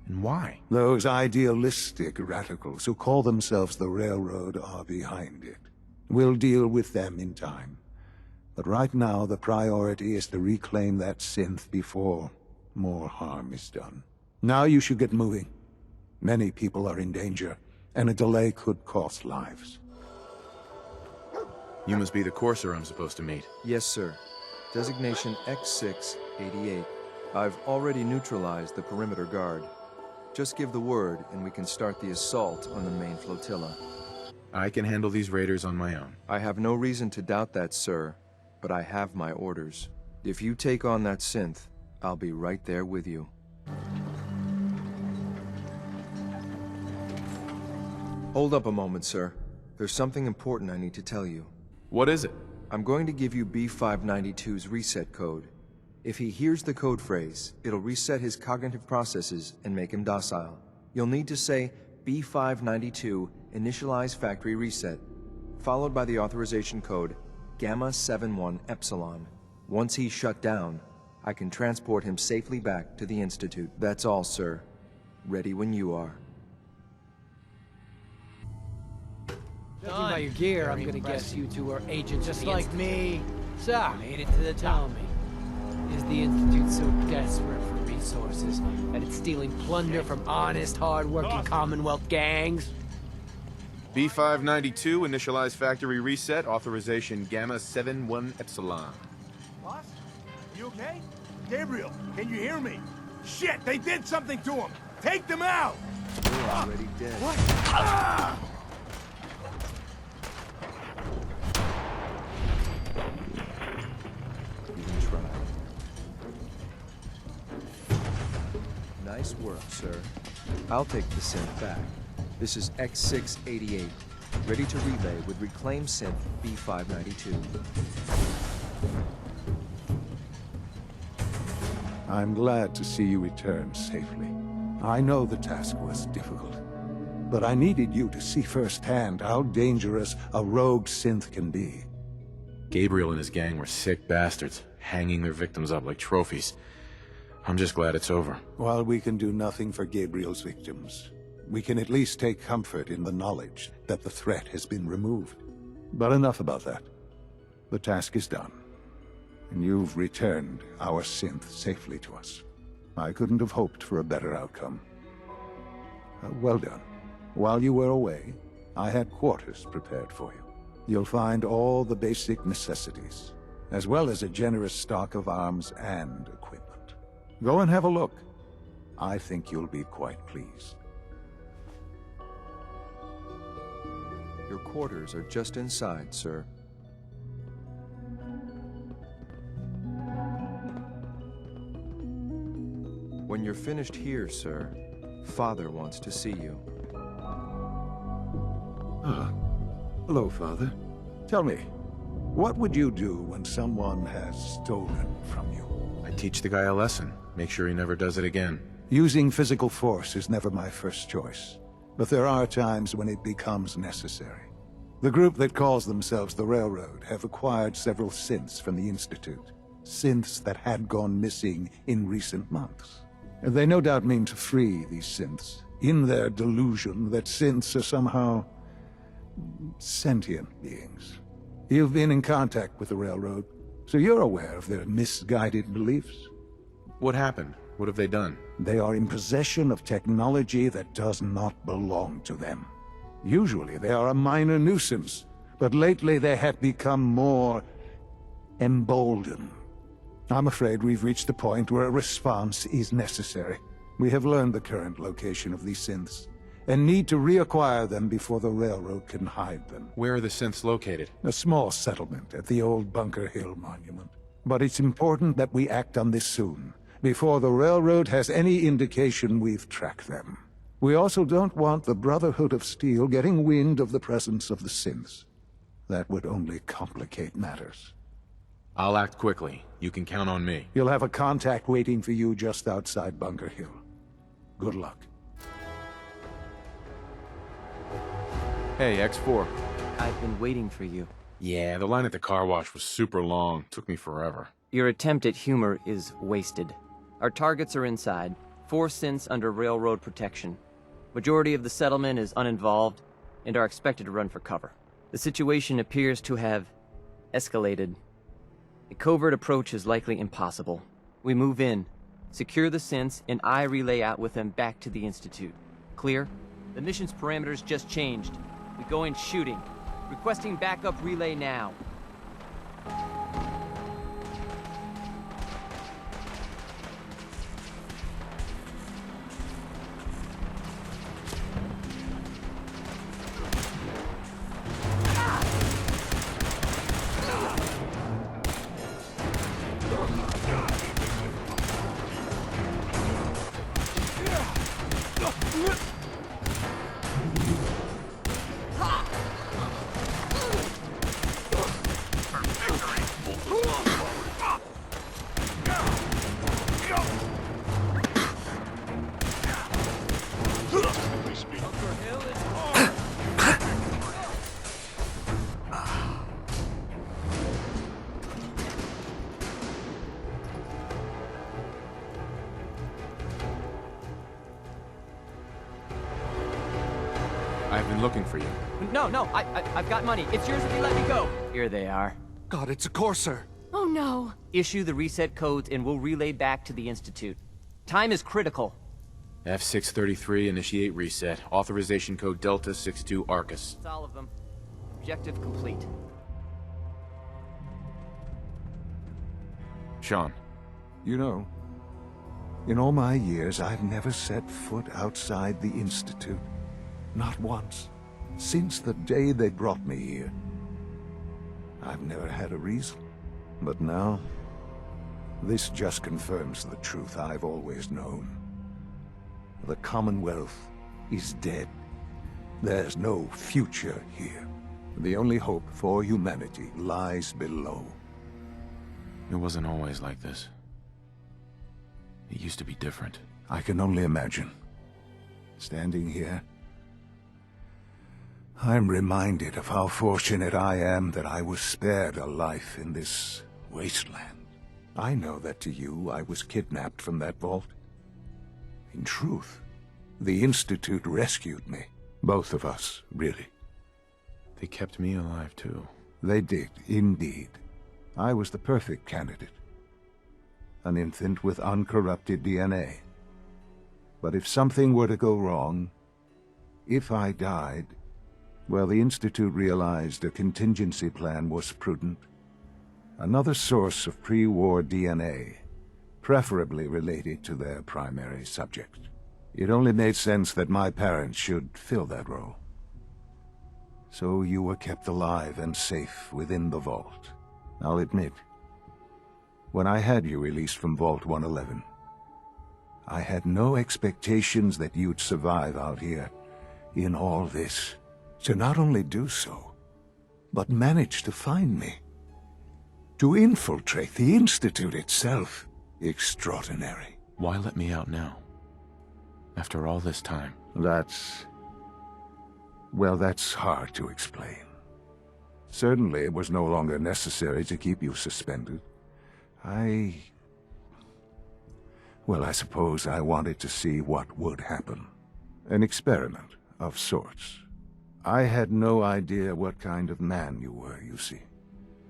And why? Those idealistic radicals who call themselves the Railroad are behind it. We'll deal with them in time. But right now, the priority is to reclaim that synth before more harm is done. Now you should get moving. Many people are in danger, and a delay could cost lives. You must be the courser I'm supposed to meet. Yes, sir. Designation X688. I've already neutralized the perimeter guard. Just give the word, and we can start the assault on the main flotilla. I can handle these raiders on my own. I have no reason to doubt that, sir, but I have my orders. If you take on that synth, I'll be right there with you. Hold up a moment, sir. There's something important I need to tell you. What is it? I'm going to give you B592's reset code. If he hears the code phrase, it'll reset his cognitive processes and make him docile. You'll need to say B592 initialize factory reset, followed by the authorization code Gamma 71 Epsilon. Once he's shut down, I can transport him safely back to the Institute. That's all, sir. Ready when you are. Judging by your gear, I'm gonna guess you two are agents just of the like Institute. me. So, Made it to the tell top. me, is the Institute so desperate for resources that it's stealing plunder from honest, hard-working Commonwealth gangs? B592, initialize factory reset, authorization Gamma 71 Epsilon. Boss? You okay? Gabriel, can you hear me? Shit, they did something to him! Take them out! You're already dead. What? Ah! You can try. Nice work, sir. I'll take the synth back. This is X688, ready to relay with reclaimed synth B592. I'm glad to see you return safely. I know the task was difficult, but I needed you to see firsthand how dangerous a rogue synth can be. Gabriel and his gang were sick bastards, hanging their victims up like trophies. I'm just glad it's over. While we can do nothing for Gabriel's victims, we can at least take comfort in the knowledge that the threat has been removed. But enough about that. The task is done, and you've returned our synth safely to us. I couldn't have hoped for a better outcome. Well done. While you were away, I had quarters prepared for you. You'll find all the basic necessities, as well as a generous stock of arms and equipment. Go and have a look. I think you'll be quite pleased. Your quarters are just inside, sir. When you're finished here, sir, Father wants to see you. Ah. Hello, Father. Tell me, what would you do when someone has stolen from you? I teach the guy a lesson. Make sure he never does it again. Using physical force is never my first choice, but there are times when it becomes necessary. The group that calls themselves the Railroad have acquired several synths from the Institute. Synths that had gone missing in recent months. They no doubt mean to free these synths, in their delusion that synths are somehow sentient beings. You've been in contact with the Railroad, so you're aware of their misguided beliefs. What happened? What have they done? They are in possession of technology that does not belong to them. Usually they are a minor nuisance, but lately they have become more emboldened. I'm afraid we've reached the point where a response is necessary. We have learned the current location of these synths, and need to reacquire them before the Railroad can hide them. Where are the synths located? A small settlement at the old Bunker Hill Monument. But it's important that we act on this soon, before the Railroad has any indication we've tracked them. We also don't want the Brotherhood of Steel getting wind of the presence of the synths. That would only complicate matters. I'll act quickly. You can count on me. You'll have a contact waiting for you just outside Bunker Hill. Good luck. Hey, X4. I've been waiting for you. Yeah, the line at the car wash was super long. Took me forever. Your attempt at humor is wasted. Our targets are inside. 4 synths under railroad protection. Majority of the settlement is uninvolved and are expected to run for cover. The situation appears to have escalated. A covert approach is likely impossible. We move in, secure the synths, and I relay out with them back to the Institute. Clear? The mission's parameters just changed. We go in shooting. Requesting backup relay now. I've been looking for you. No, I've got money. It's yours if you let me go. Here they are. God, it's a courser. Oh no. Issue the reset codes and we'll relay back to the Institute. Time is critical. F633, initiate reset. Authorization code Delta 62 Arcus. That's all of them. Objective complete. Sean. You know, in all my years, I've never set foot outside the Institute. Not once. Since the day they brought me here. I've never had a reason. But now, this just confirms the truth I've always known. The Commonwealth is dead. There's no future here. The only hope for humanity lies below. It wasn't always like this. It used to be different. I can only imagine. Standing here, I'm reminded of how fortunate I am that I was spared a life in this wasteland. I know that to you, I was kidnapped from that vault. In truth, the Institute rescued me. Both of us, really. They kept me alive, too. They did, indeed. I was the perfect candidate. An infant with uncorrupted DNA. But if something were to go wrong, if I died, well, the Institute realized a contingency plan was prudent. Another source of pre-war DNA, preferably related to their primary subject. It only made sense that my parents should fill that role. So you were kept alive and safe within the vault. I'll admit, when I had you released from Vault 111, I had no expectations that you'd survive out here in all this. To not only do so, but manage to find me. To infiltrate the Institute itself. Extraordinary. Why let me out now? After all this time? Well, that's hard to explain. Certainly it was no longer necessary to keep you suspended. Well, I suppose I wanted to see what would happen. An experiment of sorts. I had no idea what kind of man you were, you see.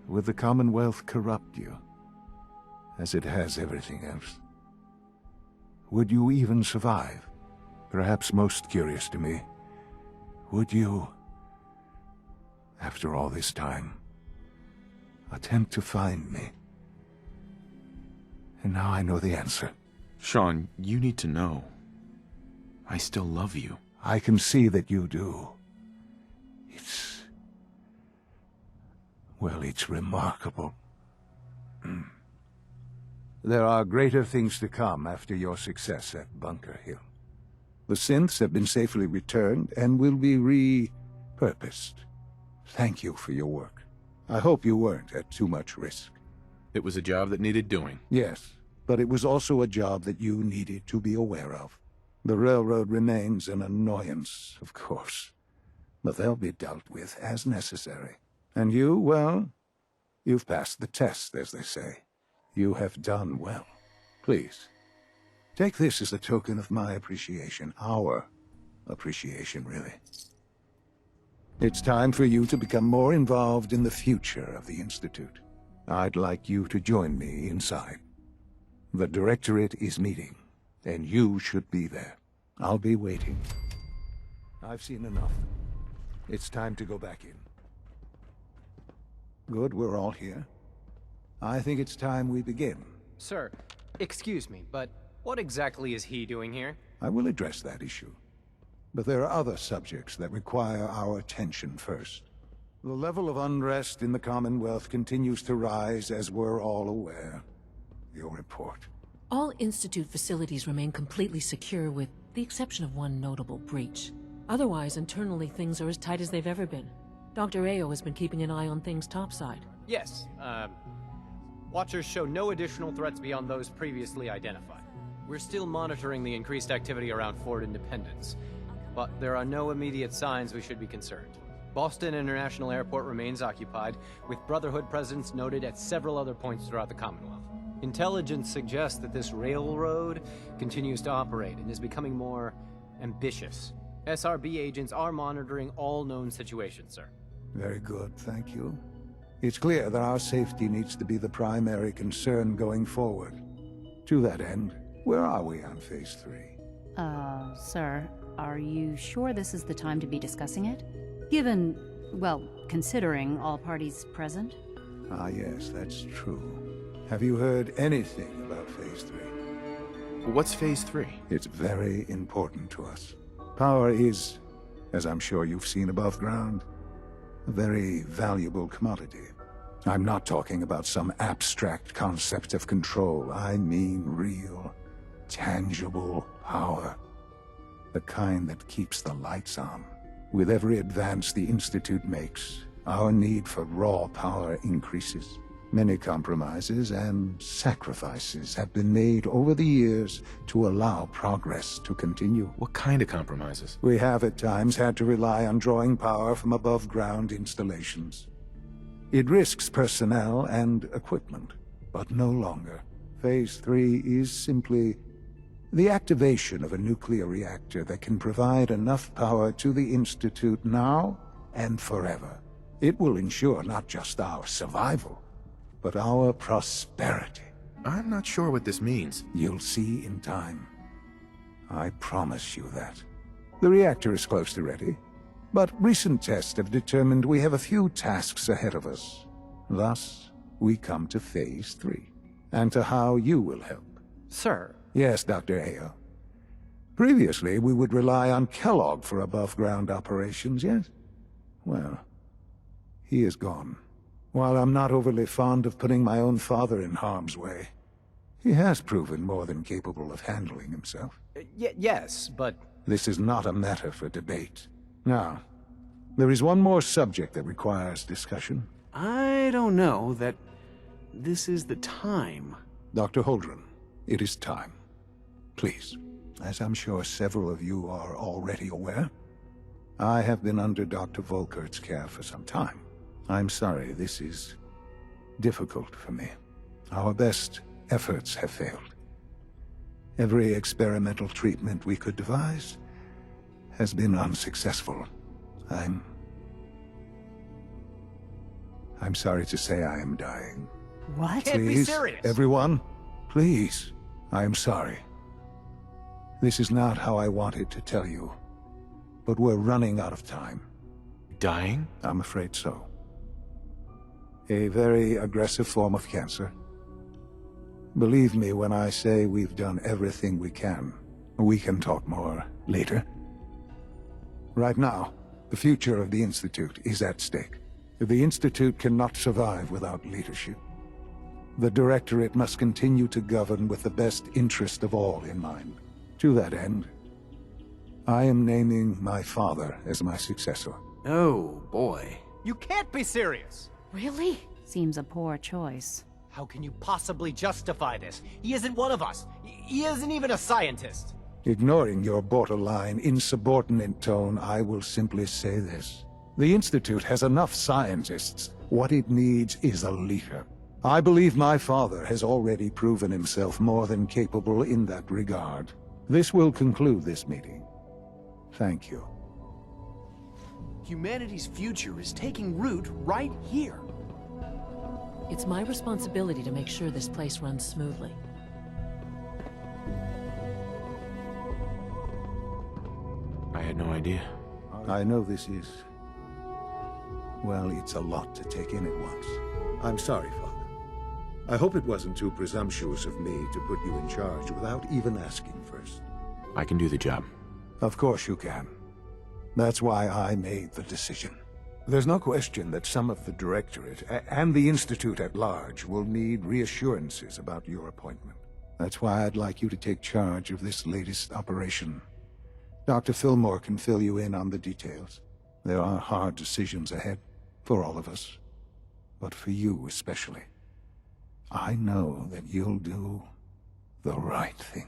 Would the Commonwealth corrupt you, as it has everything else? Would you even survive? Perhaps most curious to me, would you, after all this time, attempt to find me? And now I know the answer. Sean, you need to know. I still love you. I can see that you do. Well, it's remarkable. There are greater things to come after your success at Bunker Hill. The synths have been safely returned and will be repurposed. Thank you for your work. I hope you weren't at too much risk. It was a job that needed doing. Yes, but it was also a job that you needed to be aware of. The railroad remains an annoyance, of course, but they'll be dealt with as necessary. And you, well, you've passed the test, as they say. You have done well. Please, Take this as a token of my appreciation. Our appreciation, really. It's time for you to become more involved in the future of the Institute. I'd like you to join me inside. The Directorate is meeting, and you should be there. I'll be waiting. I've seen enough. It's time to go back in. Good, we're all here. I think it's time we begin. Sir, excuse me, but what exactly is he doing here? I will address that issue. But there are other subjects that require our attention first. The level of unrest in the Commonwealth continues to rise, as we're all aware. Your report. All Institute facilities remain completely secure with the exception of one notable breach. Otherwise, internally, things are as tight as they've ever been. Dr. Ayo has been keeping an eye on things topside. Yes, Watchers show no additional threats beyond those previously identified. We're still monitoring the increased activity around Fort Independence, but there are no immediate signs we should be concerned. Boston International Airport remains occupied, with Brotherhood presence noted at several other points throughout the Commonwealth. Intelligence suggests that this railroad continues to operate and is becoming more ambitious. SRB agents are monitoring all known situations, sir. Very good, thank you. It's clear that our safety needs to be the primary concern going forward. To that end, where are we on Phase 3? Sir, are you sure this is the time to be discussing it? Given, well, considering all parties present? Ah, yes, that's true. Have you heard anything about Phase 3? What's Phase 3? It's very important to us. Power is, as I'm sure you've seen above ground, a very valuable commodity. I'm not talking about some abstract concept of control. I mean real, tangible power. The kind that keeps the lights on. With every advance the Institute makes, our need for raw power increases. Many compromises and sacrifices have been made over the years to allow progress to continue. What kind of compromises? We have at times had to rely on drawing power from above-ground installations. It risks personnel and equipment, but no longer. Phase 3 is simply the activation of a nuclear reactor that can provide enough power to the Institute now and forever. It will ensure not just our survival, but our prosperity. I'm not sure what this means. You'll see in time. I promise you that. The reactor is close to ready, but recent tests have determined we have a few tasks ahead of us. Thus, we come to Phase 3, and to how you will help. Sir. Yes, Dr. Ayo. Previously, we would rely on Kellogg for above-ground operations, yes? Well, he is gone. While I'm not overly fond of putting my own father in harm's way, he has proven more than capable of handling himself. Yes, but... This is not a matter for debate. Now, there is one more subject that requires discussion. I don't know that this is the time. Dr. Holdren, it is time. Please, as I'm sure several of you are already aware, I have been under Dr. Volkert's care for some time. I'm sorry, this is difficult for me. Our best efforts have failed. Every experimental treatment we could devise has been unsuccessful. I'm sorry to say I am dying. What? Can't be serious. Everyone, please. I am sorry. This is not how I wanted to tell you, but we're running out of time. Dying? I'm afraid so. A very aggressive form of cancer. Believe me when I say we've done everything we can. We can talk more later. Right now, the future of the Institute is at stake. The Institute cannot survive without leadership. The Directorate must continue to govern with the best interest of all in mind. To that end, I am naming my father as my successor. Oh, boy. You can't be serious! Really? Seems a poor choice. How can you possibly justify this? He isn't one of us. He isn't even a scientist. Ignoring your borderline, insubordinate tone, I will simply say this. The Institute has enough scientists. What it needs is a leader. I believe my father has already proven himself more than capable in that regard. This will conclude this meeting. Thank you. Humanity's future is taking root right here. It's my responsibility to make sure this place runs smoothly. I had no idea. I know this is... well, it's a lot to take in at once. I'm sorry, Father. I hope it wasn't too presumptuous of me to put you in charge without even asking first. I can do the job. Of course you can. That's why I made the decision. There's no question that some of the Directorate and the Institute at large will need reassurances about your appointment. That's why I'd like you to take charge of this latest operation. Dr. Fillmore can fill you in on the details. There are hard decisions ahead, for all of us. But for you especially. I know that you'll do the right thing.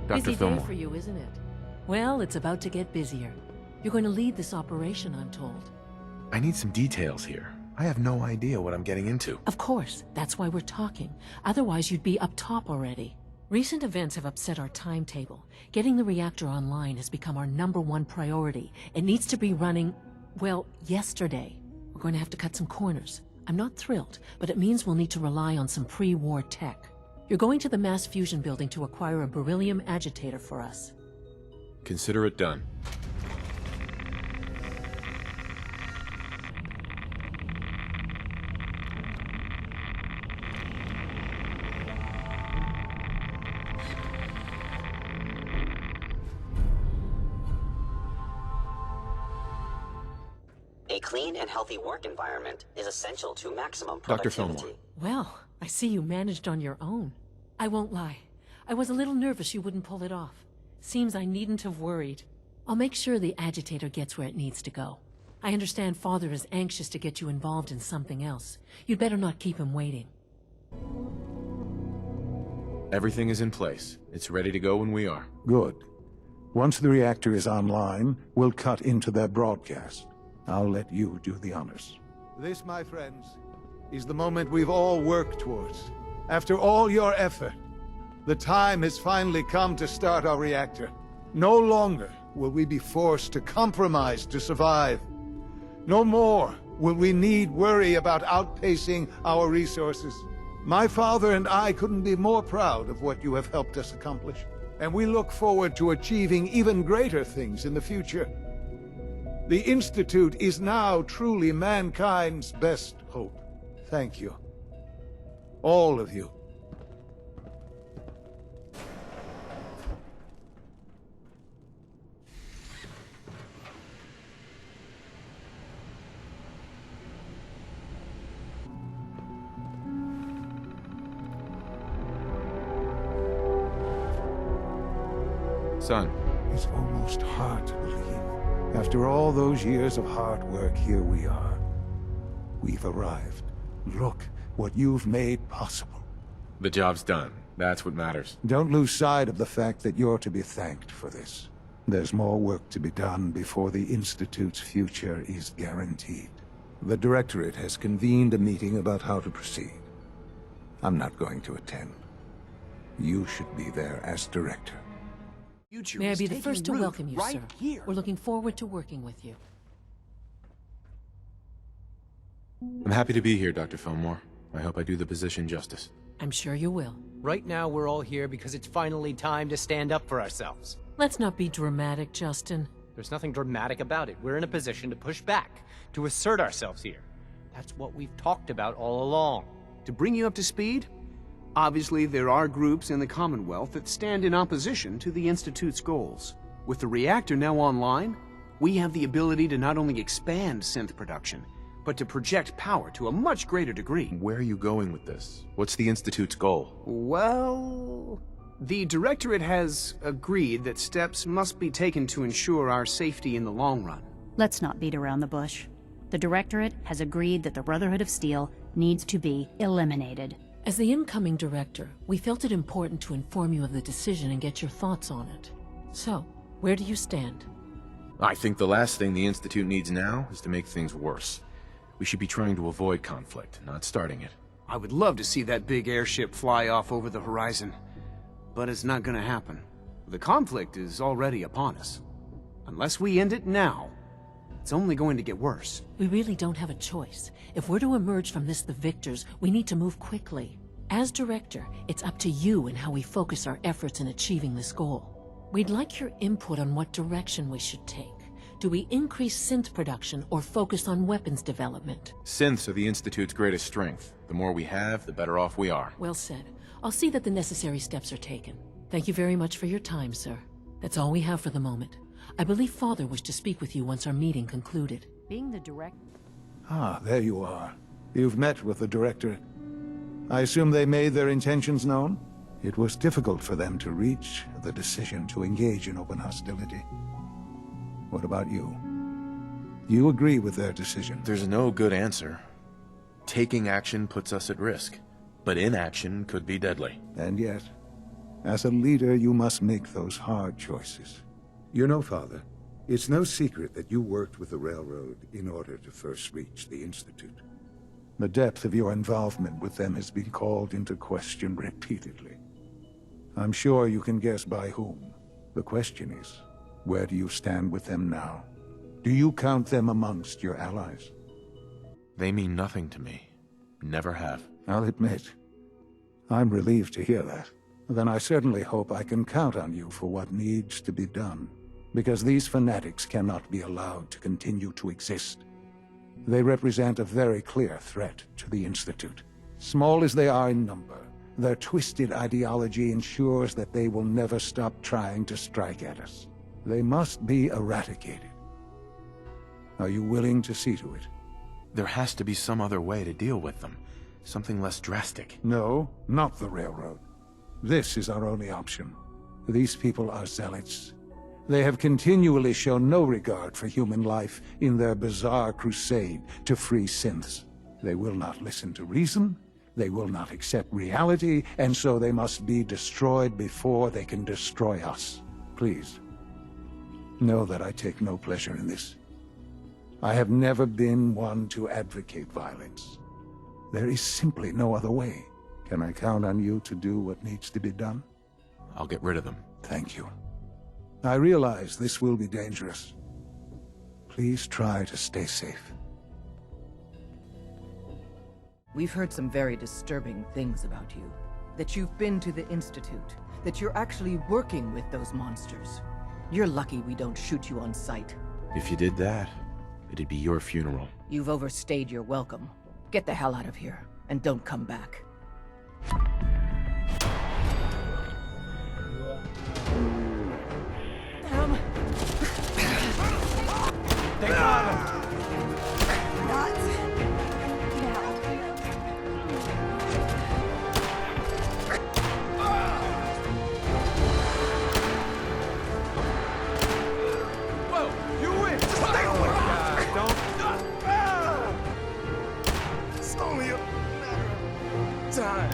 Dr. Busy Fillmore. day for you, isn't it? Well, it's about to get busier. You're going to lead this operation, I'm told. I need some details here. I have no idea what I'm getting into. Of course, that's why we're talking. Otherwise, you'd be up top already. Recent events have upset our timetable. Getting the reactor online has become our #1 priority. It needs to be running, well, yesterday. We're going to have to cut some corners. I'm not thrilled, but it means we'll need to rely on some pre-war tech. You're going to the mass fusion building to acquire a beryllium agitator for us. Consider it done. A clean and healthy work environment is essential to maximum Dr. productivity. Fillmore. Well, I see you managed on your own. I won't lie. I was a little nervous you wouldn't pull it off. Seems I needn't have worried. I'll make sure the agitator gets where it needs to go. I understand Father is anxious to get you involved in something else. You'd better not keep him waiting. Everything is in place. It's ready to go when we are. Good. Once the reactor is online, we'll cut into their broadcast. I'll let you do the honors. This, my friends, is the moment we've all worked towards. After all your effort, the time has finally come to start our reactor. No longer will we be forced to compromise to survive. No more will we need worry about outpacing our resources. My father and I couldn't be more proud of what you have helped us accomplish, and we look forward to achieving even greater things in the future. The Institute is now truly mankind's best hope. Thank you. All of you. Son. It's almost hard to believe. After all those years of hard work, here we are. We've arrived. Look what you've made possible. The job's done. That's what matters. Don't lose sight of the fact that you're to be thanked for this. There's more work to be done before the Institute's future is guaranteed. The Directorate has convened a meeting about how to proceed. I'm not going to attend. You should be there as Director. May I be the first to welcome you, sir. We're looking forward to working with you. I'm happy to be here, Dr. Fillmore. I hope I do the position justice. I'm sure you will. Right now, we're all here because it's finally time to stand up for ourselves. Let's not be dramatic, Justin. There's nothing dramatic about it. We're in a position to push back, to assert ourselves here. That's what we've talked about all along. To bring you up to speed, obviously there are groups in the Commonwealth that stand in opposition to the Institute's goals. With the reactor now online, we have the ability to not only expand synth production, but to project power to a much greater degree. Where are you going with this? What's the Institute's goal? Well, the Directorate has agreed that steps must be taken to ensure our safety in the long run. Let's not beat around the bush. The Directorate has agreed that the Brotherhood of Steel needs to be eliminated. As the incoming director, we felt it important to inform you of the decision and get your thoughts on it. So, where do you stand? I think the last thing the Institute needs now is to make things worse. We should be trying to avoid conflict, not starting it. I would love to see that big airship fly off over the horizon, but it's not gonna happen. The conflict is already upon us. Unless we end it now, it's only going to get worse. We really don't have a choice. If we're to emerge from this the victors, we need to move quickly. As director, it's up to you and how we focus our efforts in achieving this goal. We'd like your input on what direction we should take. Do we increase synth production or focus on weapons development? Synths are the Institute's greatest strength. The more we have, the better off we are. Well said. I'll see that the necessary steps are taken. Thank you very much for your time, sir. That's all we have for the moment. I believe Father wished to speak with you once our meeting concluded. Being the director... Ah, there you are. You've met with the Directorate. I assume they made their intentions known? It was difficult for them to reach the decision to engage in open hostility. What about you? You agree with their decision? There's no good answer. Taking action puts us at risk, but inaction could be deadly. And yet, as a leader, you must make those hard choices. You know, Father, it's no secret that you worked with the Railroad in order to first reach the Institute. The depth of your involvement with them has been called into question repeatedly. I'm sure you can guess by whom. The question is, where do you stand with them now? Do you count them amongst your allies? They mean nothing to me. Never have. I'll admit, I'm relieved to hear that. Then I certainly hope I can count on you for what needs to be done. Because these fanatics cannot be allowed to continue to exist. They represent a very clear threat to the Institute. Small as they are in number, their twisted ideology ensures that they will never stop trying to strike at us. They must be eradicated. Are you willing to see to it? There has to be some other way to deal with them. Something less drastic. No, not the Railroad. This is our only option. These people are zealots. They have continually shown no regard for human life in their bizarre crusade to free synths. They will not listen to reason, they will not accept reality, and so they must be destroyed before they can destroy us. Please, know that I take no pleasure in this. I have never been one to advocate violence. There is simply no other way. Can I count on you to do what needs to be done? I'll get rid of them. Thank you. I realize this will be dangerous. Please try to stay safe. We've heard some very disturbing things about you. That you've been to the Institute. That you're actually working with those monsters. You're lucky we don't shoot you on sight. If you did that, it'd be your funeral. You've overstayed your welcome. Get the hell out of here, and don't come back. Take on! Whoa, you win! Stay away! Don't... It's only a matter of time.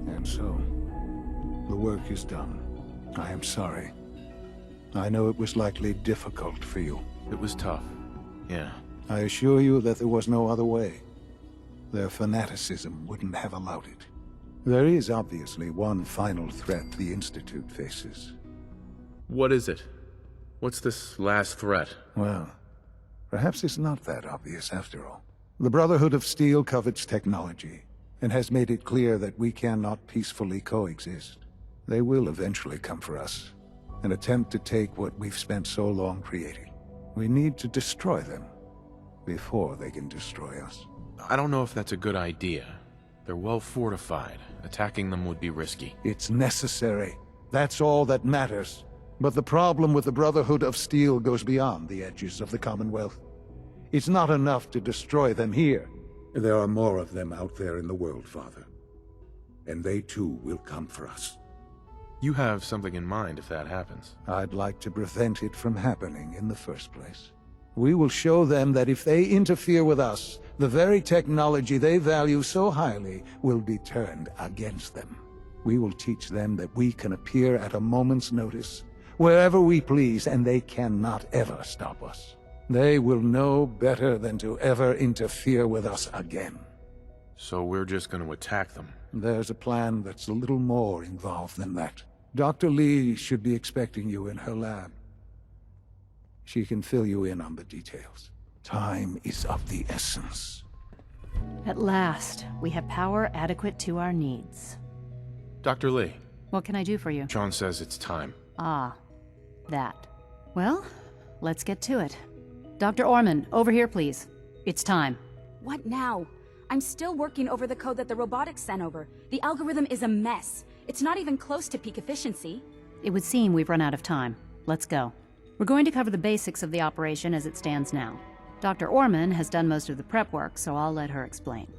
And so, the work is done. I am sorry. I know it was likely difficult for you. It was tough, yeah. I assure you that there was no other way. Their fanaticism wouldn't have allowed it. There is obviously one final threat the Institute faces. What is it? What's this last threat? Well, perhaps it's not that obvious after all. The Brotherhood of Steel covets technology, and has made it clear that we cannot peacefully coexist. They will eventually come for us, and attempt to take what we've spent so long creating. We need to destroy them, before they can destroy us. I don't know if that's a good idea. They're well fortified. Attacking them would be risky. It's necessary. That's all that matters. But the problem with the Brotherhood of Steel goes beyond the edges of the Commonwealth. It's not enough to destroy them here. There are more of them out there in the world, Father. And they too will come for us. You have something in mind if that happens. I'd like to prevent it from happening in the first place. We will show them that if they interfere with us, the very technology they value so highly will be turned against them. We will teach them that we can appear at a moment's notice, wherever we please, and they cannot ever stop us. They will know better than to ever interfere with us again. So we're just going to attack them? There's a plan that's a little more involved than that. Dr. Lee should be expecting you in her lab. She can fill you in on the details. Time is of the essence. At last, we have power adequate to our needs. Dr. Lee. What can I do for you? John says it's time. Ah, that. Well, let's get to it. Dr. Orman, over here, please. It's time. What now? I'm still working over the code that the robotics sent over. The algorithm is a mess. It's not even close to peak efficiency. It would seem we've run out of time. Let's go. We're going to cover the basics of the operation as it stands now. Dr. Orman has done most of the prep work, so I'll let her explain.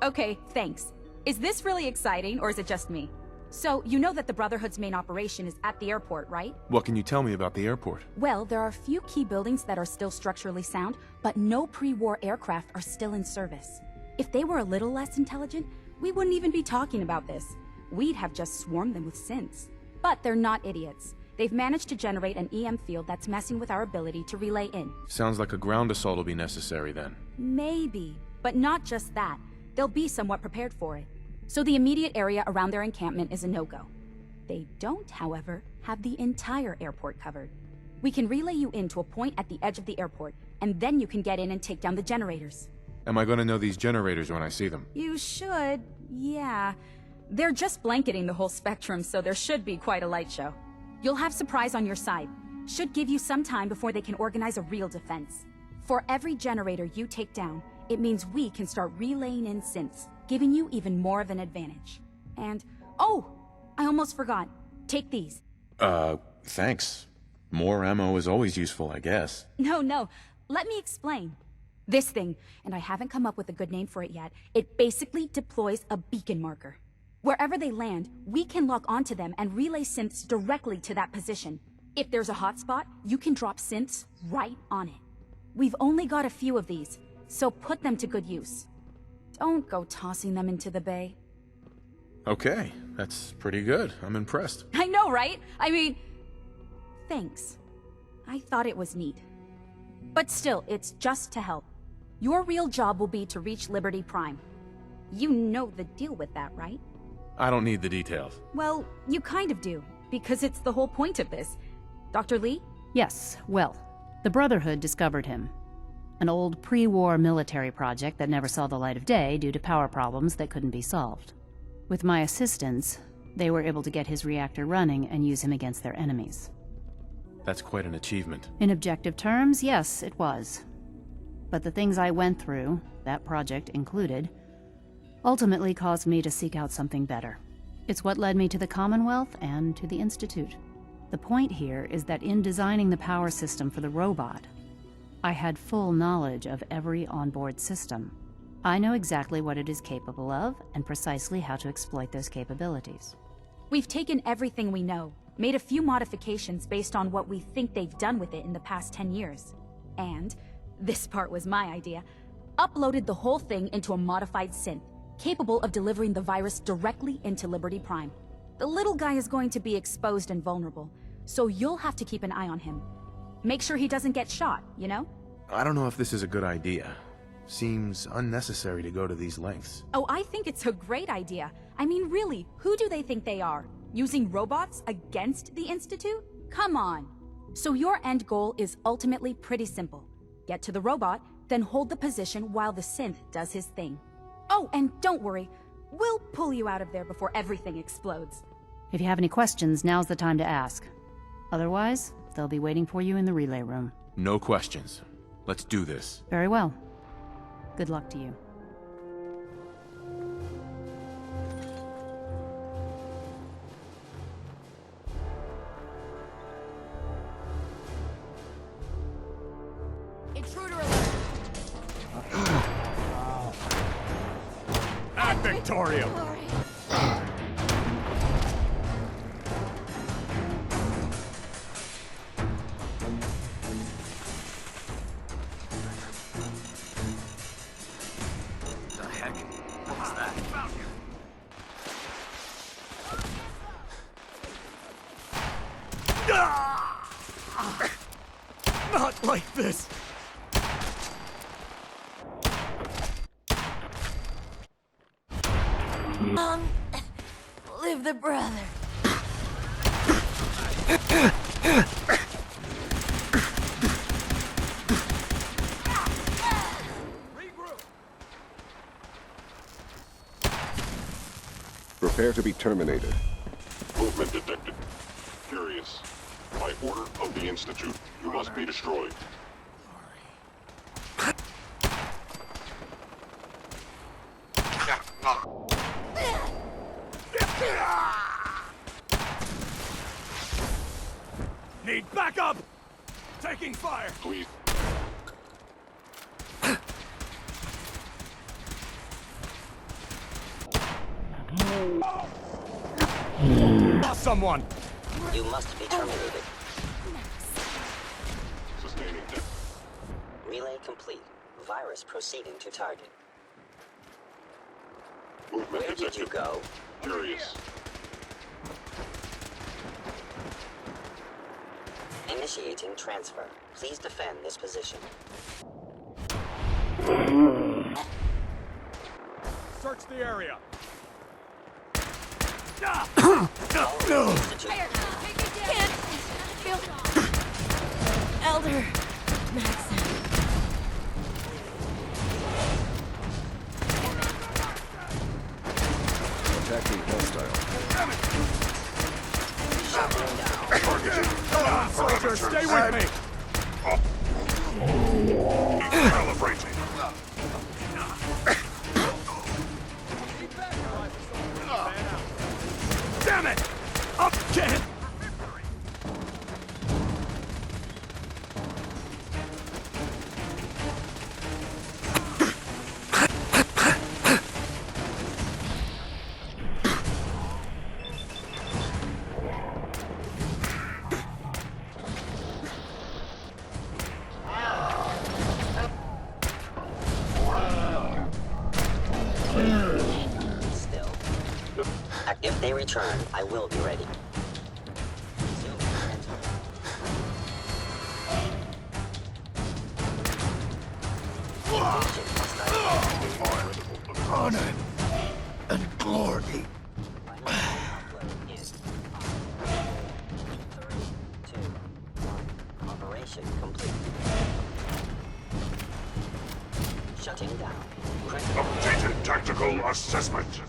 Okay, thanks. Is this really exciting, or is it just me? So, you know that the Brotherhood's main operation is at the airport, right? What can you tell me about the airport? Well, there are a few key buildings that are still structurally sound, but no pre-war aircraft are still in service. If they were a little less intelligent, we wouldn't even be talking about this. We'd have just swarmed them with synths. But they're not idiots. They've managed to generate an EM field that's messing with our ability to relay in. Sounds like a ground assault will be necessary then. Maybe, but not just that. They'll be somewhat prepared for it. So the immediate area around their encampment is a no-go. They don't, however, have the entire airport covered. We can relay you in to a point at the edge of the airport, and then you can get in and take down the generators. Am I going to know these generators when I see them? You should, yeah. They're just blanketing the whole spectrum, so there should be quite a light show. You'll have surprise on your side. Should give you some time before they can organize a real defense. For every generator you take down, it means we can start relaying in synths, giving you even more of an advantage. And, oh, I almost forgot. Take these. Thanks. More ammo is always useful, I guess. No, let me explain. This thing, and I haven't come up with a good name for it yet, it basically deploys a beacon marker. Wherever they land, we can lock onto them and relay synths directly to that position. If there's a hotspot, you can drop synths right on it. We've only got a few of these, so put them to good use. Don't go tossing them into the bay. Okay, that's pretty good. I'm impressed. I know, right? I mean, thanks. I thought it was neat. But still, it's just to help. Your real job will be to reach Liberty Prime. You know the deal with that, right? I don't need the details. Well, you kind of do, because it's the whole point of this. Dr. Lee? Yes, well, the Brotherhood discovered him. An old pre-war military project that never saw the light of day due to power problems that couldn't be solved. With my assistance, they were able to get his reactor running and use him against their enemies. That's quite an achievement. In objective terms, yes, it was. But the things I went through, that project included, ultimately caused me to seek out something better. It's what led me to the Commonwealth and to the Institute. The point here is that in designing the power system for the robot, I had full knowledge of every onboard system. I know exactly what it is capable of and precisely how to exploit those capabilities. We've taken everything we know, made a few modifications based on what we think they've done with it in the past 10 years. And, this part was my idea, uploaded the whole thing into a modified synth, capable of delivering the virus directly into Liberty Prime. The little guy is going to be exposed and vulnerable, so you'll have to keep an eye on him. Make sure he doesn't get shot, you know? I don't know if this is a good idea. Seems unnecessary to go to these lengths. Oh, I think it's a great idea. I mean, really, who do they think they are? Using robots against the Institute? Come on. So your end goal is ultimately pretty simple. Get to the robot, then hold the position while the synth does his thing. Oh, and don't worry. We'll pull you out of there before everything explodes. If you have any questions, now's the time to ask. Otherwise, they'll be waiting for you in the relay room. No questions. Let's do this. Very well. Good luck to you. Intruder alert! Ad Victorium! Not like this! Live the brother. Prepare to be terminated. Movement detected. Curious. By order of the Institute, you must be destroyed. Need backup! Taking fire! Please. Lost someone! You must be terminated. Sustaining death. Relay complete. Virus proceeding to target. Movement Where did you go? Curious. Initiating transfer. Please defend this position. Search the area. Elder Maxson. Attacking hostile. Come on, soldier, stay with me! Calibrating. Damn it! Up, Ken! Still. If they return, I will be ready. Honor and glory. Operation complete. Shutting down. Updated tactical assessment.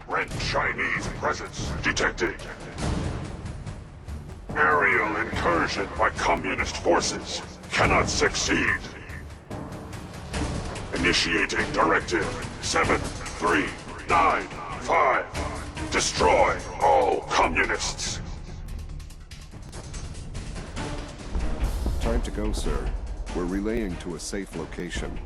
Red Chinese presence detected. Aerial incursion by communist forces cannot succeed. Initiating directive 7395. Destroy all communists. Time to go, sir. We're relaying to a safe location.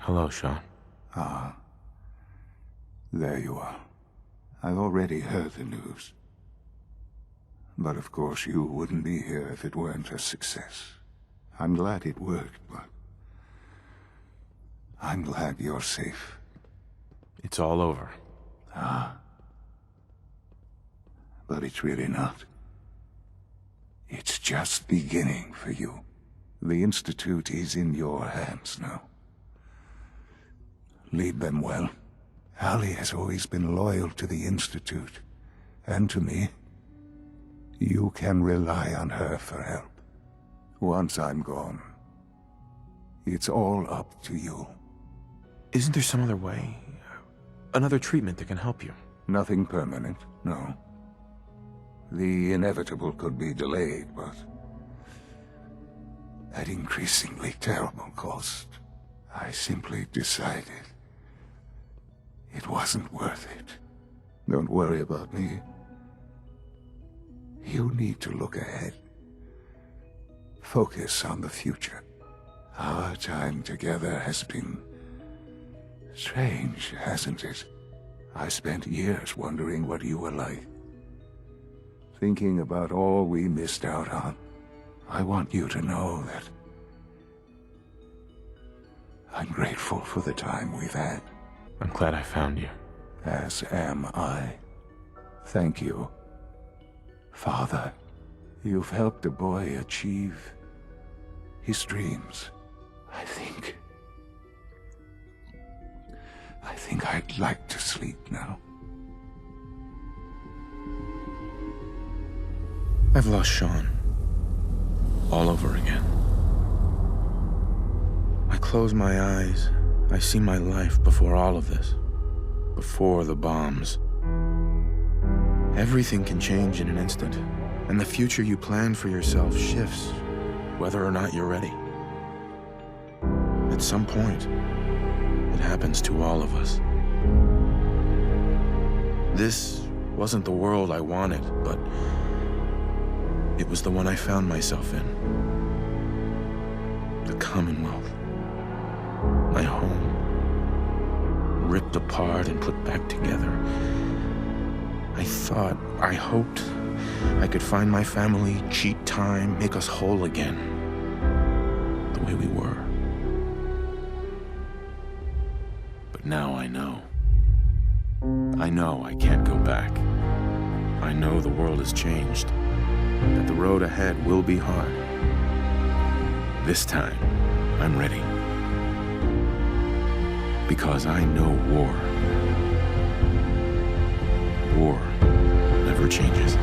Hello, Sean. Ah. There you are. I've already heard the news. But of course you wouldn't be here if it weren't a success. I'm glad it worked, but I'm glad you're safe. It's all over. Ah. But it's really not. It's just beginning for you. The Institute is in your hands now. Lead them well. Allie has always been loyal to the Institute, and to me. You can rely on her for help. Once I'm gone, it's all up to you. Isn't there some other way? Another treatment that can help you? Nothing permanent, no. The inevitable could be delayed, but at increasingly terrible cost, I simply decided it wasn't worth it. Don't worry about me. You need to look ahead. focus on the future. Our time together has been strange, hasn't it? I spent years wondering what you were like. Thinking about all we missed out on. I want you to know that I'm grateful for the time we've had. I'm glad I found you. As am I. Thank you, Father. You've helped a boy achieve his dreams. I think I'd like to sleep now. I've lost Sean. All over again. I close my eyes. I see my life before all of this. Before the bombs. Everything can change in an instant, and the future you plan for yourself shifts, whether or not you're ready. At some point, it happens to all of us. This wasn't the world I wanted, but it was the one I found myself in. The Commonwealth. My home. Ripped apart and put back together. I hoped I could find my family, cheat time, make us whole again. The way we were. But now I know. I know I can't go back. I know the world has changed. That the road ahead will be hard. This time, I'm ready. Because I know war. War never changes.